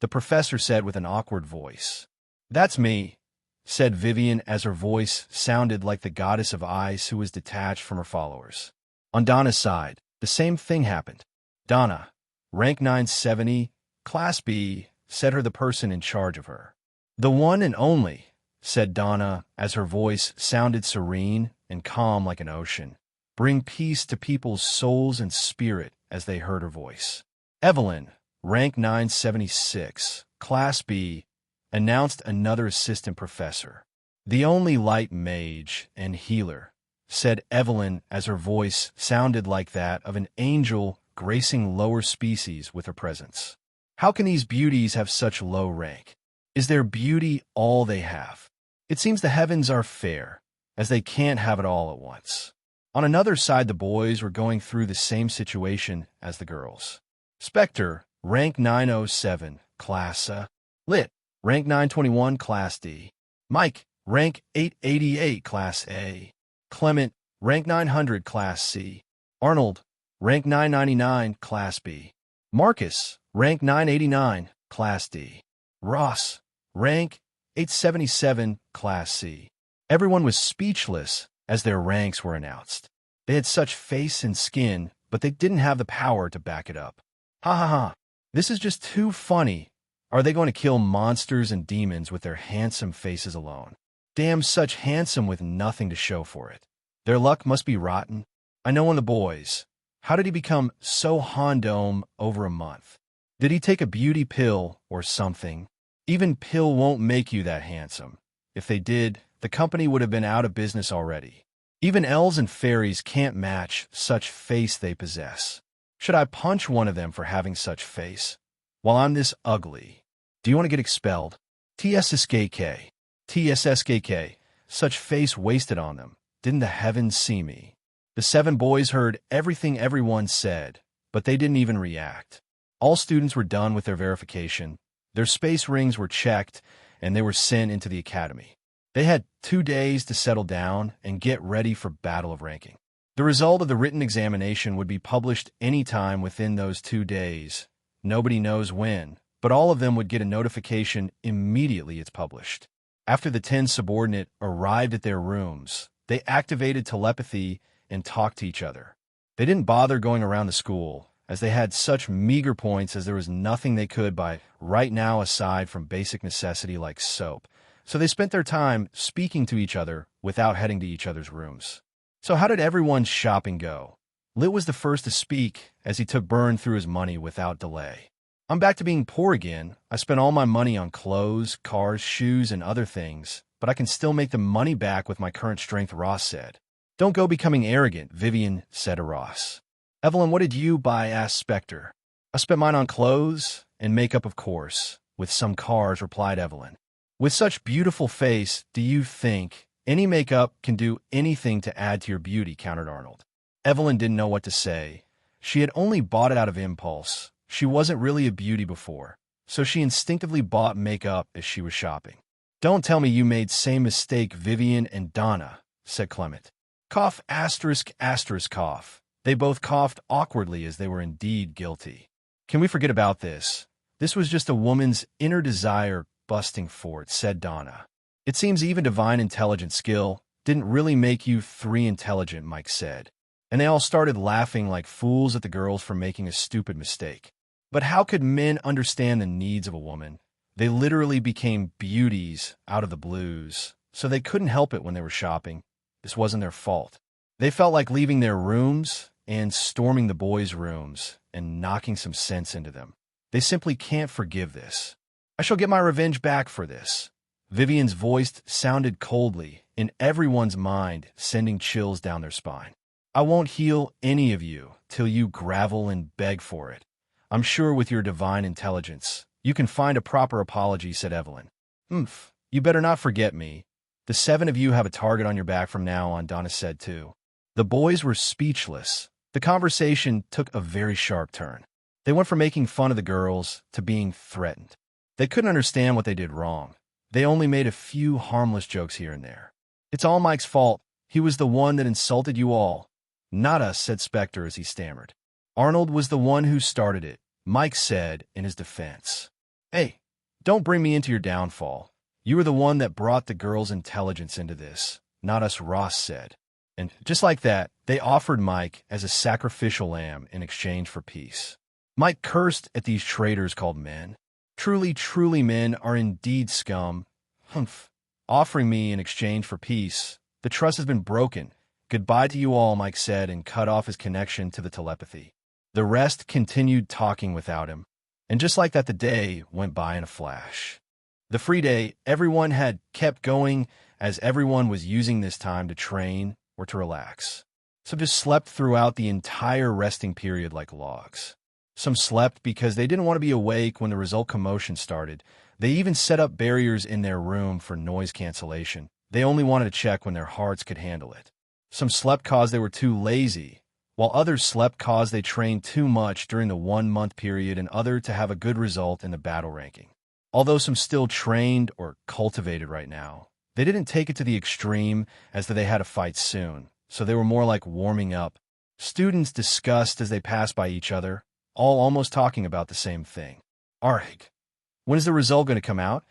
the professor said with an awkward voice. "That's me," said Vivian as her voice sounded like the goddess of ice who was detached from her followers. On Donna's side, the same thing happened. Donna, rank 970, Class B, said her the person in charge of her. The one and only, said Donna, as her voice sounded serene and calm like an ocean. Bring peace to people's souls and spirit as they heard her voice. Evelyn, rank 976, Class B, announced another assistant professor. The only light mage and healer, said Evelyn as her voice sounded like that of an angel gracing lower species with her presence. How can these beauties have such low rank? Is their beauty all they have? It seems the heavens are fair, as they can't have it all at once. On another side, the boys were going through the same situation as the girls. Spectre, rank 907, Class Lit, rank 921, Class D. Mike, rank 888, Class A. Clement, rank 900, Class C. Arnold, rank 999, Class B. Marcus, rank 989, Class D. Ross, rank 877, Class C. Everyone was speechless as their ranks were announced. They had such face and skin, but they didn't have the power to back it up. Ha ha ha, this is just too funny. Are they going to kill monsters and demons with their handsome faces alone? Damn, such handsome with nothing to show for it. Their luck must be rotten. I know one of the boys. How did he become so Hondome over a month? Did he take a beauty pill or something? Even pill won't make you that handsome. If they did, the company would have been out of business already. Even elves and fairies can't match such face they possess. Should I punch one of them for having such face? While I'm this ugly. Do you want to get expelled? TSSKK. TSSKK. Such face wasted on them. Didn't the heavens see me? The 7 boys heard everything everyone said, but they didn't even react. All students were done with their verification. Their space rings were checked, and they were sent into the academy. They had 2 days to settle down and get ready for battle of ranking. The result of the written examination would be published anytime within those 2 days. Nobody knows when, but all of them would get a notification immediately it's published. After the 10 subordinate arrived at their rooms, they activated telepathy and talked to each other. They didn't bother going around the school, as they had such meager points as there was nothing they could buy right now aside from basic necessity like soap. So they spent their time speaking to each other without heading to each other's rooms. So how did everyone's shopping go? Lit was the first to speak as he took Burn through his money without delay. I'm back to being poor again. I spent all my money on clothes, cars, shoes, and other things, but I can still make the money back with my current strength, Ross said. Don't go becoming arrogant, Vivian said to Ross. Evelyn, what did you buy? Asked Spectre. I spent mine on clothes and makeup, of course, with some cars, replied Evelyn. With such beautiful face, do you think any makeup can do anything to add to your beauty? Countered Arnold. Evelyn didn't know what to say. She had only bought it out of impulse. She wasn't really a beauty before, so she instinctively bought makeup as she was shopping. Don't tell me you made same mistake, Vivian and Donna, said Clement. Cough asterisk asterisk cough. They both coughed awkwardly as they were indeed guilty. Can we forget about this? This was just a woman's inner desire busting forth, said Donna. It seems even divine intelligent skill didn't really make you 3 intelligent, Mike said. And they all started laughing like fools at the girls for making a stupid mistake. But how could men understand the needs of a woman? They literally became beauties out of the blues, so they couldn't help it when they were shopping. This wasn't their fault. They felt like leaving their rooms and storming the boys' rooms and knocking some sense into them. They simply can't forgive this. I shall get my revenge back for this. Vivian's voice sounded coldly in everyone's mind, sending chills down their spine. I won't heal any of you till you grovel and beg for it. I'm sure with your divine intelligence, you can find a proper apology, said Evelyn. You better not forget me. The 7 of you have a target on your back from now on, Donna said too. The boys were speechless. The conversation took a very sharp turn. They went from making fun of the girls to being threatened. They couldn't understand what they did wrong. They only made a few harmless jokes here and there. It's all Mike's fault. He was the one that insulted you all. Not us, said Spectre as he stammered. Arnold was the one who started it, Mike said in his defense. Hey, don't bring me into your downfall. You were the one that brought the girls' intelligence into this, not us, Ross said. And just like that, they offered Mike as a sacrificial lamb in exchange for peace. Mike cursed at these traitors called men. Truly, truly, men are indeed scum. Humph. Offering me in exchange for peace. The trust has been broken. Goodbye to you all, Mike said, and cut off his connection to the telepathy. The rest continued talking without him. And just like that, the day went by in a flash. The free day, everyone had kept going as everyone was using this time to train or to relax. Some just slept throughout the entire resting period like logs. Some slept because they didn't want to be awake when the result commotion started. They even set up barriers in their room for noise cancellation. They only wanted to check when their hearts could handle it. Some slept cause they were too lazy, while others slept cause they trained too much during the 1-month period and other to have a good result in the battle ranking. Although some still trained or cultivated right now, they didn't take it to the extreme as that they had to fight soon, so they were more like warming up. Students discussed as they passed by each other, all almost talking about the same thing. Arg. When is the result going to come out?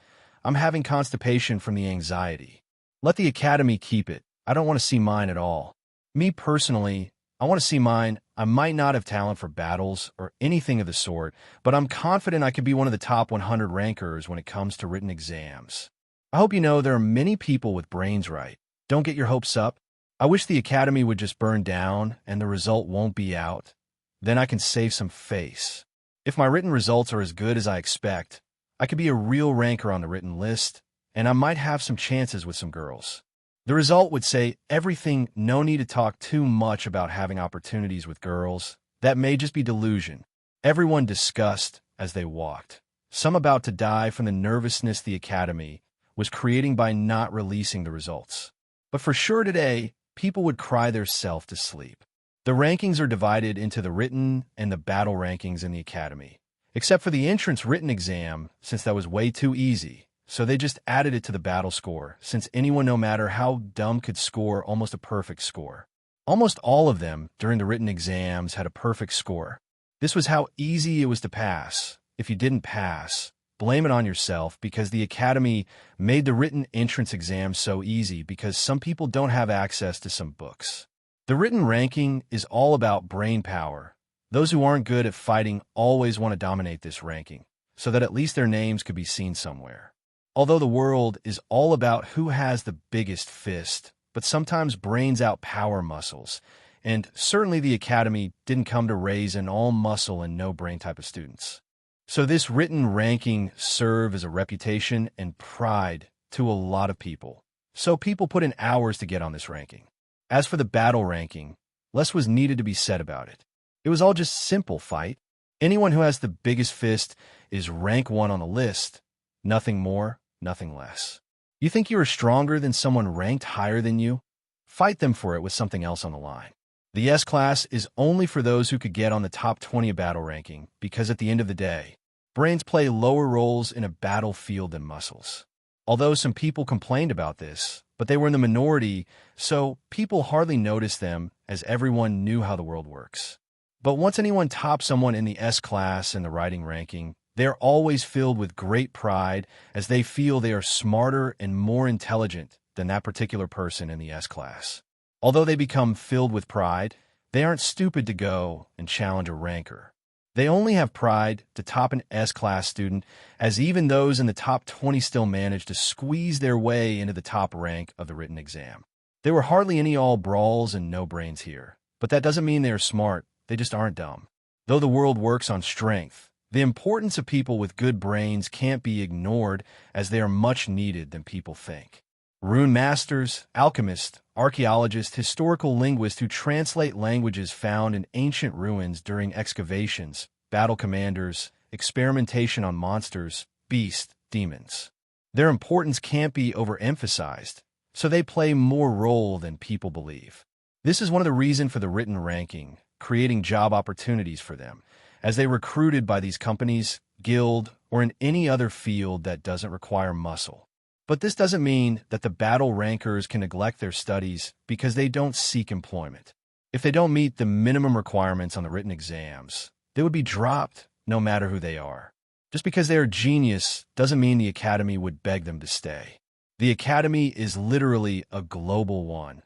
I'm having constipation from the anxiety. Let the academy keep it. I don't want to see mine at all. Me personally, I want to see mine. I might not have talent for battles or anything of the sort, but I'm confident I could be one of the top 100 rankers when it comes to written exams. I hope you know there are many people with brains right. Don't get your hopes up. I wish the academy would just burn down and the result won't be out. Then I can save some face. If my written results are as good as I expect, I could be a real ranker on the written list, and I might have some chances with some girls. The result would say everything, no need to talk too much about having opportunities with girls. That may just be delusion. Everyone discussed as they walked. Some about to die from the nervousness the academy was creating by not releasing the results. But for sure today, people would cry theirself to sleep. The rankings are divided into the written and the battle rankings in the academy, except for the entrance written exam, since that was way too easy. So they just added it to the battle score, since anyone, no matter how dumb, could score almost a perfect score. Almost all of them, during the written exams, had a perfect score. This was how easy it was to pass. If you didn't pass, blame it on yourself, because the academy made the written entrance exam so easy because some people don't have access to some books. The written ranking is all about brain power. Those who aren't good at fighting always want to dominate this ranking, so that at least their names could be seen somewhere. Although the world is all about who has the biggest fist, but sometimes brains outpower muscles, and certainly the academy didn't come to raise an all-muscle and no-brain type of students. So this written ranking served as a reputation and pride to a lot of people. So people put in hours to get on this ranking. As for the battle ranking, less was needed to be said about it. It was all just simple fight. Anyone who has the biggest fist is rank 1 on the list. Nothing more, nothing less. You think you are stronger than someone ranked higher than you? Fight them for it with something else on the line. The S-class is only for those who could get on the top 20 of battle ranking, because at the end of the day, brains play lower roles in a battlefield than muscles. Although some people complained about this, but they were in the minority, so people hardly noticed them as everyone knew how the world works. But once anyone tops someone in the S-class in the writing ranking, they are always filled with great pride as they feel they are smarter and more intelligent than that particular person in the S-class. Although they become filled with pride, they aren't stupid to go and challenge a ranker. They only have pride to top an S-class student, as even those in the top 20 still manage to squeeze their way into the top rank of the written exam. There were hardly any all brawls and no brains here, but that doesn't mean they are smart, they just aren't dumb. Though the world works on strength, the importance of people with good brains can't be ignored, as they are much needed than people think. Rune masters, alchemists, archaeologists, historical linguists who translate languages found in ancient ruins during excavations, battle commanders, experimentation on monsters, beasts, demons. Their importance can't be overemphasized, so they play more role than people believe. This is one of the reasons for the written ranking, creating job opportunities for them, as they recruited by these companies, guild, or in any other field that doesn't require muscle. But this doesn't mean that the battle rankers can neglect their studies because they don't seek employment. If they don't meet the minimum requirements on the written exams, they would be dropped no matter who they are. Just because they are genius doesn't mean the academy would beg them to stay. The academy is literally a global one.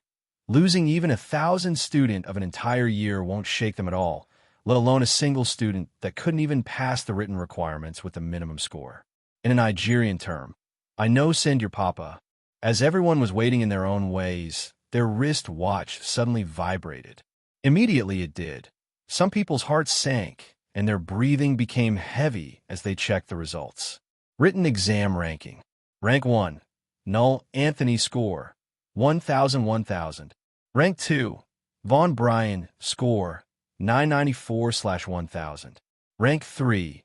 Losing even 1,000 students of an entire year won't shake them at all, let alone a single student that couldn't even pass the written requirements with the minimum score. In a Nigerian term, I know send your papa. As everyone was waiting in their own ways, their wrist watch suddenly vibrated. Immediately it did. Some people's hearts sank, and their breathing became heavy as they checked the results. Written exam ranking. Rank 1. Null Anthony score. 1,000. Rank 2. Vaughn Bryan score. 994/1000. Rank 3.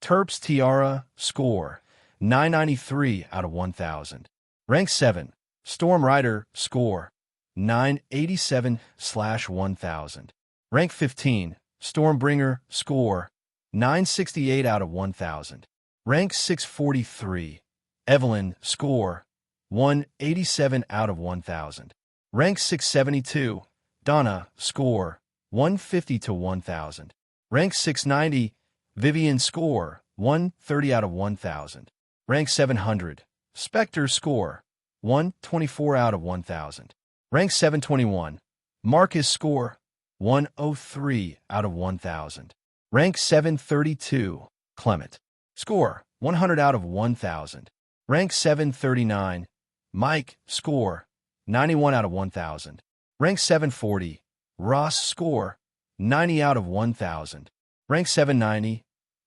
Terps Tiara score. 993 out of 1,000. Rank 7. Storm Rider score. 987/1000. Rank 15. Stormbringer score. 968 out of 1,000. Rank 643. Evelyn score. 187 out of 1,000. Rank 672. Donna score. 150 to 1,000. Rank 690. Vivian score. 130 out of 1,000. Rank 700. Spectre score. 124 out of 1,000. Rank 721. Marcus score. 103 out of 1,000. Rank 732. Clement score. 100 out of 1,000. Rank 739. Mike score. 91 out of 1,000. Rank 740. Ross score. 90 out of 1,000. Rank 790.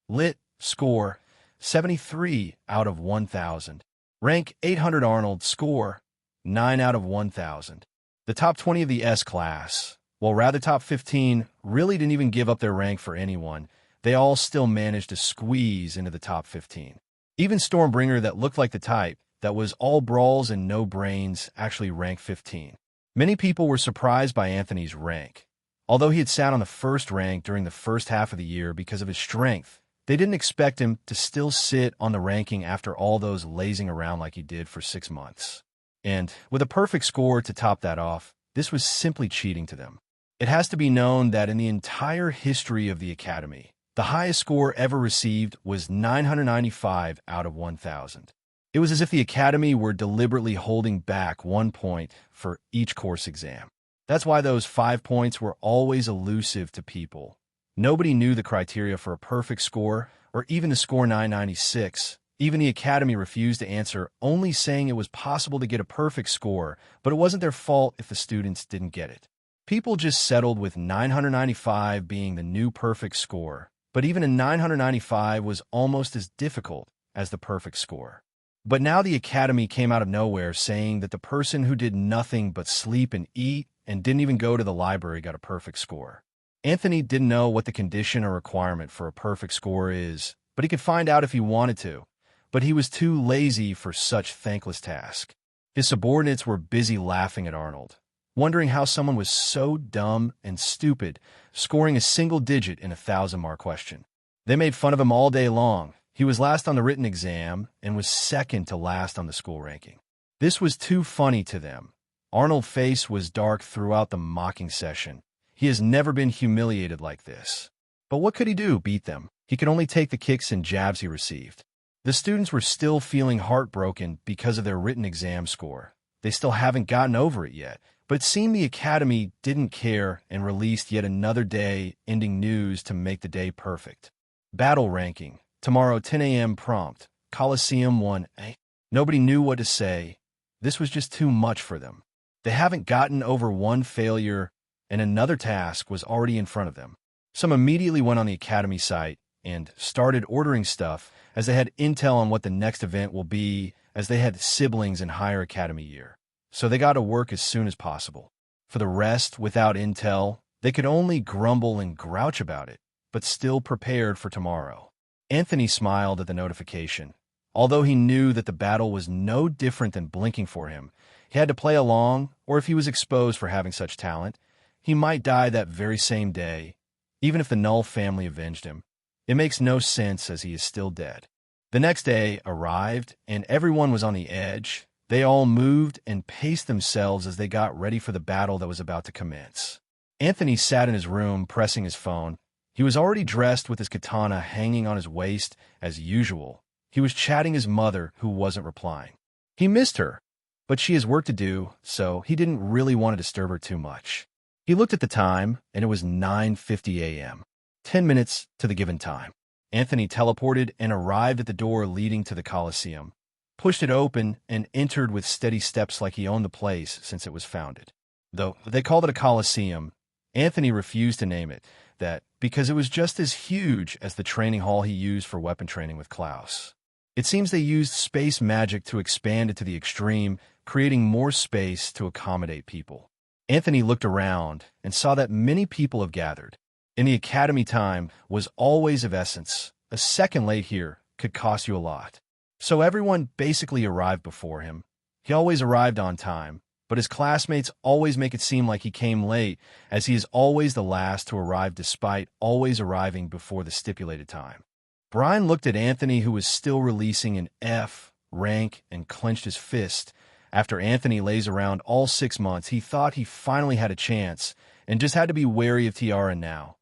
Lit score. 73 out of 1,000. Rank 800 Arnold score. 9 out of 1,000. The top 20 of the S class, while rather top 15 really didn't even give up their rank for anyone, they all still managed to squeeze into the top 15. Even Stormbringer, that looked like the type that was all brawls and no brains, actually ranked 15. Many people were surprised by Anthony's rank. Although he had sat on the first rank during the first half of the year because of his strength, they didn't expect him to still sit on the ranking after all those lazing around like he did for 6 months. And with a perfect score to top that off, this was simply cheating to them. It has to be known that in the entire history of the Academy, the highest score ever received was 995 out of 1,000. It was as if the Academy were deliberately holding back 1 point for each course exam. That's why those 5 points were always elusive to people. Nobody knew the criteria for a perfect score, or even the score 996. Even the Academy refused to answer, only saying it was possible to get a perfect score, but it wasn't their fault if the students didn't get it. People just settled with 995 being the new perfect score, but even a 995 was almost as difficult as the perfect score. But now the Academy came out of nowhere saying that the person who did nothing but sleep and eat and didn't even go to the library got a perfect score. Anthony didn't know what the condition or requirement for a perfect score is, but he could find out if he wanted to. But he was too lazy for such thankless task. His subordinates were busy laughing at Arnold, wondering how someone was so dumb and stupid, scoring a single digit in a 1,000-mark question. They made fun of him all day long. He was last on the written exam and was second to last on the school ranking. This was too funny to them. Arnold's face was dark throughout the mocking session. He has never been humiliated like this. But what could he do? Beat them? He could only take the kicks and jabs he received. The students were still feeling heartbroken because of their written exam score. They still haven't gotten over it yet, but it seemed the Academy didn't care and released yet another day-ending news to make the day perfect. Battle ranking. Tomorrow 10 a.m. prompt. Coliseum 1A. Nobody knew what to say. This was just too much for them. They haven't gotten over one failure, and another task was already in front of them. Some immediately went on the Academy site and started ordering stuff as they had intel on what the next event will be, as they had siblings in higher Academy year. So they got to work as soon as possible. For the rest, without intel, they could only grumble and grouch about it, but still prepared for tomorrow. Anthony smiled at the notification. Although he knew that the battle was no different than blinking for him, he had to play along, or if he was exposed for having such talent, he might die that very same day, even if the Null family avenged him. It makes no sense as he is still dead. The next day arrived, and everyone was on the edge. They all moved and paced themselves as they got ready for the battle that was about to commence. Anthony sat in his room, pressing his phone. He was already dressed with his katana hanging on his waist as usual. He was chatting his mother, who wasn't replying. He missed her. but she has work to do, so he didn't really want to disturb her too much. He looked at the time, and it was 9:50 a.m., 10 minutes to the given time. Anthony teleported and arrived at the door leading to the Colosseum, pushed it open, and entered with steady steps like he owned the place since it was founded. Though they called it a Colosseum, Anthony refused to name it that because it was just as huge as the training hall he used for weapon training with Klaus. It seems they used space magic to expand it to the extreme, creating more space to accommodate people. Anthony looked around and saw that many people have gathered. In the academy, time was always of essence. A second late here could cost you a lot. So everyone basically arrived before him. He always arrived on time, but his classmates always make it seem like he came late, as he is always the last to arrive despite always arriving before the stipulated time. Brian looked at Anthony, who was still releasing an F rank, and clenched his fist. After Anthony lays around all 6 months, he thought he finally had a chance and just had to be wary of Tiara now.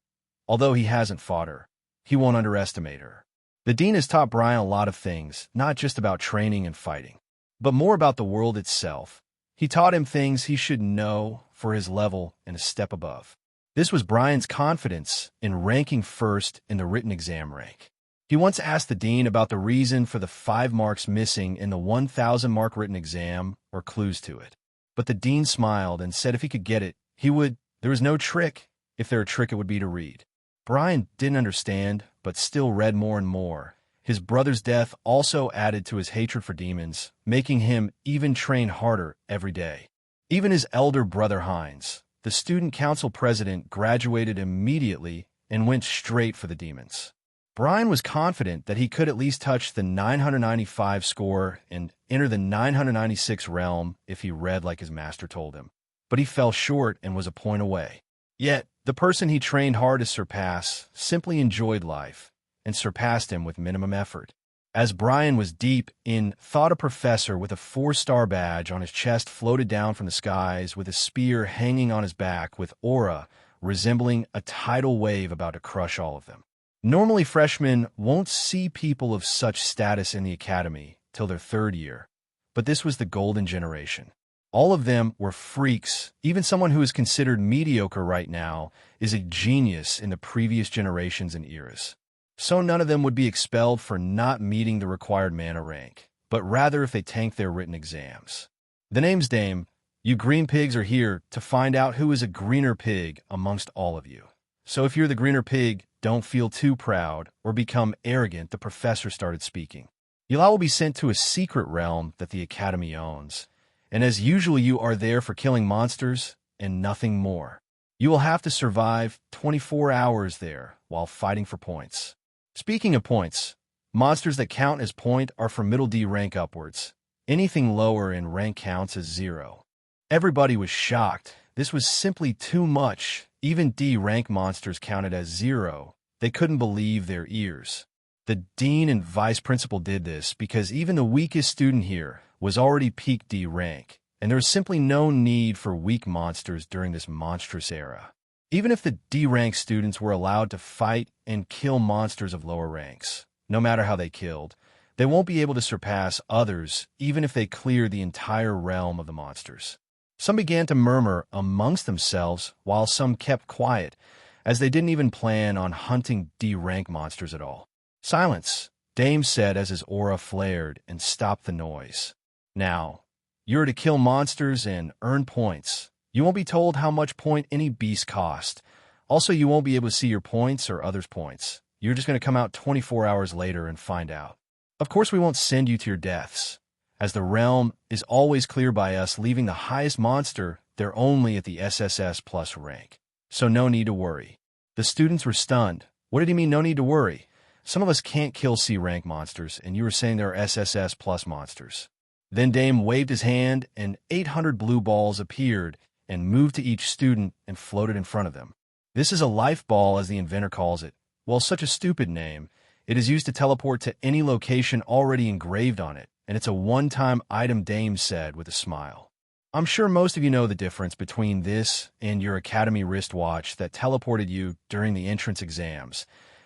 Although he hasn't fought her, he won't underestimate her. The dean has taught Brian a lot of things, not just about training and fighting, but more about the world itself. He taught him things he should know for his level and a step above. This was Brian's confidence in ranking first in the written exam rank. He once asked the dean about the reason for the 5 marks missing in the 1,000-mark written exam or clues to it. But the dean smiled and said if he could get it, he would. There was no trick. If there were a trick, it would be to read. Brian didn't understand, but still read more and more. His brother's death also added to his hatred for demons, making him even train harder every day. Even his elder brother Heinz, the student council president, graduated immediately and went straight for the demons. Brian was confident that he could at least touch the 995 score and enter the 996 realm if he read like his master told him. But he fell short and was a point away. Yet, the person he trained hard to surpass simply enjoyed life and surpassed him with minimum effort. As Brian was deep in thought, a professor with a 4-star badge on his chest floated down from the skies with a spear hanging on his back with aura resembling a tidal wave about to crush all of them. Normally, freshmen won't see people of such status in the academy till their 3rd year, but this was the golden generation. All of them were freaks. Even someone who is considered mediocre right now is a genius in the previous generations and eras. So none of them would be expelled for not meeting the required mana rank, but rather if they tanked their written exams. The name's Dame. You green pigs are here to find out who is a greener pig amongst all of you. So if you're the greener pig, don't feel too proud or become arrogant. The professor started speaking. You all will be sent to a secret realm that the academy owns. And as usual, you are there for killing monsters and nothing more. You will have to survive 24 hours there while fighting for points. Speaking of points, monsters that count as point are from middle D rank upwards. Anything lower in rank counts as 0. Everybody was shocked. This was simply too much. Even D rank monsters counted as 0. They couldn't believe their ears. The dean and vice principal did this because even the weakest student here was already peak D rank, and there was simply no need for weak monsters during this monstrous era. Even if the D rank students were allowed to fight and kill monsters of lower ranks, no matter how they killed, they won't be able to surpass others even if they clear the entire realm of the monsters. Some began to murmur amongst themselves while some kept quiet, as they didn't even plan on hunting D rank monsters at all. Silence, Dame said as his aura flared and stopped the noise. Now, you're to kill monsters and earn points. You won't be told how much point any beast cost. Also, you won't be able to see your points or others' points. You're just going to come out 24 hours later and find out. Of course, we won't send you to your deaths, as the realm is always clear by us, leaving the highest monster there only at the SSS plus rank. So no need to worry. The students were stunned. What did he mean, no need to worry? Some of us can't kill C rank monsters, and you were saying there are SSS plus monsters. Then Dame waved his hand, and 800 blue balls appeared and moved to each student and floated in front of them. This is a life ball, as the inventor calls it. Well, such a stupid name. It is used to teleport to any location already engraved on it, and it's a one-time item, Dame said with a smile. I'm sure most of you know the difference between this and your academy wristwatch that teleported you during the entrance exams,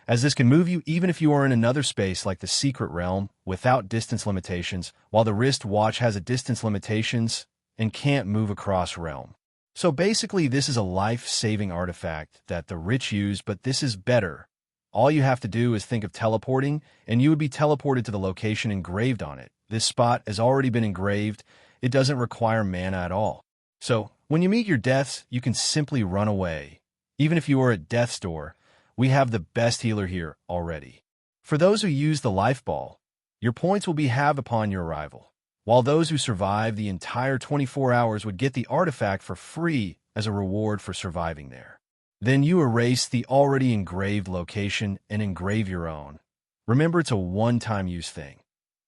as this can move you even if you are in another space like the secret realm without distance limitations, while the wristwatch has a distance limitations and can't move across realm. So basically, this is a life-saving artifact that the rich use, but this is better. All you have to do is think of teleporting, and you would be teleported to the location engraved on it. This spot has already been engraved. It doesn't require mana at all. So, when you meet your deaths, you can simply run away. Even if you are at death's door, we have the best healer here already. For those who use the life ball, your points will be halved upon your arrival, while those who survive the entire 24 hours would get the artifact for free as a reward for surviving there. Then you erase the already engraved location and engrave your own. Remember, it's a one-time use thing.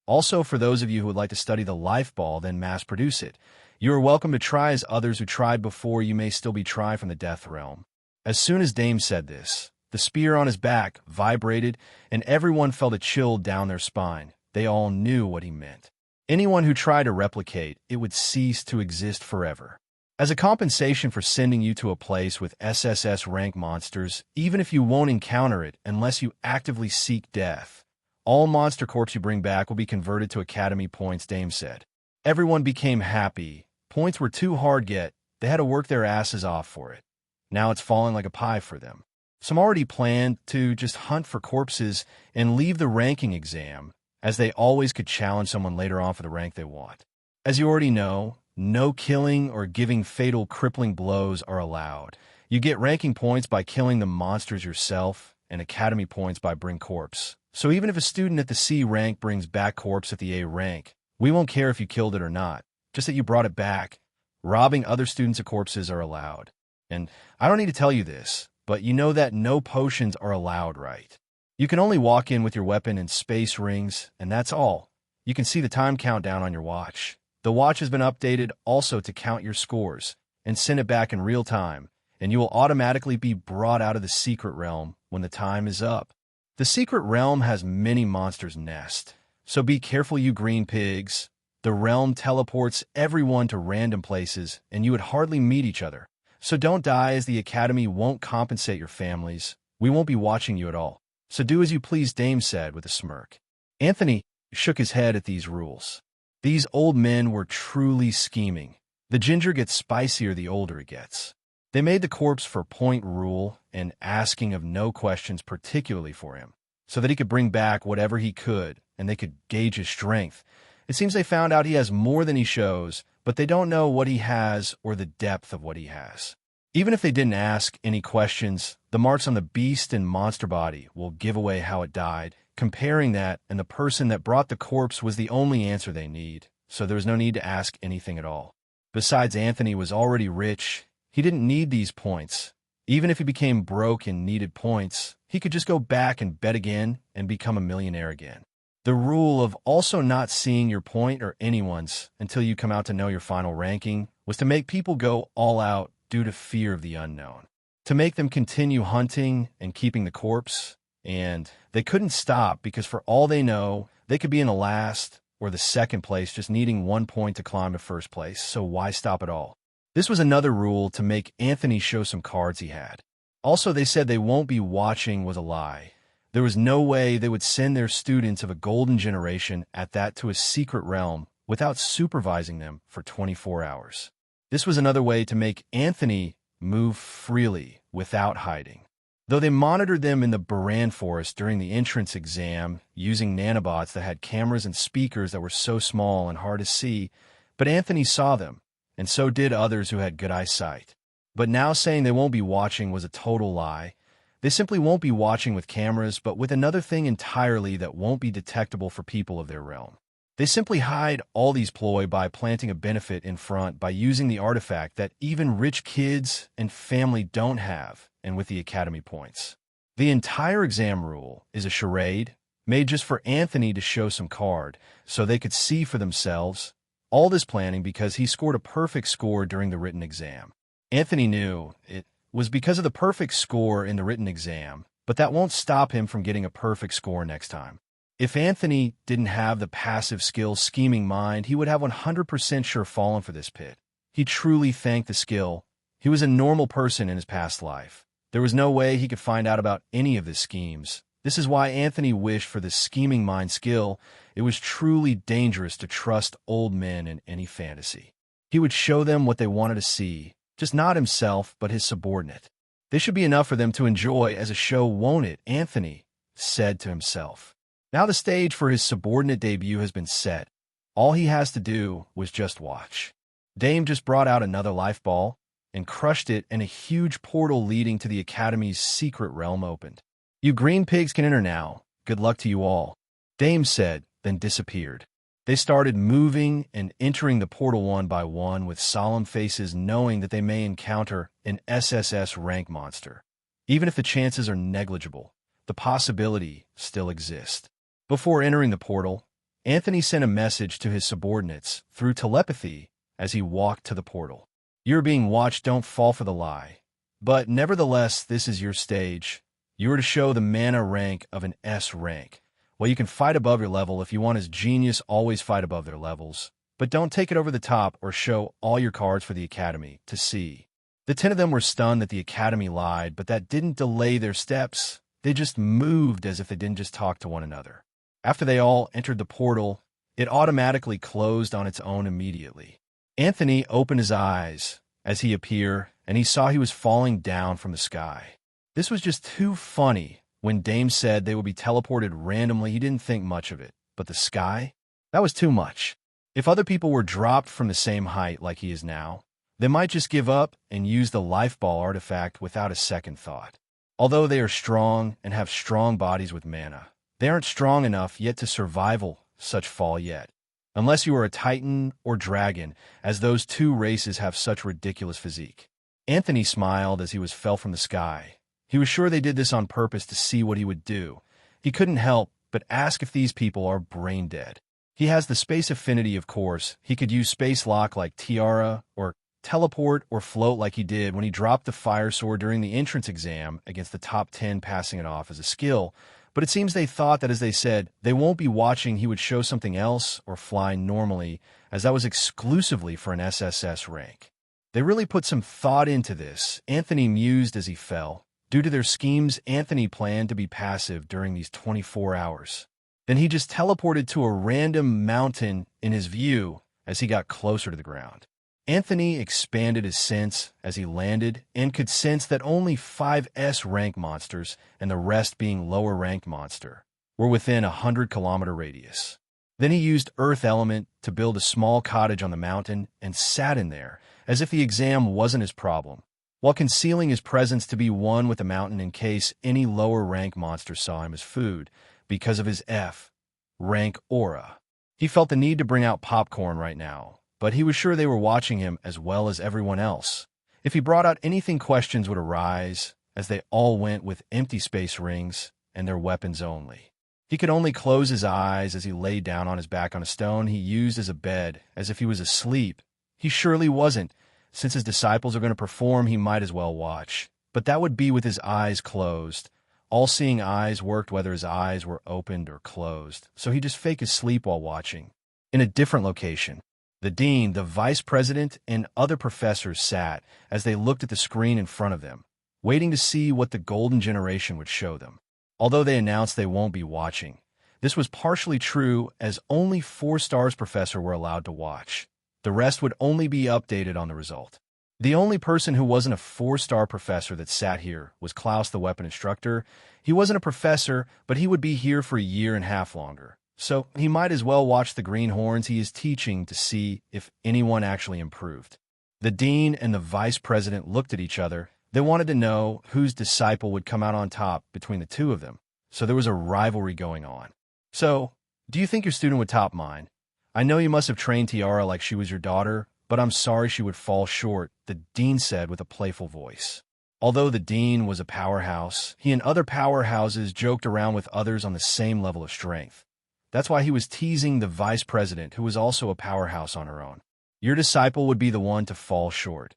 Also, for those of you who would like to study the life ball, then mass produce it. You are welcome to try, as others who tried before you may still be tried from the death realm. As soon as Dame said this, the spear on his back vibrated, and everyone felt a chill down their spine. They all knew what he meant. Anyone who tried to replicate it would cease to exist forever. As a compensation for sending you to a place with SSS rank monsters, even if you won't encounter it unless you actively seek death, all monster corpse you bring back will be converted to Academy points, Dame said. Everyone became happy. Points were too hard yet. They had to work their asses off for it. Now it's falling like a pie for them. Some already planned to just hunt for corpses and leave the ranking exam, as they always could challenge someone later on for the rank they want. As you already know, no killing or giving fatal crippling blows are allowed. You get ranking points by killing the monsters yourself, and Academy points by bring corpse. So even if a student at the C rank brings back corpse at the A rank, we won't care if you killed it or not, just that you brought it back. Robbing other students of corpses are allowed. And I don't need to tell you this, but you know that no potions are allowed, right? You can only walk in with your weapon and space rings, and that's all. You can see the time countdown on your watch. The watch has been updated also to count your scores and send it back in real time, and you will automatically be brought out of the secret realm when the time is up. The secret realm has many monsters' nest, so be careful, you green pigs. The realm teleports everyone to random places, and you would hardly meet each other. So don't die, as the Academy won't compensate your families. We won't be watching you at all. So do as you please, Dame said with a smirk. Anthony shook his head at these rules. These old men were truly scheming. The ginger gets spicier the older it gets. They made the corpse for point rule and asking of no questions, particularly for him, so that he could bring back whatever he could, and they could gauge his strength. It seems they found out he has more than he shows, but they don't know what he has or the depth of what he has. Even if they didn't ask any questions, the marks on the beast and monster body will give away how it died, comparing that, and the person that brought the corpse was the only answer they need, so there was no need to ask anything at all. Besides, Anthony was already rich. He didn't need these points. Even if he became broke and needed points, he could just go back and bet again and become a millionaire again. The rule of also not seeing your point or anyone's until you come out to know your final ranking was to make people go all out due to fear of the unknown, to make them continue hunting and keeping the corpse, and they couldn't stop because for all they know, they could be in the last or the second place just needing 1 point to climb to first place, so why stop at all? This was another rule to make Anthony show some cards he had. Also, they said they won't be watching was a lie. There was no way they would send their students of a golden generation at that to a secret realm without supervising them for 24 hours. This was another way to make Anthony move freely without hiding. Though they monitored them in the Baran forest during the entrance exam using nanobots that had cameras and speakers that were so small and hard to see, but Anthony saw them, and so did others who had good eyesight. But now saying they won't be watching was a total lie. They simply won't be watching with cameras, but with another thing entirely that won't be detectable for people of their realm. They simply hide all these ploy by planting a benefit in front by using the artifact that even rich kids and family don't have, and with the Academy points. The entire exam rule is a charade made just for Anthony to show some card so they could see for themselves. All this planning because he scored a perfect score during the written exam. Anthony knew it was because of the perfect score in the written exam, but that won't stop him from getting a perfect score next time. If Anthony didn't have the passive skill scheming mind, he would have 100% sure fallen for this pit. He truly thanked the skill. He was a normal person in his past life. There was no way he could find out about any of his schemes, This is why Anthony wished for the scheming mind skill. It was truly dangerous to trust old men in any fantasy. He would show them what they wanted to see, just not himself, but his subordinate. This should be enough for them to enjoy as a show, won't it? Anthony said to himself. Now the stage for his subordinate debut has been set. All he has to do was just watch. Dame just brought out another life ball and crushed it, and a huge portal leading to the Academy's secret realm opened. You green pigs can enter now. Good luck to you all, Dame said, then disappeared. They started moving and entering the portal one by one with solemn faces, knowing that they may encounter an SSS rank monster. Even if the chances are negligible, the possibility still exists. Before entering the portal, Anthony sent a message to his subordinates through telepathy as he walked to the portal. You're being watched, don't fall for the lie. But nevertheless, this is your stage. You are to show the mana rank of an S rank. Well, you can fight above your level. If you want as genius, always fight above their levels. But don't take it over the top or show all your cards for the Academy to see. The 10 of them were stunned that the Academy lied, but that didn't delay their steps. They just moved as if they didn't just talk to one another. After they all entered the portal, it automatically closed on its own immediately. Anthony opened his eyes as he appeared, and he saw he was falling down from the sky. This was just too funny. When Dame said they would be teleported randomly, he didn't think much of it. But the sky? That was too much. If other people were dropped from the same height like he is now, they might just give up and use the life ball artifact without a second thought. Although they are strong and have strong bodies with mana, they aren't strong enough yet to survival such fall yet. Unless you are a Titan or Dragon, as those two races have such ridiculous physique. Anthony smiled as he fell from the sky. He was sure they did this on purpose to see what he would do. He couldn't help but ask if these people are brain dead. He has the space affinity, of course. He could use space lock like Tiara, or teleport or float like he did when he dropped the fire sword during the entrance exam against the top 10, passing it off as a skill. But it seems they thought that, as they said, they won't be watching, he would show something else or fly normally, as that was exclusively for an SSS rank. They really put some thought into this. Anthony mused as he fell. Due to their schemes, Anthony planned to be passive during these 24 hours. Then he just teleported to a random mountain in his view as he got closer to the ground. Anthony expanded his sense as he landed and could sense that only 5S rank monsters, and the rest being lower ranked monster, were within a 100-kilometer radius. Then he used Earth Element to build a small cottage on the mountain and sat in there as if the exam wasn't his problem, while concealing his presence to be one with the mountain in case any lower rank monster saw him as food because of his F rank aura. He felt the need to bring out popcorn right now, but he was sure they were watching him as well as everyone else. If he brought out anything, questions would arise, as they all went with empty space rings and their weapons only. He could only close his eyes as he lay down on his back on a stone he used as a bed, as if he was asleep. He surely wasn't. Since his disciples are going to perform, he might as well watch. But that would be with his eyes closed. All-seeing eyes worked whether his eyes were opened or closed, so he just faked his sleep while watching. In a different location, the dean, the vice president, and other professors sat as they looked at the screen in front of them, waiting to see what the golden generation would show them. Although they announced they won't be watching, this was partially true, as only 4 stars professor were allowed to watch. The rest would only be updated on the result. The only person who wasn't a 4-star professor that sat here was Klaus, the weapon instructor. He wasn't a professor, but he would be here for a year and a half longer. So he might as well watch the greenhorns he is teaching to see if anyone actually improved. The dean and the vice president looked at each other. They wanted to know whose disciple would come out on top between the two of them, so there was a rivalry going on. So, do you think your student would top mine? I know you must have trained Tiara like she was your daughter, but I'm sorry she would fall short, the dean said with a playful voice. Although the dean was a powerhouse, he and other powerhouses joked around with others on the same level of strength. That's why he was teasing the vice president, who was also a powerhouse on her own. Your disciple would be the one to fall short.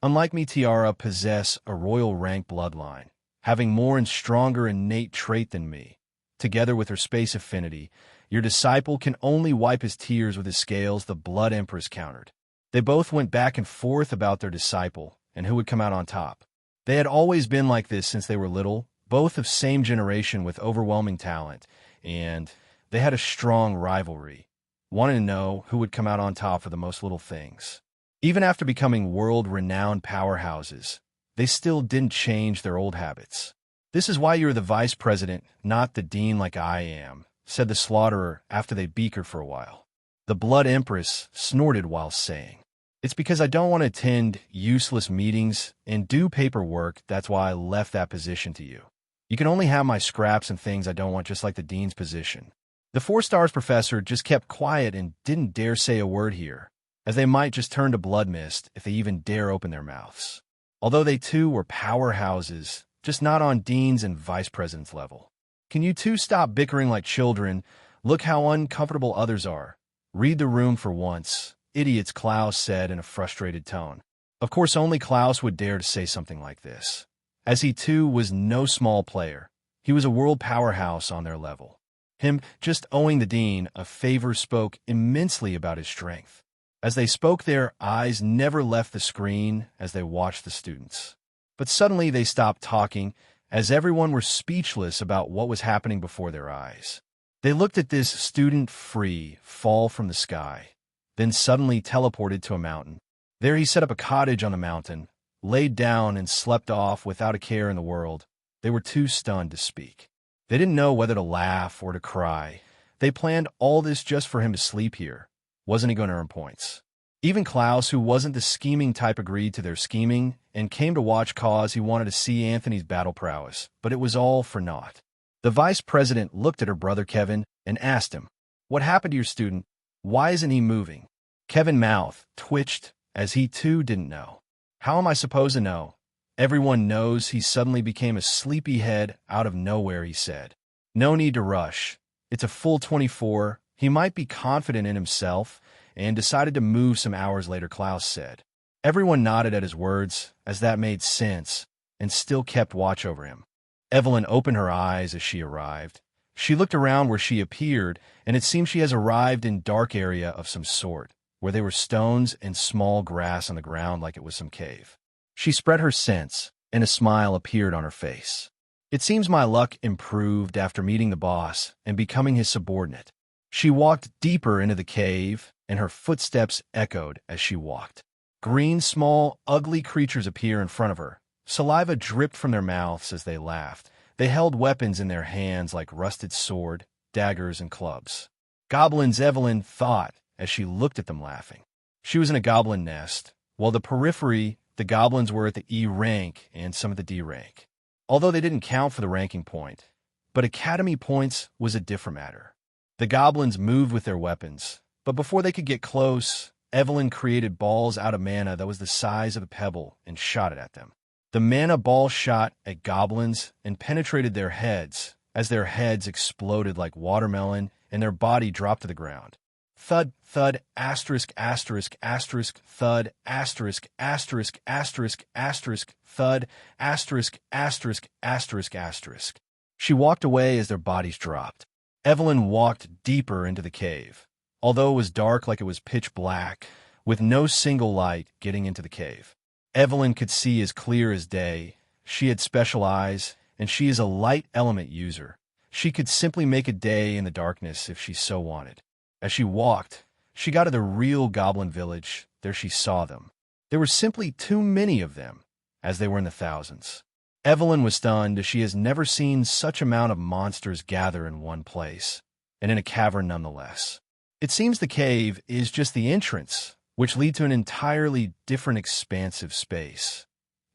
Unlike me, Tiara possess a royal rank bloodline, having more and stronger innate trait than me. Together with her space affinity, your disciple can only wipe his tears with his scales, the Blood Empress countered. They both went back and forth about their disciple and who would come out on top. They had always been like this since they were little, both of same generation with overwhelming talent, and they had a strong rivalry, wanting to know who would come out on top for the most little things. Even after becoming world-renowned powerhouses, they still didn't change their old habits. "This is why you're the vice president, not the dean like I am," said the slaughterer after they beakered for a while. The Blood Empress snorted while saying, "It's because I don't want to attend useless meetings and do paperwork. That's why I left that position to you. You can only have my scraps and things I don't want, just like the dean's position." The 4 stars professor just kept quiet and didn't dare say a word here, as they might just turn to blood mist if they even dare open their mouths. Although they too were powerhouses, just not on deans and vice presidents level. "Can you two stop bickering like children? Look how uncomfortable others are. Read the room for once, idiots," Klaus said in a frustrated tone. Of course, only Klaus would dare to say something like this, as he too was no small player. He was a world powerhouse on their level. Him just owing the dean a favor spoke immensely about his strength. As they spoke, their eyes never left the screen as they watched the students. But suddenly they stopped talking, as everyone were speechless about what was happening before their eyes. They looked at this student free fall from the sky, then suddenly teleported to a mountain. There he set up a cottage on the mountain, laid down and slept off without a care in the world. They were too stunned to speak. They didn't know whether to laugh or to cry. They planned all this just for him to sleep here. Wasn't he going to earn points? Even Klaus, who wasn't the scheming type, agreed to their scheming and came to watch cause he wanted to see Anthony's battle prowess, but it was all for naught. The vice president looked at her brother Kevin and asked him, "What happened to your student? Why isn't he moving?" Kevin's mouth twitched as he too didn't know. "How am I supposed to know? Everyone knows he suddenly became a sleepyhead out of nowhere," he said. "No need to rush. It's a full 24. He might be confident in himself and decided to move some hours later," Klaus said. Everyone nodded at his words, as that made sense, and still kept watch over him. Evelyn opened her eyes as she arrived. She looked around where she appeared, and it seemed she has arrived in dark area of some sort, where there were stones and small grass on the ground like it was some cave. She spread her sense, and a smile appeared on her face. "It seems my luck improved after meeting the boss and becoming his subordinate." She walked deeper into the cave, and her footsteps echoed as she walked. Green, small, ugly creatures appear in front of her. Saliva dripped from their mouths as they laughed. They held weapons in their hands like rusted sword, daggers, and clubs. Goblins, Evelyn thought as she looked at them laughing. She was in a goblin nest, while the periphery, the goblins were at the E rank and some at the D rank. Although they didn't count for the ranking point, but academy points was a different matter. The goblins moved with their weapons, but before they could get close, Evelyn created balls out of mana that was the size of a pebble and shot it at them. The mana ball shot at goblins and penetrated their heads, as their heads exploded like watermelon and their body dropped to the ground. Thud, thud, asterisk, asterisk, asterisk, thud, asterisk, asterisk, asterisk, asterisk, thud, asterisk, asterisk, asterisk, asterisk. She walked away as their bodies dropped. Evelyn walked deeper into the cave, although it was dark like it was pitch black, with no single light getting into the cave. Evelyn could see as clear as day. She had special eyes, and she is a light element user. She could simply make a day in the darkness if she so wanted. As she walked, she got to the real goblin village. There she saw them. There were simply too many of them, as they were in the thousands. Evelyn was stunned, as she has never seen such amount of monsters gather in one place, and in a cavern nonetheless. It seems the cave is just the entrance, which lead to an entirely different expansive space,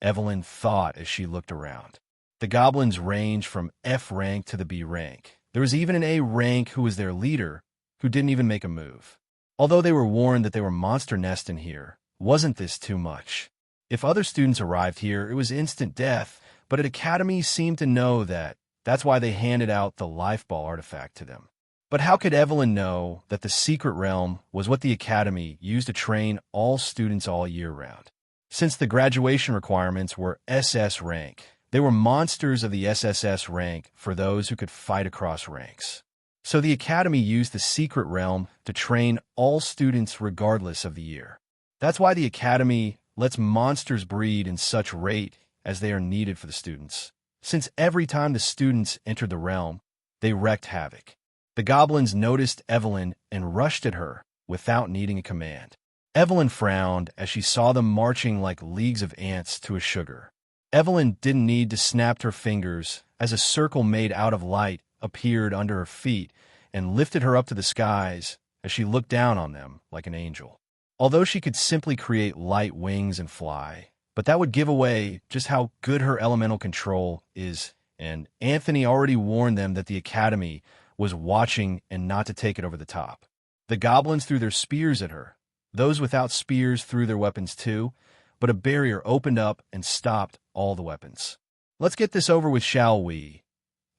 Evelyn thought as she looked around. The goblins ranged from F rank to the B rank. There was even an A rank who was their leader, who didn't even make a move. Although they were warned that they were monster nesting here, wasn't this too much? If other students arrived here, it was instant death, but at Academy seemed to know that. That's why they handed out the life ball artifact to them. But how could Evelyn know that the secret realm was what the Academy used to train all students all year round? Since the graduation requirements were SS rank, they were monsters of the SSS rank for those who could fight across ranks. So the Academy used the secret realm to train all students regardless of the year. That's why the Academy lets monsters breed in such rate as they are needed for the students. since every time the students entered the realm, they wreaked havoc. The goblins noticed Evelyn and rushed at her without needing a command. Evelyn frowned as she saw them marching like leagues of ants to a sugar. Evelyn didn't need to snap her fingers as a circle made out of light appeared under her feet and lifted her up to the skies as she looked down on them like an angel. Although she could simply create light wings and fly, but that would give away just how good her elemental control is, and Anthony already warned them that the Academy was watching and not to take it over the top. The goblins threw their spears at her. Those without spears threw their weapons too, but a barrier opened up and stopped all the weapons. "Let's get this over with, shall we?"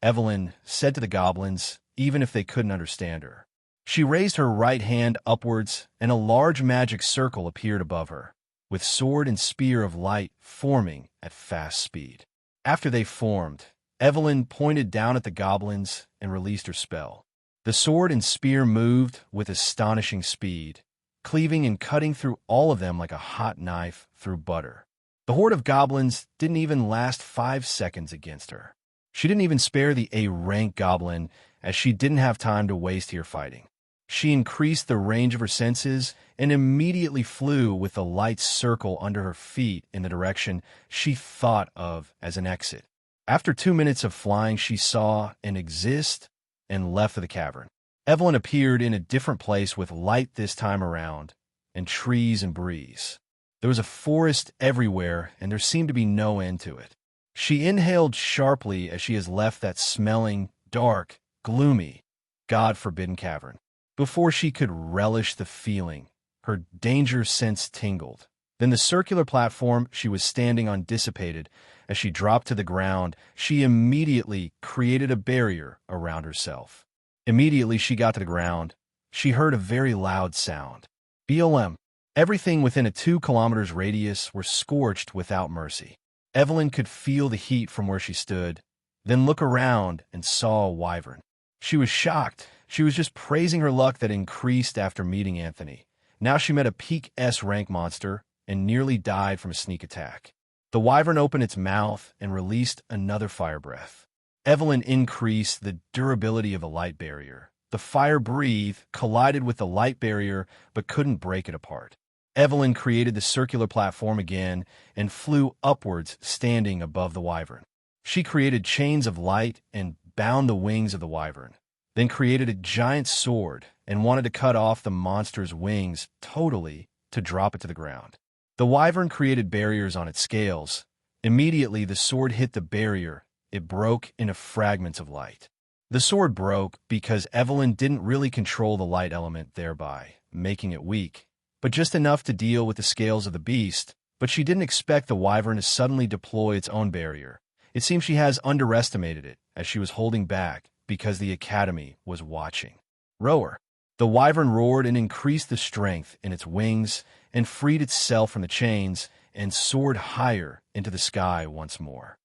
Evelyn said to the goblins, even if they couldn't understand her. She raised her right hand upwards, and a large magic circle appeared above her, with sword and spear of light forming at fast speed. After they formed, Evelyn pointed down at the goblins and released her spell. The sword and spear moved with astonishing speed, cleaving and cutting through all of them like a hot knife through butter. The horde of goblins didn't even last 5 seconds against her. She didn't even spare the A-rank goblin, as she didn't have time to waste here fighting. She increased the range of her senses and immediately flew with the light circle under her feet in the direction she thought of as an exit. After 2 minutes of flying, she saw an exist and left for the cavern. Evelyn appeared in a different place with light this time around, and trees and breeze. There was a forest everywhere, and there seemed to be no end to it. She inhaled sharply as she has left that smelling, dark, gloomy, God-forbidden cavern. Before she could relish the feeling, her danger sense tingled. Then the circular platform she was standing on dissipated. As she dropped to the ground, she immediately created a barrier around herself. Immediately she got to the ground, she heard a very loud sound. BLM. Everything within a 2 kilometers radius were scorched without mercy. Evelyn could feel the heat from where she stood, then look around and saw a wyvern. She was shocked. She was just praising her luck that increased after meeting Anthony. Now she met a peak S rank monster and nearly died from a sneak attack. The wyvern opened its mouth and released another fire breath. Evelyn increased the durability of the light barrier. The fire breathed, collided with the light barrier, but couldn't break it apart. Evelyn created the circular platform again and flew upwards, standing above the wyvern. She created chains of light and bound the wings of the wyvern, then created a giant sword and wanted to cut off the monster's wings totally to drop it to the ground. The wyvern created barriers on its scales. Immediately, the sword hit the barrier. It broke into fragments of light. The sword broke because Evelyn didn't really control the light element, thereby making it weak, but just enough to deal with the scales of the beast. But she didn't expect the wyvern to suddenly deploy its own barrier. It seems she has underestimated it, as she was holding back because the Academy was watching. Roar. The wyvern roared and increased the strength in its wings and freed itself from the chains and soared higher into the sky once more.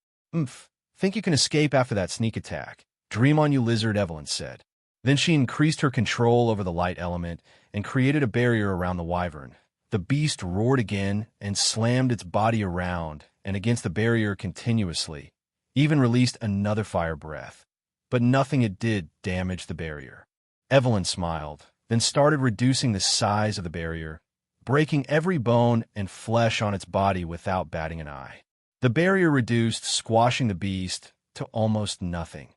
Think you can escape after that sneak attack? Dream on, you lizard, Evelyn said. Then she increased her control over the light element and created a barrier around the wyvern. The beast roared again and slammed its body around and against the barrier continuously, even released another fire breath. But nothing it did damaged the barrier. Evelyn smiled, then started reducing the size of the barrier, breaking every bone and flesh on its body without batting an eye. The barrier reduced, squashing the beast to almost nothing,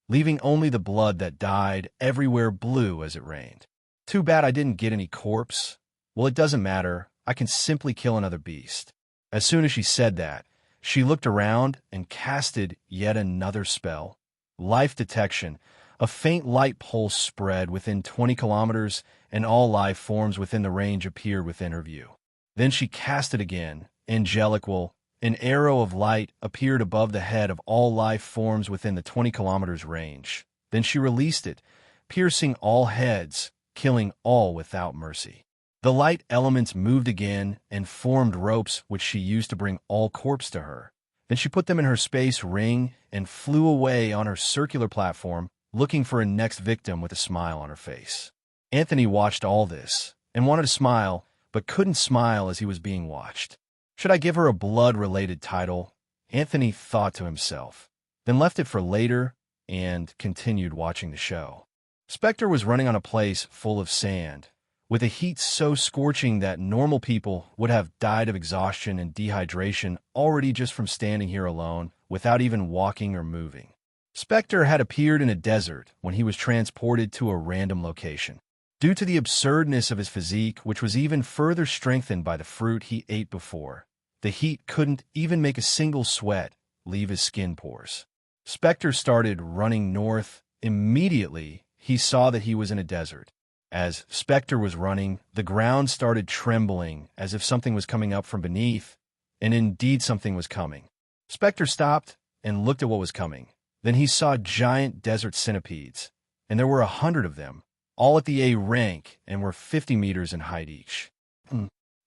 leaving only the blood that dyed everywhere blue as it rained. Too bad I didn't get any corpse. Well, it doesn't matter. I can simply kill another beast. As soon as she said that, she looked around and casted yet another spell. Life detection. A faint light pulse spread within 20 kilometers, and all life forms within the range appeared within her view. Then she cast it again. Angelic will. An arrow of light appeared above the head of all life forms within the 20 kilometers range. Then she released it, piercing all heads, killing all without mercy. The light elements moved again and formed ropes which she used to bring all corpse to her. Then she put them in her space ring and flew away on her circular platform, looking for a next victim with a smile on her face. Anthony watched all this and wanted to smile, but couldn't smile as he was being watched. Should I give her a blood-related title? Anthony thought to himself. then left it for later and continued watching the show. Spectre was running on a place full of sand, with a heat so scorching that normal people would have died of exhaustion and dehydration already just from standing here alone, without even walking or moving. Spectre had appeared in a desert when he was transported to a random location. Due to the absurdness of his physique, which was even further strengthened by the fruit he ate before, the heat couldn't even make a single sweat leave his skin pores. Spectre started running north. Immediately, he saw that he was in a desert. As Spectre was running, the ground started trembling as if something was coming up from beneath, and indeed something was coming. Spectre stopped and looked at what was coming. Then he saw giant desert centipedes, and there were 100 of them, all at the A rank and were 50 meters in height each.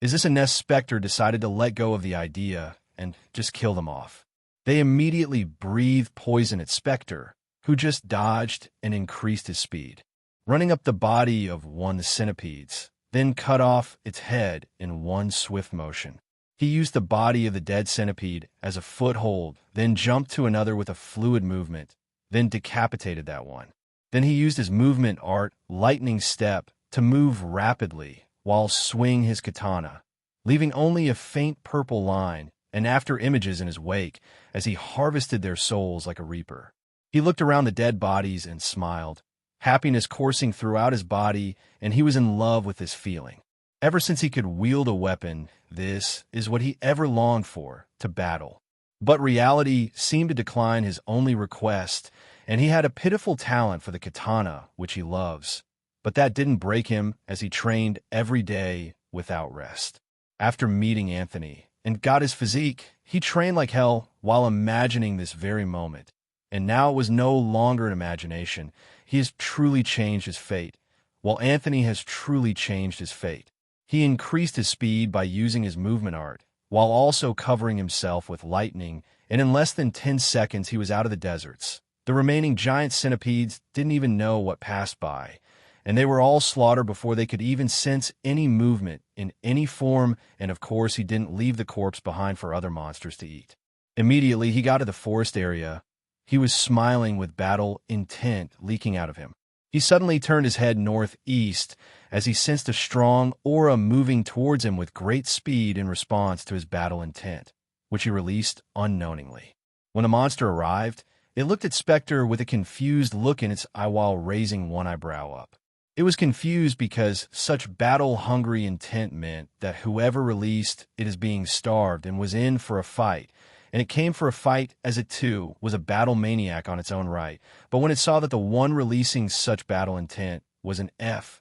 Is this a nest? Spectre decided to let go of the idea and just kill them off. They immediately breathed poison at Spectre, who just dodged and increased his speed, running up the body of one of the centipedes, then cut off its head in one swift motion. He used the body of the dead centipede as a foothold, then jumped to another with a fluid movement, then decapitated that one. Then he used his movement art, lightning step, to move rapidly while swing his katana, leaving only a faint purple line and after images in his wake as he harvested their souls like a reaper. He looked around the dead bodies and smiled, happiness coursing throughout his body, and he was in love with this feeling. Ever since he could wield a weapon, this is what he ever longed for, to battle. But reality seemed to decline his only request, and he had a pitiful talent for the katana, which he loves. But that didn't break him as he trained every day without rest. After meeting Anthony and got his physique, he trained like hell while imagining this very moment. And now it was no longer an imagination. He has truly changed his fate, while Anthony has truly changed his fate. He increased his speed by using his movement art, while also covering himself with lightning, and in less than 10 seconds he was out of the deserts. The remaining giant centipedes didn't even know what passed by, and they were all slaughtered before they could even sense any movement in any form, and of course he didn't leave the corpse behind for other monsters to eat. Immediately he got to the forest area. He was smiling with battle intent leaking out of him. He suddenly turned his head northeast as he sensed a strong aura moving towards him with great speed in response to his battle intent, which he released unknowingly. When the monster arrived, it looked at Spectre with a confused look in its eye while raising one eyebrow up. It was confused because such battle-hungry intent meant that whoever released it is being starved and was in for a fight, and it came for a fight as it too was a battle maniac on its own right. But when it saw that the one releasing such battle intent was an F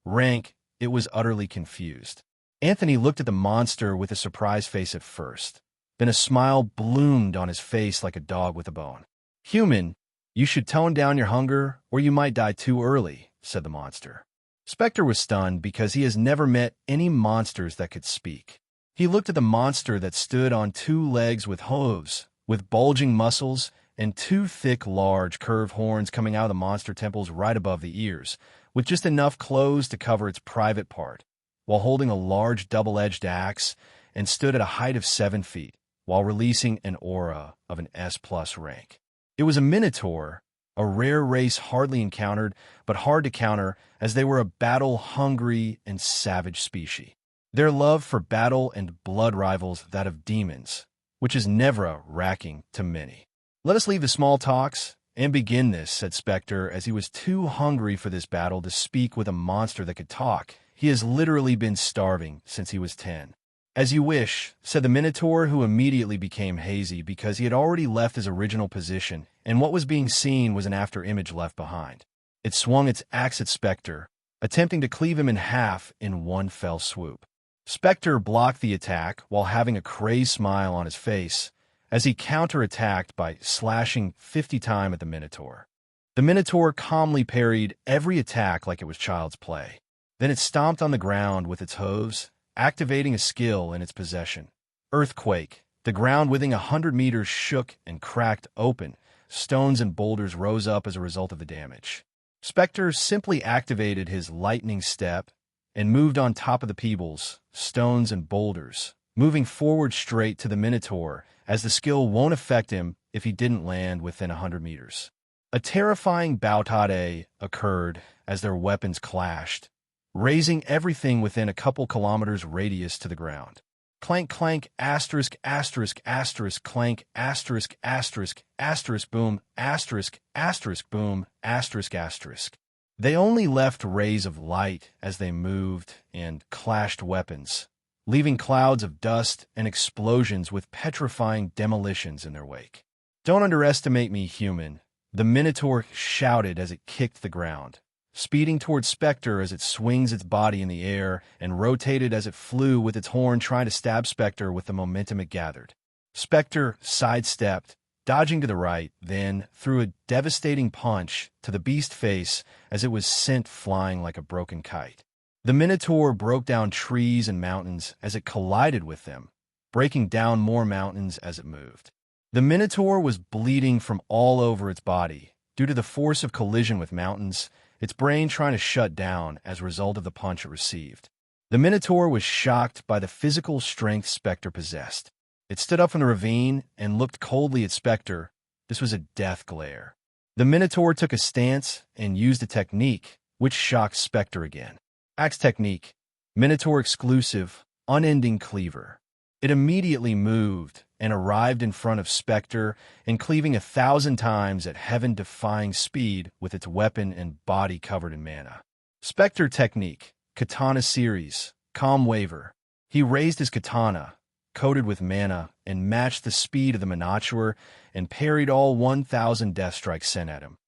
rank, it was utterly confused. Anthony looked at the monster with a surprised face at first. Then a smile bloomed on his face like a dog with a bone. "Human, you should tone down your hunger or you might die too early," said the monster. Spectre was stunned because he has never met any monsters that could speak. He looked at the monster that stood on 2 legs with hooves, with bulging muscles, and 2 thick, large, curved horns coming out of the monster temples right above the ears, with just enough clothes to cover its private part, while holding a large double-edged axe, and stood at a height of 7 feet, while releasing an aura of an S+ rank. It was a minotaur, a rare race hardly encountered, but hard to counter, as they were a battle-hungry and savage species. Their love for battle and blood rivals that of demons, which is never racking to many. "Let us leave the small talks and begin this," said Spectre, as he was too hungry for this battle to speak with a monster that could talk. He has literally been starving since he was 10. "As you wish," said the Minotaur, who immediately became hazy because he had already left his original position, and what was being seen was an after-image left behind. It swung its axe at Spectre, attempting to cleave him in half in one fell swoop. Spectre blocked the attack while having a crazed smile on his face as he counterattacked by slashing 50 times at the Minotaur. The Minotaur calmly parried every attack like it was child's play. Then it stomped on the ground with its hooves, activating a skill in its possession. Earthquake. The ground within 100 meters shook and cracked open. Stones and boulders rose up as a result of the damage. Spectre simply activated his lightning step and moved on top of the pebbles, stones, and boulders, moving forward straight to the Minotaur, as the skill won't affect him if he didn't land within 100 meters. A terrifying battade occurred as their weapons clashed, raising everything within a couple kilometers radius to the ground. Clank, clank, asterisk, asterisk, asterisk, clank, asterisk, asterisk, asterisk, boom, asterisk, asterisk, boom, asterisk, asterisk. They only left rays of light as they moved and clashed weapons, leaving clouds of dust and explosions with petrifying demolitions in their wake. "Don't underestimate me, human," the Minotaur shouted as it kicked the ground, speeding towards Spectre as it swings its body in the air and rotated as it flew with its horn trying to stab Spectre with the momentum it gathered. Spectre sidestepped, dodging to the right, then threw a devastating punch to the beast's face as it was sent flying like a broken kite. The Minotaur broke down trees and mountains as it collided with them, breaking down more mountains as it moved. The Minotaur was bleeding from all over its body due to the force of collision with mountains, its brain trying to shut down as a result of the punch it received. The Minotaur was shocked by the physical strength Spectre possessed. It stood up from the ravine and looked coldly at Spectre. This was a death glare. The Minotaur took a stance and used a technique, which shocked Spectre again. Axe technique, Minotaur exclusive, unending cleaver. It immediately moved and arrived in front of Spectre and cleaving 1,000 times at heaven-defying speed with its weapon and body covered in mana. Spectre technique, katana series, calm waver. He raised his katana, coated with mana, and matched the speed of the Minotaur and parried all 1,000 death strikes sent at him.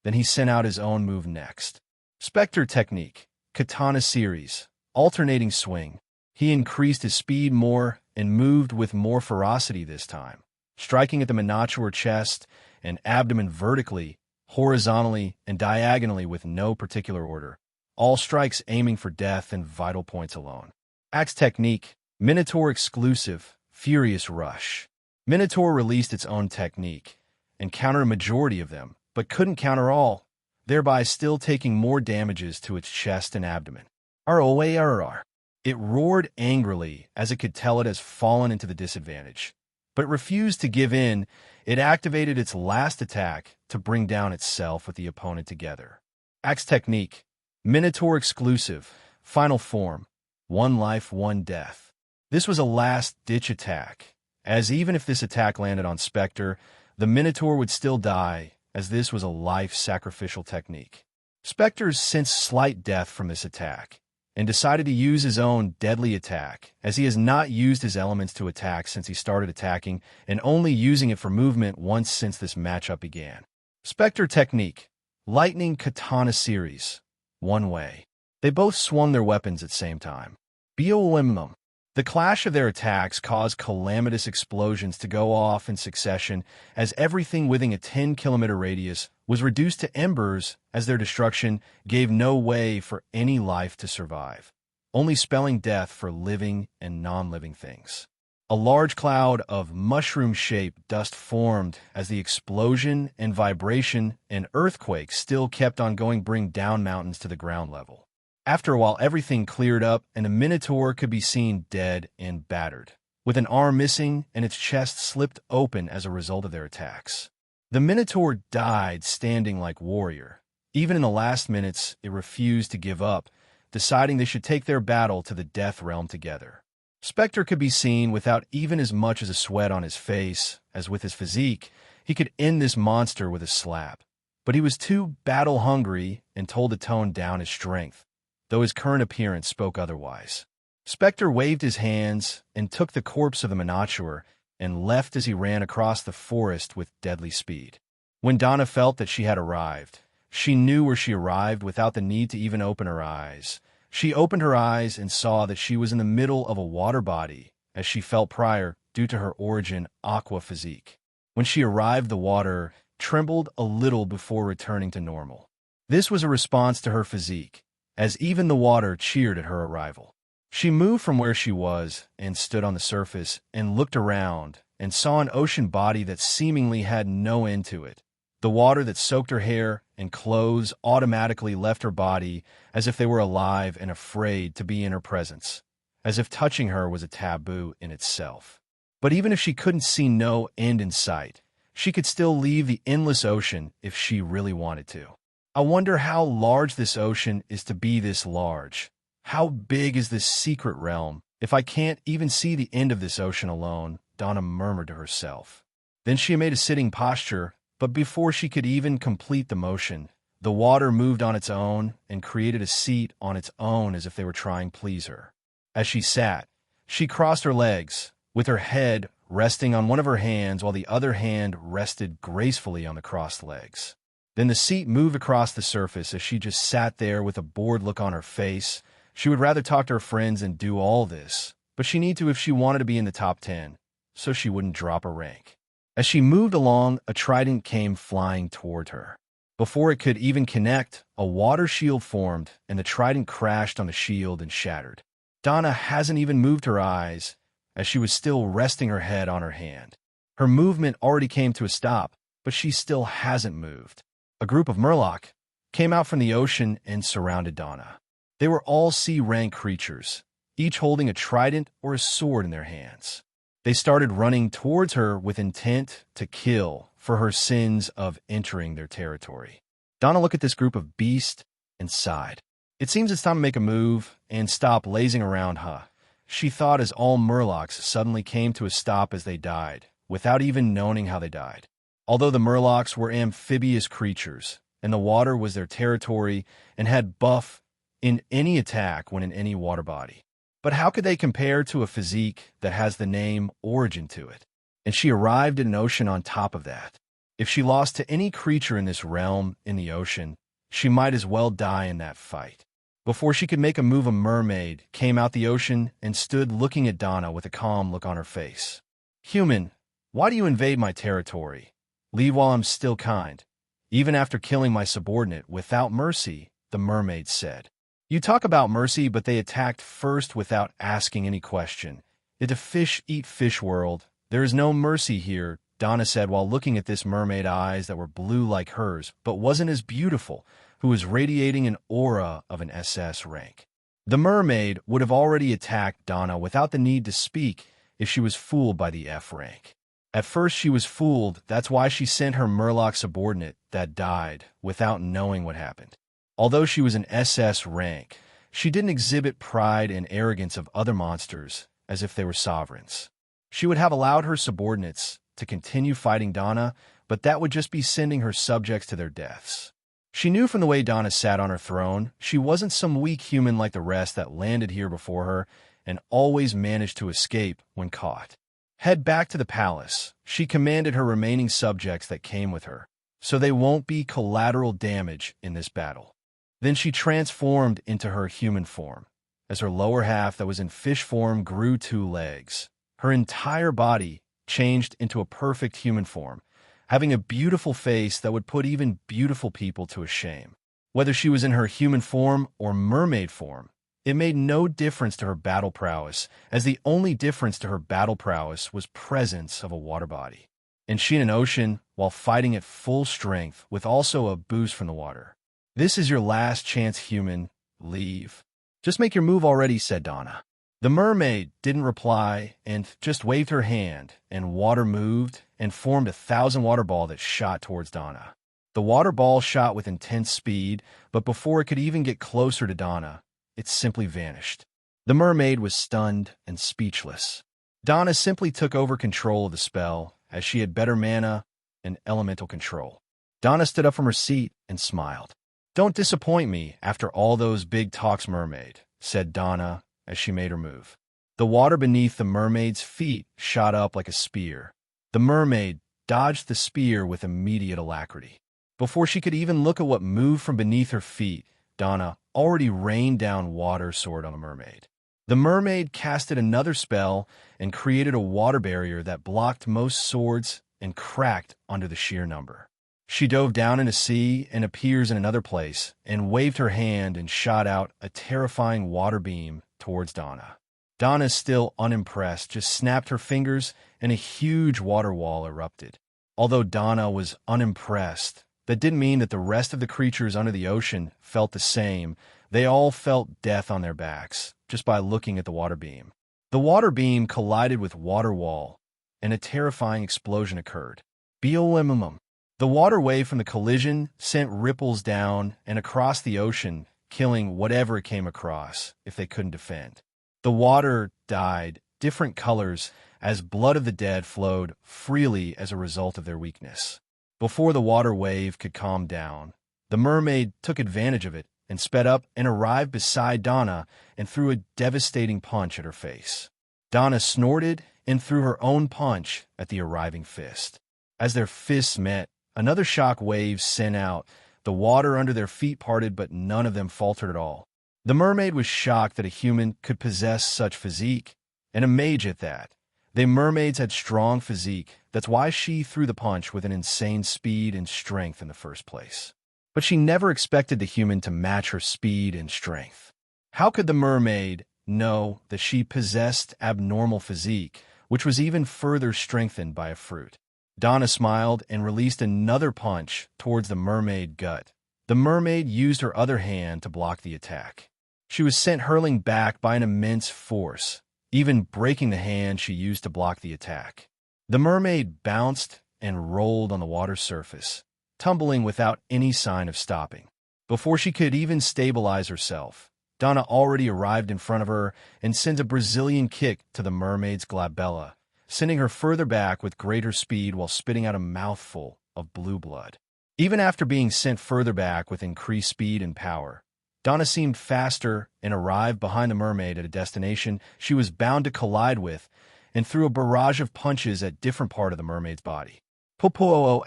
Then he sent out his own move next. Spectre technique, katana series, alternating swing. He increased his speed more and moved with more ferocity this time, striking at the Minotaur chest and abdomen vertically, horizontally, and diagonally with no particular order, all strikes aiming for death and vital points alone. Axe technique, Minotaur exclusive, furious rush. Minotaur released its own technique and countered a majority of them, but couldn't counter all, thereby still taking more damages to its chest and abdomen. ROARR. It roared angrily as it could tell it has fallen into the disadvantage, but refused to give in. It activated its last attack to bring down itself with the opponent together. Axe technique, Minotaur exclusive, final form, one life, one death. This was a last-ditch attack, as even if this attack landed on Spectre, the Minotaur would still die, as this was a life-sacrificial technique. Spectre sensed slight death from this attack, and decided to use his own deadly attack, as he has not used his elements to attack since he started attacking, and only using it for movement once since this matchup began. Spectre technique, lightning katana series, one way. They both swung their weapons at the same time. BOM. The clash of their attacks caused calamitous explosions to go off in succession as everything within a 10-kilometer radius was reduced to embers as their destruction gave no way for any life to survive, only spelling death for living and non-living things. A large cloud of mushroom-shaped dust formed as the explosion and vibration and earthquake still kept on going, bring down mountains to the ground level. After a while, everything cleared up, and the Minotaur could be seen dead and battered, with an arm missing and its chest slipped open as a result of their attacks. The Minotaur died standing like warrior. Even in the last minutes, it refused to give up, deciding they should take their battle to the death realm together. Spectre could be seen without even as much as a sweat on his face, as with his physique, he could end this monster with a slap. But he was too battle-hungry and told to tone down his strength, though his current appearance spoke otherwise. Spectre waved his hands and took the corpse of the Minotaur and left as he ran across the forest with deadly speed. When Donna felt that she had arrived, she knew where she arrived without the need to even open her eyes. She opened her eyes and saw that she was in the middle of a water body, as she felt prior due to her origin aqua physique. When she arrived, the water trembled a little before returning to normal. This was a response to her physique, as even the water cheered at her arrival. She moved from where she was and stood on the surface and looked around and saw an ocean body that seemingly had no end to it. The water that soaked her hair and clothes automatically left her body as if they were alive and afraid to be in her presence, as if touching her was a taboo in itself. But even if she couldn't see no end in sight, She could still leave the endless ocean if she really wanted to. I wonder how large this ocean is to be this large. How big is this secret realm if I can't even see the end of this ocean alone? Donna murmured to herself. Then she made a sitting posture, but before she could even complete the motion, the water moved on its own and created a seat on its own as if they were trying to please her. As she sat, she crossed her legs, with her head resting on one of her hands while the other hand rested gracefully on the crossed legs. Then the seat moved across the surface as she just sat there with a bored look on her face. She would rather talk to her friends and do all this, but she needed to if she wanted to be in the top 10, so she wouldn't drop a rank. As she moved along, a trident came flying toward her. Before it could even connect, a water shield formed, and the trident crashed on the shield and shattered. Donna hasn't even moved her eyes, as she was still resting her head on her hand. Her movement already came to a stop, but she still hasn't moved. A group of Murloc came out from the ocean and surrounded Donna. They were all sea-rank creatures, each holding a trident or a sword in their hands. They started running towards her with intent to kill for her sins of entering their territory. Donna looked at this group of beasts and sighed. It seems it's time to make a move and stop lazing around, huh? She thought as all Murlocs suddenly came to a stop as they died, without even knowing how they died. Although the Murlocs were amphibious creatures, and the water was their territory and had buff in any attack when in any water body. But how could they compare to a physique that has the name Origin to it? And she arrived at an ocean on top of that. If she lost to any creature in this realm in the ocean, she might as well die in that fight. Before she could make a move, a mermaid came out the ocean and stood looking at Donna with a calm look on her face. "Human, why do you invade my territory? Leave while I'm still kind. Even after killing my subordinate without mercy," the mermaid said. "You talk about mercy, but they attacked first without asking any question. In the fish-eat-fish world, there is no mercy here," Donna said while looking at this mermaid eyes that were blue like hers, but wasn't as beautiful, who was radiating an aura of an SS rank. The mermaid would have already attacked Donna without the need to speak if she was fooled by the F rank. At first she was fooled, that's why she sent her Murloc subordinate that died without knowing what happened. Although she was an SS rank, she didn't exhibit pride and arrogance of other monsters as if they were sovereigns. She would have allowed her subordinates to continue fighting Donna, but that would just be sending her subjects to their deaths. She knew from the way Donna sat on her throne, she wasn't some weak human like the rest that landed here before her and always managed to escape when caught. Head back to the palace, she commanded her remaining subjects that came with her, so they won't be collateral damage in this battle. Then she transformed into her human form. As her lower half that was in fish form grew 2 legs, her entire body changed into a perfect human form, having a beautiful face that would put even beautiful people to a shame. Whether she was in her human form or mermaid form, it made no difference to her battle prowess, as the only difference to her battle prowess was presence of a water body. And she in an ocean while fighting at full strength with also a boost from the water. "This is your last chance, human. Leave. Just make your move already," said Donna. The mermaid didn't reply and just waved her hand, and water moved and formed a 1,000 water ball that shot towards Donna. The water ball shot with intense speed, but before it could even get closer to Donna, it simply vanished. The mermaid was stunned and speechless. Donna simply took over control of the spell, as she had better mana and elemental control. Donna stood up from her seat and smiled. "Don't disappoint me after all those big talks, mermaid," said Donna as she made her move. The water beneath the mermaid's feet shot up like a spear. The mermaid dodged the spear with immediate alacrity. Before she could even look at what moved from beneath her feet, Donna already rained down water sword on the mermaid. The mermaid casted another spell and created a water barrier that blocked most swords and cracked under the sheer number. She dove down in a sea and appears in another place and waved her hand and shot out a terrifying water beam towards Donna. Donna, still unimpressed, just snapped her fingers and a huge water wall erupted. Although Donna was unimpressed, that didn't mean that the rest of the creatures under the ocean felt the same. They all felt death on their backs just by looking at the water beam. The water beam collided with water wall, and a terrifying explosion occurred. BOMM. The water wave from the collision sent ripples down and across the ocean, killing whatever it came across if they couldn't defend. The water dyed different colors as blood of the dead flowed freely as a result of their weakness. Before the water wave could calm down, the mermaid took advantage of it and sped up and arrived beside Donna and threw a devastating punch at her face. Donna snorted and threw her own punch at the arriving fist. As their fists met, another shock wave sent out. The water under their feet parted, but none of them faltered at all. The mermaid was shocked that a human could possess such physique, and a mage at that. They mermaids had strong physique. That's why she threw the punch with an insane speed and strength in the first place. But she never expected the human to match her speed and strength. How could the mermaid know that she possessed abnormal physique, which was even further strengthened by a fruit? Donna smiled and released another punch towards the mermaid gut. The mermaid used her other hand to block the attack. She was sent hurling back by an immense force, even breaking the hand she used to block the attack. The mermaid bounced and rolled on the water's surface, tumbling without any sign of stopping. Before she could even stabilize herself, Donna already arrived in front of her and sent a Brazilian kick to the mermaid's glabella, sending her further back with greater speed while spitting out a mouthful of blue blood. Even after being sent further back with increased speed and power, Donna seemed faster and arrived behind the mermaid at a destination she was bound to collide with and threw a barrage of punches at different part of the mermaid's body. Popo***.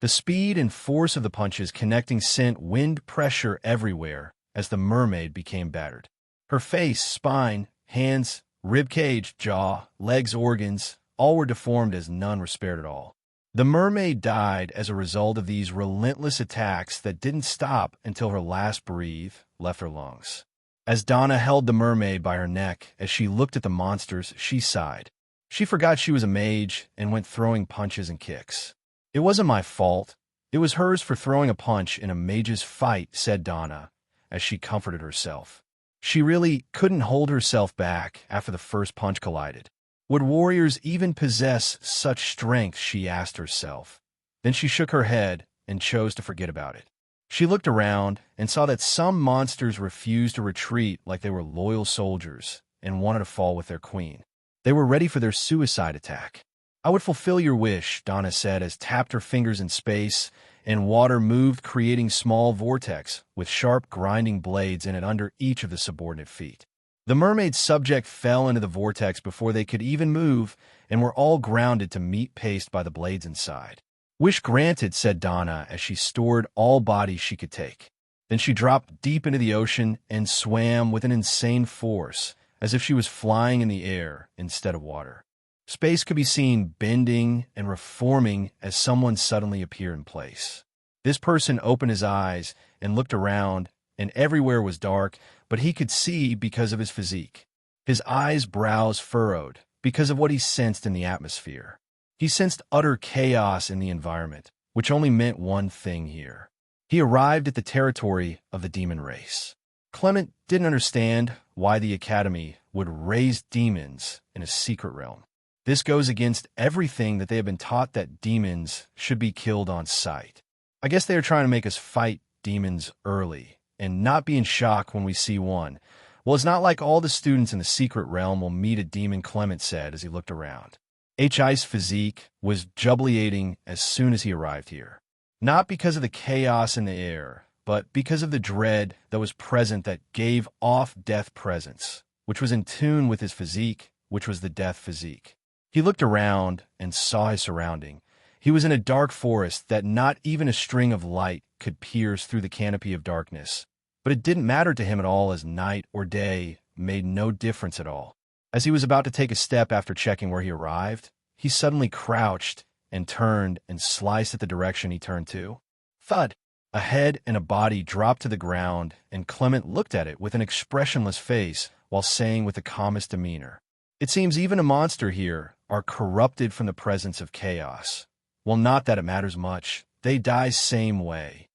The speed and force of the punches connecting sent wind pressure everywhere as the mermaid became battered. Her face, spine, hands, rib cage, jaw, legs, organs, all were deformed as none were spared at all. The mermaid died as a result of these relentless attacks that didn't stop until her last breath left her lungs. As Donna held the mermaid by her neck as she looked at the monsters, she sighed. She forgot she was a mage and went throwing punches and kicks. "It wasn't my fault. It was hers for throwing a punch in a mage's fight," said Donna, as she comforted herself. She really couldn't hold herself back after the first punch collided. Would warriors even possess such strength, she asked herself. Then she shook her head and chose to forget about it. She looked around and saw that some monsters refused to retreat like they were loyal soldiers and wanted to fall with their queen. They were ready for their suicide attack. "I would fulfill your wish," Donna said as tapped her fingers in space and water moved, creating small vortex with sharp grinding blades in it under each of the subordinate feet. The mermaid's subject fell into the vortex before they could even move and were all grounded to meet paste by the blades inside. "Wish granted," said Donna as she stored all bodies she could take. Then she dropped deep into the ocean and swam with an insane force, as if she was flying in the air instead of water. Space could be seen bending and reforming as someone suddenly appeared in place. This person opened his eyes and looked around, and everywhere was dark, but he could see because of his physique. His eyes' brows furrowed because of what he sensed in the atmosphere. He sensed utter chaos in the environment, which only meant one thing here. He arrived at the territory of the demon race. Clement didn't understand why the Academy would raise demons in a secret realm. This goes against everything that they have been taught, that demons should be killed on sight. I guess they are trying to make us fight demons early and not be in shock when we see one. Well, it's not like all the students in the secret realm will meet a demon, Clement said as he looked around. H.I.'s physique was jubilating as soon as he arrived here. Not because of the chaos in the air, but because of the dread that was present that gave off death presence, which was in tune with his physique, which was the death physique. He looked around and saw his surrounding. He was in a dark forest that not even a string of light could pierce through the canopy of darkness. But it didn't matter to him at all, as night or day made no difference at all. As he was about to take a step after checking where he arrived, he suddenly crouched and turned and sliced at the direction he turned to. Thud! A head and a body dropped to the ground, and Clement looked at it with an expressionless face while saying with the calmest demeanor, "It seems even a monster here are corrupted from the presence of chaos. Well, not that it matters much. They die same way."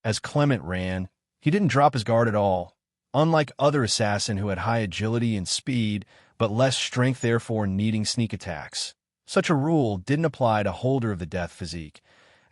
As Clement ran, he didn't drop his guard at all. Unlike other assassin who had high agility and speed, but less strength, therefore needing sneak attacks. Such a rule didn't apply to Holder of the Death physique,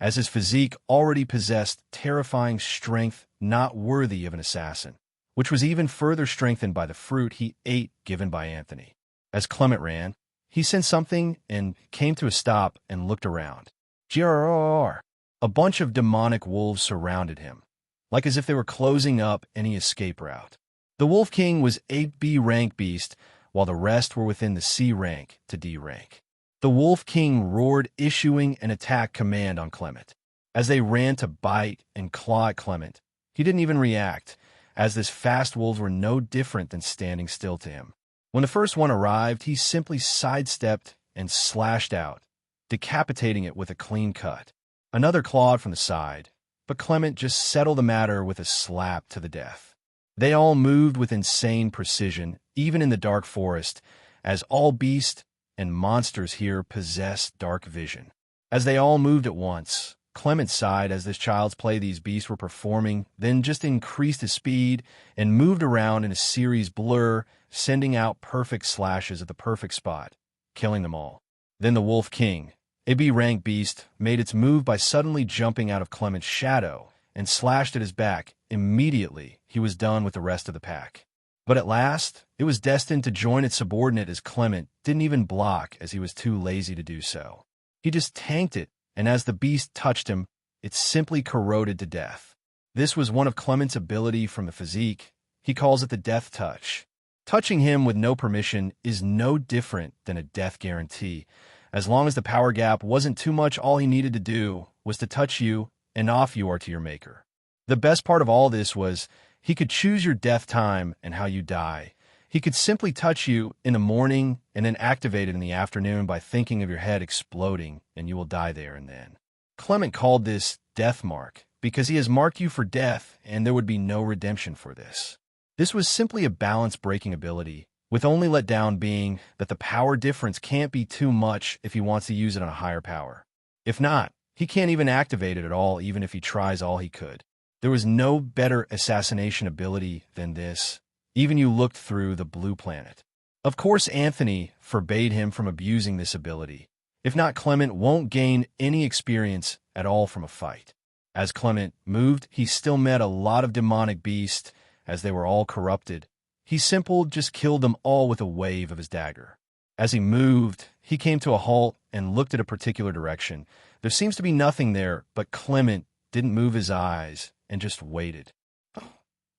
as his physique already possessed terrifying strength not worthy of an assassin, which was even further strengthened by the fruit he ate given by Anthony. As Clement ran, he sensed something and came to a stop and looked around. Grrr! A bunch of demonic wolves surrounded him, like as if they were closing up any escape route. The Wolf King was a B rank beast, while the rest were within the C rank to D rank. The Wolf King roared, issuing an attack command on Clement. As they ran to bite and claw at Clement, he didn't even react, as these fast wolves were no different than standing still to him. When the first one arrived, he simply sidestepped and slashed out, decapitating it with a clean cut. Another clawed from the side, but Clement just settled the matter with a slap to the death. They all moved with insane precision, even in the dark forest, as all beasts and monsters here possess dark vision. As they all moved at once, Clement sighed as this child's play these beasts were performing, then just increased his speed and moved around in a series blur, sending out perfect slashes at the perfect spot, killing them all. Then the Wolf King, a B-rank beast, made its move by suddenly jumping out of Clement's shadow and slashed at his back. Immediately, he was done with the rest of the pack. But at last, it was destined to join its subordinate as Clement didn't even block as he was too lazy to do so. He just tanked it, and as the beast touched him, it simply corroded to death. This was one of Clement's ability from the physique. He calls it the death touch. Touching him with no permission is no different than a death guarantee. As long as the power gap wasn't too much, all he needed to do was to touch you, and off you are to your maker. The best part of all this was he could choose your death time and how you die. He could simply touch you in the morning and then activate it in the afternoon by thinking of your head exploding, and you will die there and then. Clement called this death mark because he has marked you for death, and there would be no redemption for this. This was simply a balance-breaking ability, with only letdown being that the power difference can't be too much if he wants to use it on a higher power. If not, he can't even activate it at all, even if he tries all he could. There was no better assassination ability than this. Even you looked through the blue planet. Of course, Anthony forbade him from abusing this ability. If not, Clement won't gain any experience at all from a fight. As Clement moved, he still met a lot of demonic beasts, as they were all corrupted. He simply just killed them all with a wave of his dagger. As he moved, he came to a halt and looked at a particular direction. There seems to be nothing there, but Clement didn't move his eyes and just waited.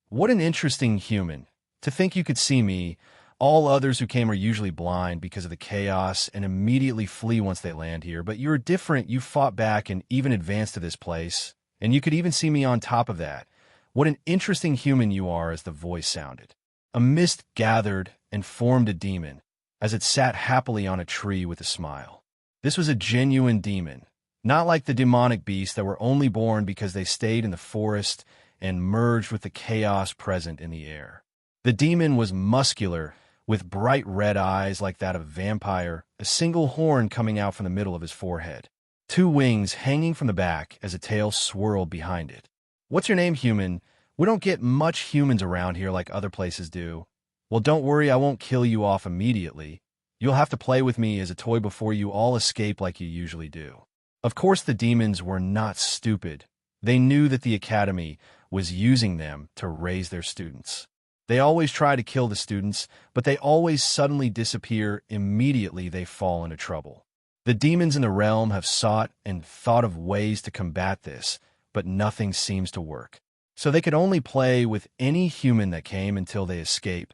What an interesting human. To think you could see me. All others who came are usually blind because of the chaos and immediately flee once they land here, but you're different. You fought back and even advanced to this place, and you could even see me on top of that. What an interesting human you are, as the voice sounded. A mist gathered and formed a demon, as it sat happily on a tree with a smile. This was a genuine demon, not like the demonic beasts that were only born because they stayed in the forest and merged with the chaos present in the air. The demon was muscular, with bright red eyes like that of a vampire, a single horn coming out from the middle of his forehead, 2 wings hanging from the back as a tail swirled behind it. What's your name, human? We don't get much humans around here like other places do. Well, don't worry, I won't kill you off immediately. You'll have to play with me as a toy before you all escape like you usually do. Of course, the demons were not stupid. They knew that the academy was using them to raise their students. They always try to kill the students, but they always suddenly disappear immediately they fall into trouble. The demons in the realm have sought and thought of ways to combat this, but nothing seems to work. So they could only play with any human that came until they escape.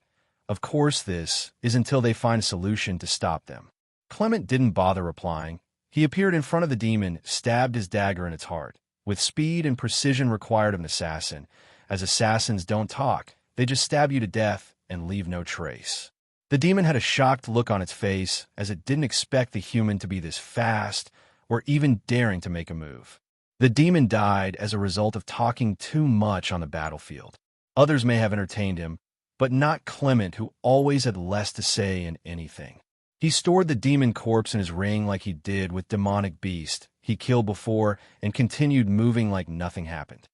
Of course, this is until they find a solution to stop them. Clement didn't bother replying. He appeared in front of the demon, stabbed his dagger in its heart, with speed and precision required of an assassin. As assassins don't talk, they just stab you to death and leave no trace. The demon had a shocked look on its face, as it didn't expect the human to be this fast or even daring to make a move. The demon died as a result of talking too much on the battlefield. Others may have entertained him, but not Clement, who always had less to say in anything. He stored the demon corpse in his ring like he did with demonic beast he killed before and continued moving like nothing happened.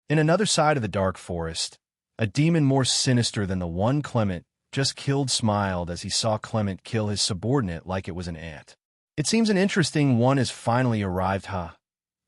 In another side of the dark forest, a demon more sinister than the one Clement just killed smiled as he saw Clement kill his subordinate like it was an ant. It seems an interesting one has finally arrived, huh?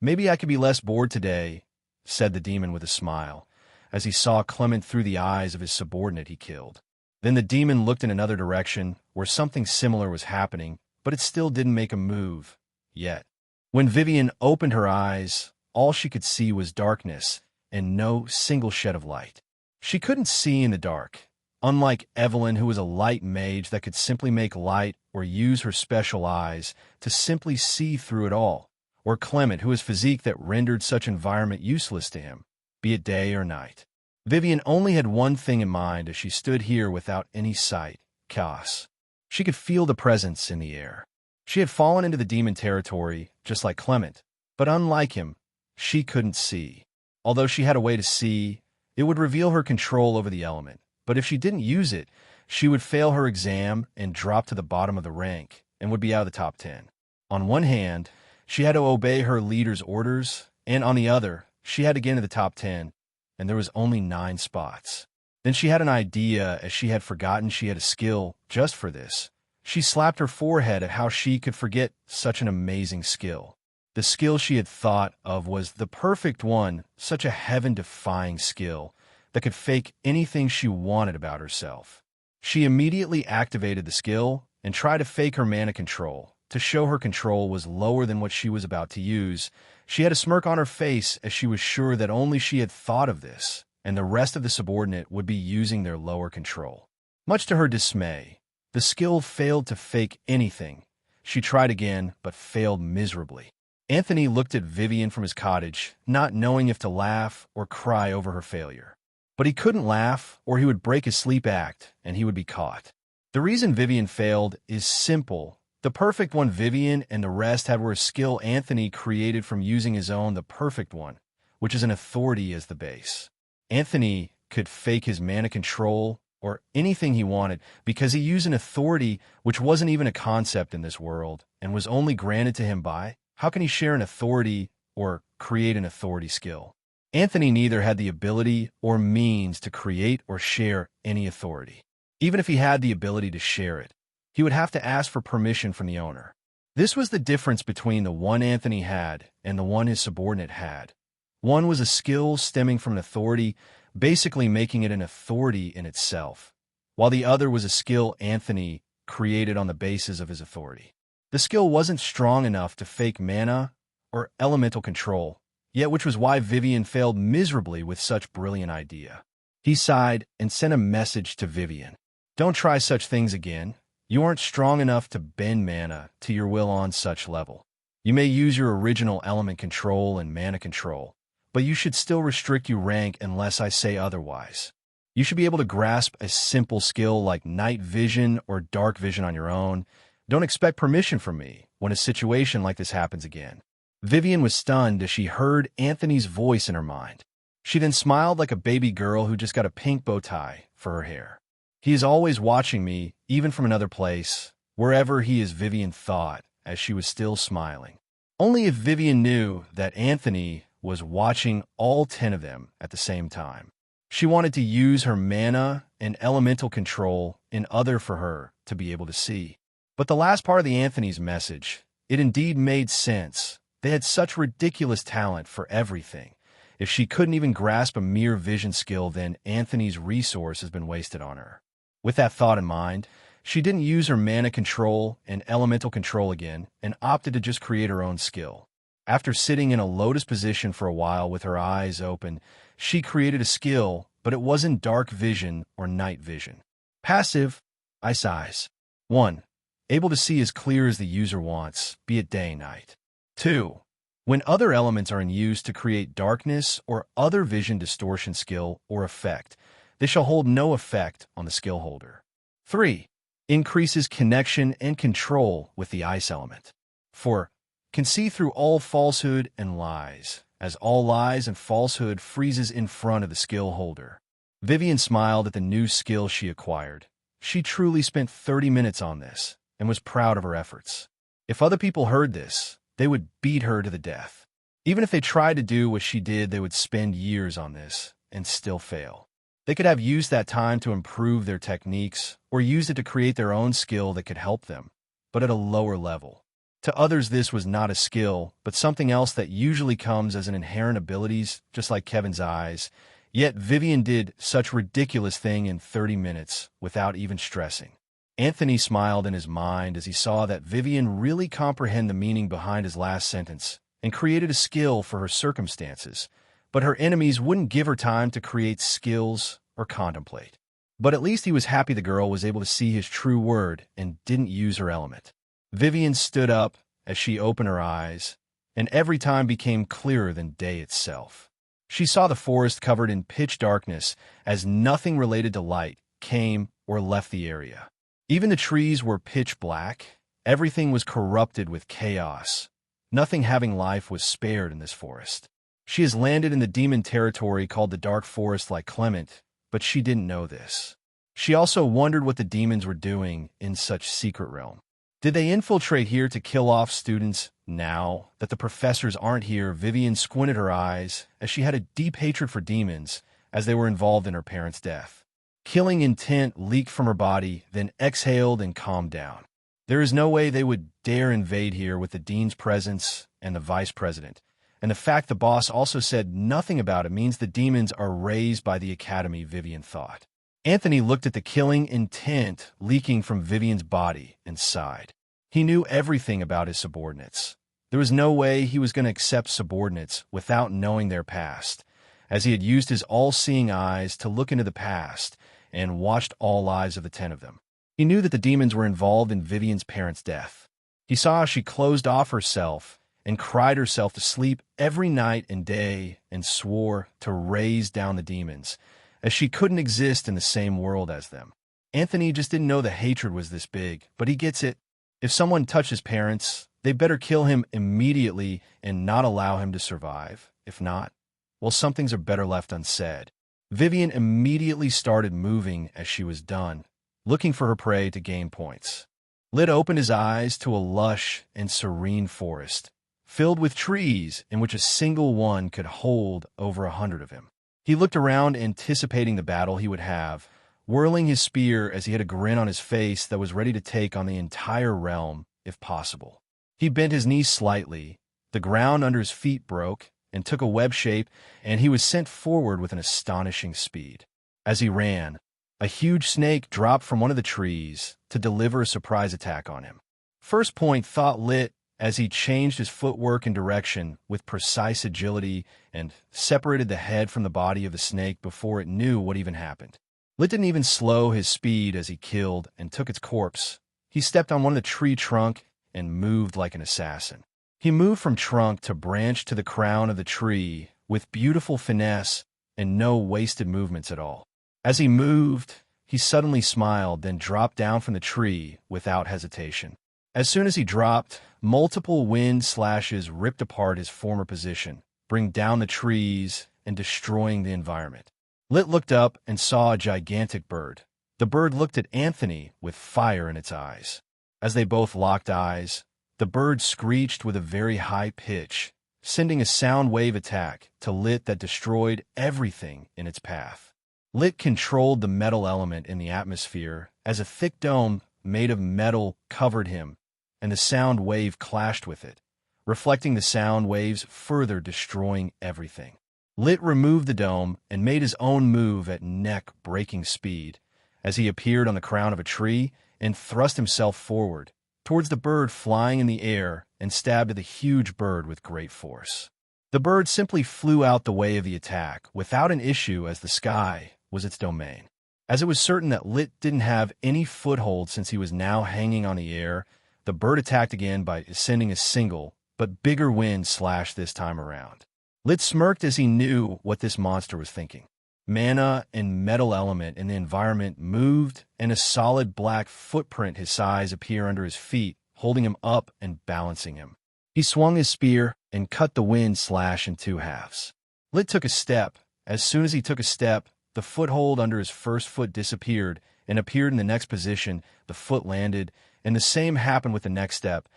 Maybe I could be less bored today, said the demon with a smile, as he saw Clement through the eyes of his subordinate he killed. Then the demon looked in another direction, where something similar was happening, but it still didn't make a move, yet. When Vivian opened her eyes, all she could see was darkness, and no single shed of light. She couldn't see in the dark, unlike Evelyn, who was a light mage that could simply make light or use her special eyes to simply see through it all, or Clement, who has physique that rendered such environment useless to him, be it day or night. Vivian only had one thing in mind as she stood here without any sight: chaos. She could feel the presence in the air. She had fallen into the demon territory, just like Clement, but unlike him, she couldn't see. Although she had a way to see, it would reveal her control over the element, but if she didn't use it, she would fail her exam and drop to the bottom of the rank and would be out of the top 10. On one hand, she had to obey her leader's orders, and on the other, she had to get into the top 10, and there was only 9 spots. Then she had an idea, as she had forgotten she had a skill just for this. She slapped her forehead at how she could forget such an amazing skill. The skill she had thought of was the perfect one, such a heaven-defying skill that could fake anything she wanted about herself. She immediately activated the skill and tried to fake her mana control, to show her control was lower than what she was about to use. She had a smirk on her face as she was sure that only she had thought of this, and the rest of the subordinate would be using their lower control. Much to her dismay, the skill failed to fake anything. She tried again, but failed miserably. Anthony looked at Vivian from his cottage, not knowing if to laugh or cry over her failure. But he couldn't laugh, or he would break his sleep act, and he would be caught. The reason Vivian failed is simple. The perfect one Vivian and the rest had were a skill Anthony created from using his own the perfect one, which is an authority as the base. Anthony could fake his mana control or anything he wanted because he used an authority which wasn't even a concept in this world and was only granted to him by. How can he share an authority or create an authority skill? Anthony neither had the ability or means to create or share any authority. Even if he had the ability to share it, he would have to ask for permission from the owner. This was the difference between the one Anthony had and the one his subordinate had. One was a skill stemming from an authority, basically making it an authority in itself, while the other was a skill Anthony created on the basis of his authority. The skill wasn't strong enough to fake mana or elemental control, yet which was why Vivian failed miserably with such brilliant idea. He sighed and sent a message to Vivian. Don't try such things again. You aren't strong enough to bend mana to your will on such level. You may use your original element control and mana control, but you should still restrict your rank unless I say otherwise. You should be able to grasp a simple skill like night vision or dark vision on your own. Don't expect permission from me when a situation like this happens again. Vivian was stunned as she heard Anthony's voice in her mind. She then smiled like a baby girl who just got a pink bow tie for her hair. He is always watching me, even from another place, wherever he is, Vivian thought, as she was still smiling. Only if Vivian knew that Anthony was watching all 10 of them at the same time. She wanted to use her mana and elemental control in other for her to be able to see. But the last part of the Anthony's message, it indeed made sense. They had such ridiculous talent for everything. If she couldn't even grasp a mere vision skill, then Anthony's resource has been wasted on her. With that thought in mind, she didn't use her mana control and elemental control again and opted to just create her own skill. After sitting in a lotus position for a while with her eyes open, she created a skill, but it wasn't dark vision or night vision. Passive, ice eyes. 1. Able to see as clear as the user wants, be it day, night. 2. When other elements are in use to create darkness or other vision distortion skill or effect, they shall hold no effect on the skill holder. 3. Increases connection and control with the ice element. 4. Can see through all falsehood and lies, as all lies and falsehood freezes in front of the skill holder. Vivian smiled at the new skill she acquired. She truly spent 30 minutes on this and was proud of her efforts. If other people heard this, they would beat her to the death. Even if they tried to do what she did, they would spend years on this and still fail. They could have used that time to improve their techniques or use it to create their own skill that could help them, but at a lower level. To others, this was not a skill, but something else that usually comes as an inherent abilities, just like Kevin's eyes. Yet Vivian did such ridiculous thing in 30 minutes without even stressing. Anthony smiled in his mind as he saw that Vivian really comprehended the meaning behind his last sentence and created a skill for her circumstances, but her enemies wouldn't give her time to create skills or contemplate. But at least he was happy the girl was able to see his true word and didn't use her element. Vivian stood up as she opened her eyes, and every time became clearer than day itself. She saw the forest covered in pitch darkness as nothing related to light came or left the area. Even the trees were pitch black. Everything was corrupted with chaos. Nothing having life was spared in this forest. She has landed in the demon territory called the Dark Forest like Clement, but she didn't know this. She also wondered what the demons were doing in such secret realm. Did they infiltrate here to kill off students? Now that the professors aren't here, Vivian squinted her eyes as she had a deep hatred for demons as they were involved in her parents' death. Killing intent leaked from her body, then exhaled and calmed down. There is no way they would dare invade here with the dean's presence and the vice president. And the fact the boss also said nothing about it means the demons are raised by the academy, Vivian thought. Anthony looked at the killing intent leaking from Vivian's body and sighed. He knew everything about his subordinates. There was no way he was going to accept subordinates without knowing their past, as he had used his all-seeing eyes to look into the past and watched all lives of the 10 of them. He knew that the demons were involved in Vivian's parents' death. He saw how she closed off herself and cried herself to sleep every night and day and swore to raise down the demons, as she couldn't exist in the same world as them. Anthony just didn't know the hatred was this big, but he gets it. If someone touched his parents, they better kill him immediately and not allow him to survive. If not, well, some things are better left unsaid. Vivian immediately started moving as she was done, looking for her prey to gain points. Lit opened his eyes to a lush and serene forest, filled with trees in which a single one could hold over 100 of him. He looked around, anticipating the battle he would have, whirling his spear as he had a grin on his face that was ready to take on the entire realm, if possible. He bent his knees slightly, the ground under his feet broke and took a web shape, and he was sent forward with an astonishing speed. As he ran, a huge snake dropped from one of the trees to deliver a surprise attack on him. First point, thought Lit, as he changed his footwork and direction with precise agility and separated the head from the body of the snake before it knew what even happened. Lit didn't even slow his speed as he killed and took its corpse. He stepped on one of the tree trunk and moved like an assassin. He moved from trunk to branch to the crown of the tree with beautiful finesse and no wasted movements at all. As he moved, he suddenly smiled, then dropped down from the tree without hesitation. As soon as he dropped, multiple wind slashes ripped apart his former position, bringing down the trees and destroying the environment. Lit looked up and saw a gigantic bird. The bird looked at Anthony with fire in its eyes. As they both locked eyes, the bird screeched with a very high pitch, sending a sound wave attack to Lit that destroyed everything in its path. Lit controlled the metal element in the atmosphere as a thick dome made of metal covered him, and the sound wave clashed with it, reflecting the sound waves, further destroying everything. Lit removed the dome and made his own move at neck-breaking speed as he appeared on the crown of a tree and thrust himself forward towards the bird flying in the air and stabbed at the huge bird with great force. The bird simply flew out the way of the attack without an issue, as the sky was its domain. As it was certain that Lit didn't have any foothold since he was now hanging on the air, the bird attacked again by sending a single, but bigger wind slash this time around. Lit smirked as he knew what this monster was thinking. Mana and metal element in the environment moved, and a solid black footprint his size appeared under his feet, holding him up and balancing him. He swung his spear and cut the wind slash in two halves. Lit took a step. As soon as he took a step, the foothold under his first foot disappeared and appeared in the next position. The foot landed, and the same happened with the next step.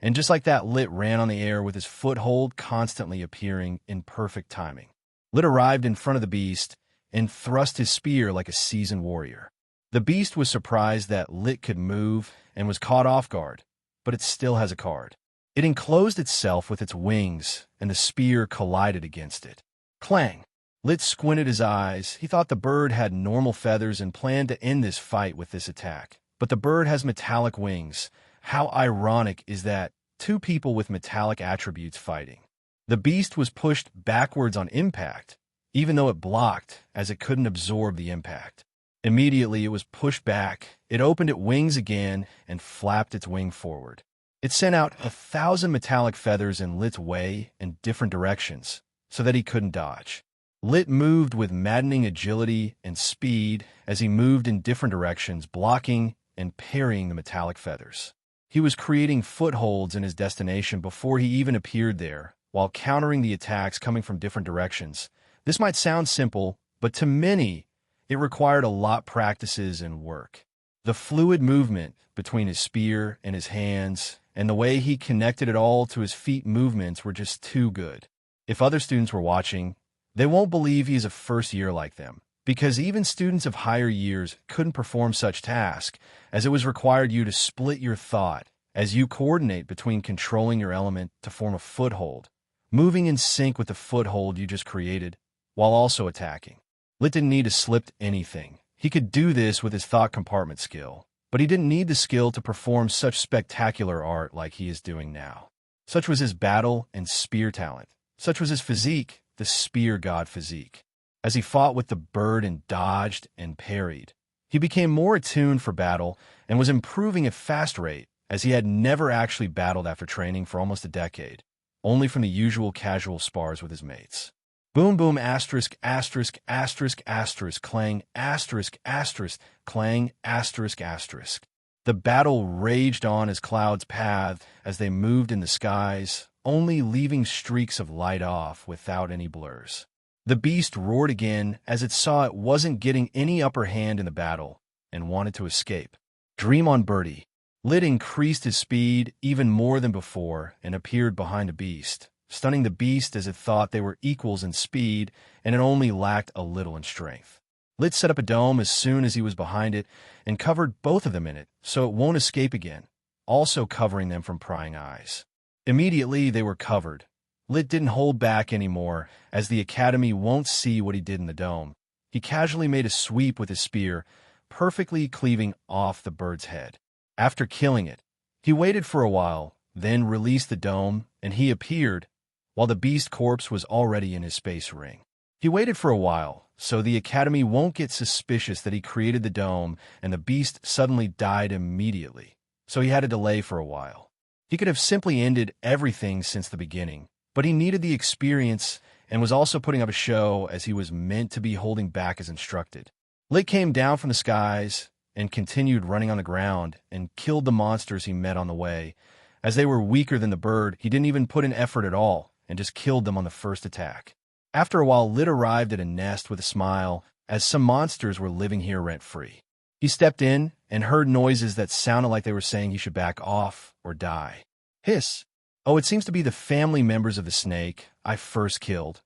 And just like that, Lit ran on the air with his foothold constantly appearing in perfect timing. Lit arrived in front of the beast and thrust his spear like a seasoned warrior. The beast was surprised that Lit could move and was caught off guard, but it still has a card. It enclosed itself with its wings, and the spear collided against it. Clang! Lit squinted his eyes. He thought the bird had normal feathers and planned to end this fight with this attack. But the bird has metallic wings. How ironic is that? Two people with metallic attributes fighting. The beast was pushed backwards on impact, even though it blocked, as it couldn't absorb the impact. Immediately, it was pushed back. It opened its wings again and flapped its wing forward. It sent out 1,000 metallic feathers in Lit's way in different directions, so that he couldn't dodge. Lit moved with maddening agility and speed as he moved in different directions, blocking and parrying the metallic feathers. He was creating footholds in his destination before he even appeared there, while countering the attacks coming from different directions. This might sound simple, but to many, it required a lot practices and work. The fluid movement between his spear and his hands, and the way he connected it all to his feet movements were just too good. If other students were watching, they won't believe he's a first year like them, because even students of higher years couldn't perform such tasks, as it was required you to split your thought as you coordinate between controlling your element to form a foothold, moving in sync with the foothold you just created, while also attacking. Lit didn't need to slip anything. He could do this with his thought compartment skill, but he didn't need the skill to perform such spectacular art like he is doing now. Such was his battle and spear talent. Such was his physique, the spear god physique. As he fought with the bird and dodged and parried, he became more attuned for battle and was improving at fast rate, as he had never actually battled after training for almost a decade, only from the usual casual spars with his mates. Boom boom asterisk asterisk asterisk asterisk clang asterisk asterisk clang asterisk asterisk. The battle raged on as clouds pathed as they moved in the skies, only leaving streaks of light off without any blurs. The beast roared again as it saw it wasn't getting any upper hand in the battle and wanted to escape. Dream on, birdie. Lit increased his speed even more than before and appeared behind the beast, stunning the beast as it thought they were equals in speed and it only lacked a little in strength. Lit set up a dome as soon as he was behind it and covered both of them in it so it won't escape again, also covering them from prying eyes. Immediately, they were covered. Lit didn't hold back anymore, as the Academy won't see what he did in the dome. He casually made a sweep with his spear, perfectly cleaving off the bird's head. After killing it, he waited for a while, then released the dome, and he appeared, while the beast corpse was already in his space ring. He waited for a while, so the Academy won't get suspicious that he created the dome and the beast suddenly died immediately, so he had to delay for a while. He could have simply ended everything since the beginning, but he needed the experience and was also putting up a show as he was meant to be holding back as instructed. Lit came down from the skies and continued running on the ground and killed the monsters he met on the way. As they were weaker than the bird, he didn't even put in effort at all and just killed them on the first attack. After a while, Lit arrived at a nest with a smile, as some monsters were living here rent-free. He stepped in and heard noises that sounded like they were saying he should back off or die. Hiss! Oh, it seems to be the family members of the snake I first killed.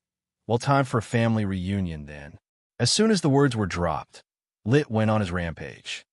Well, time for a family reunion then. As soon as the words were dropped, Lit went on his rampage.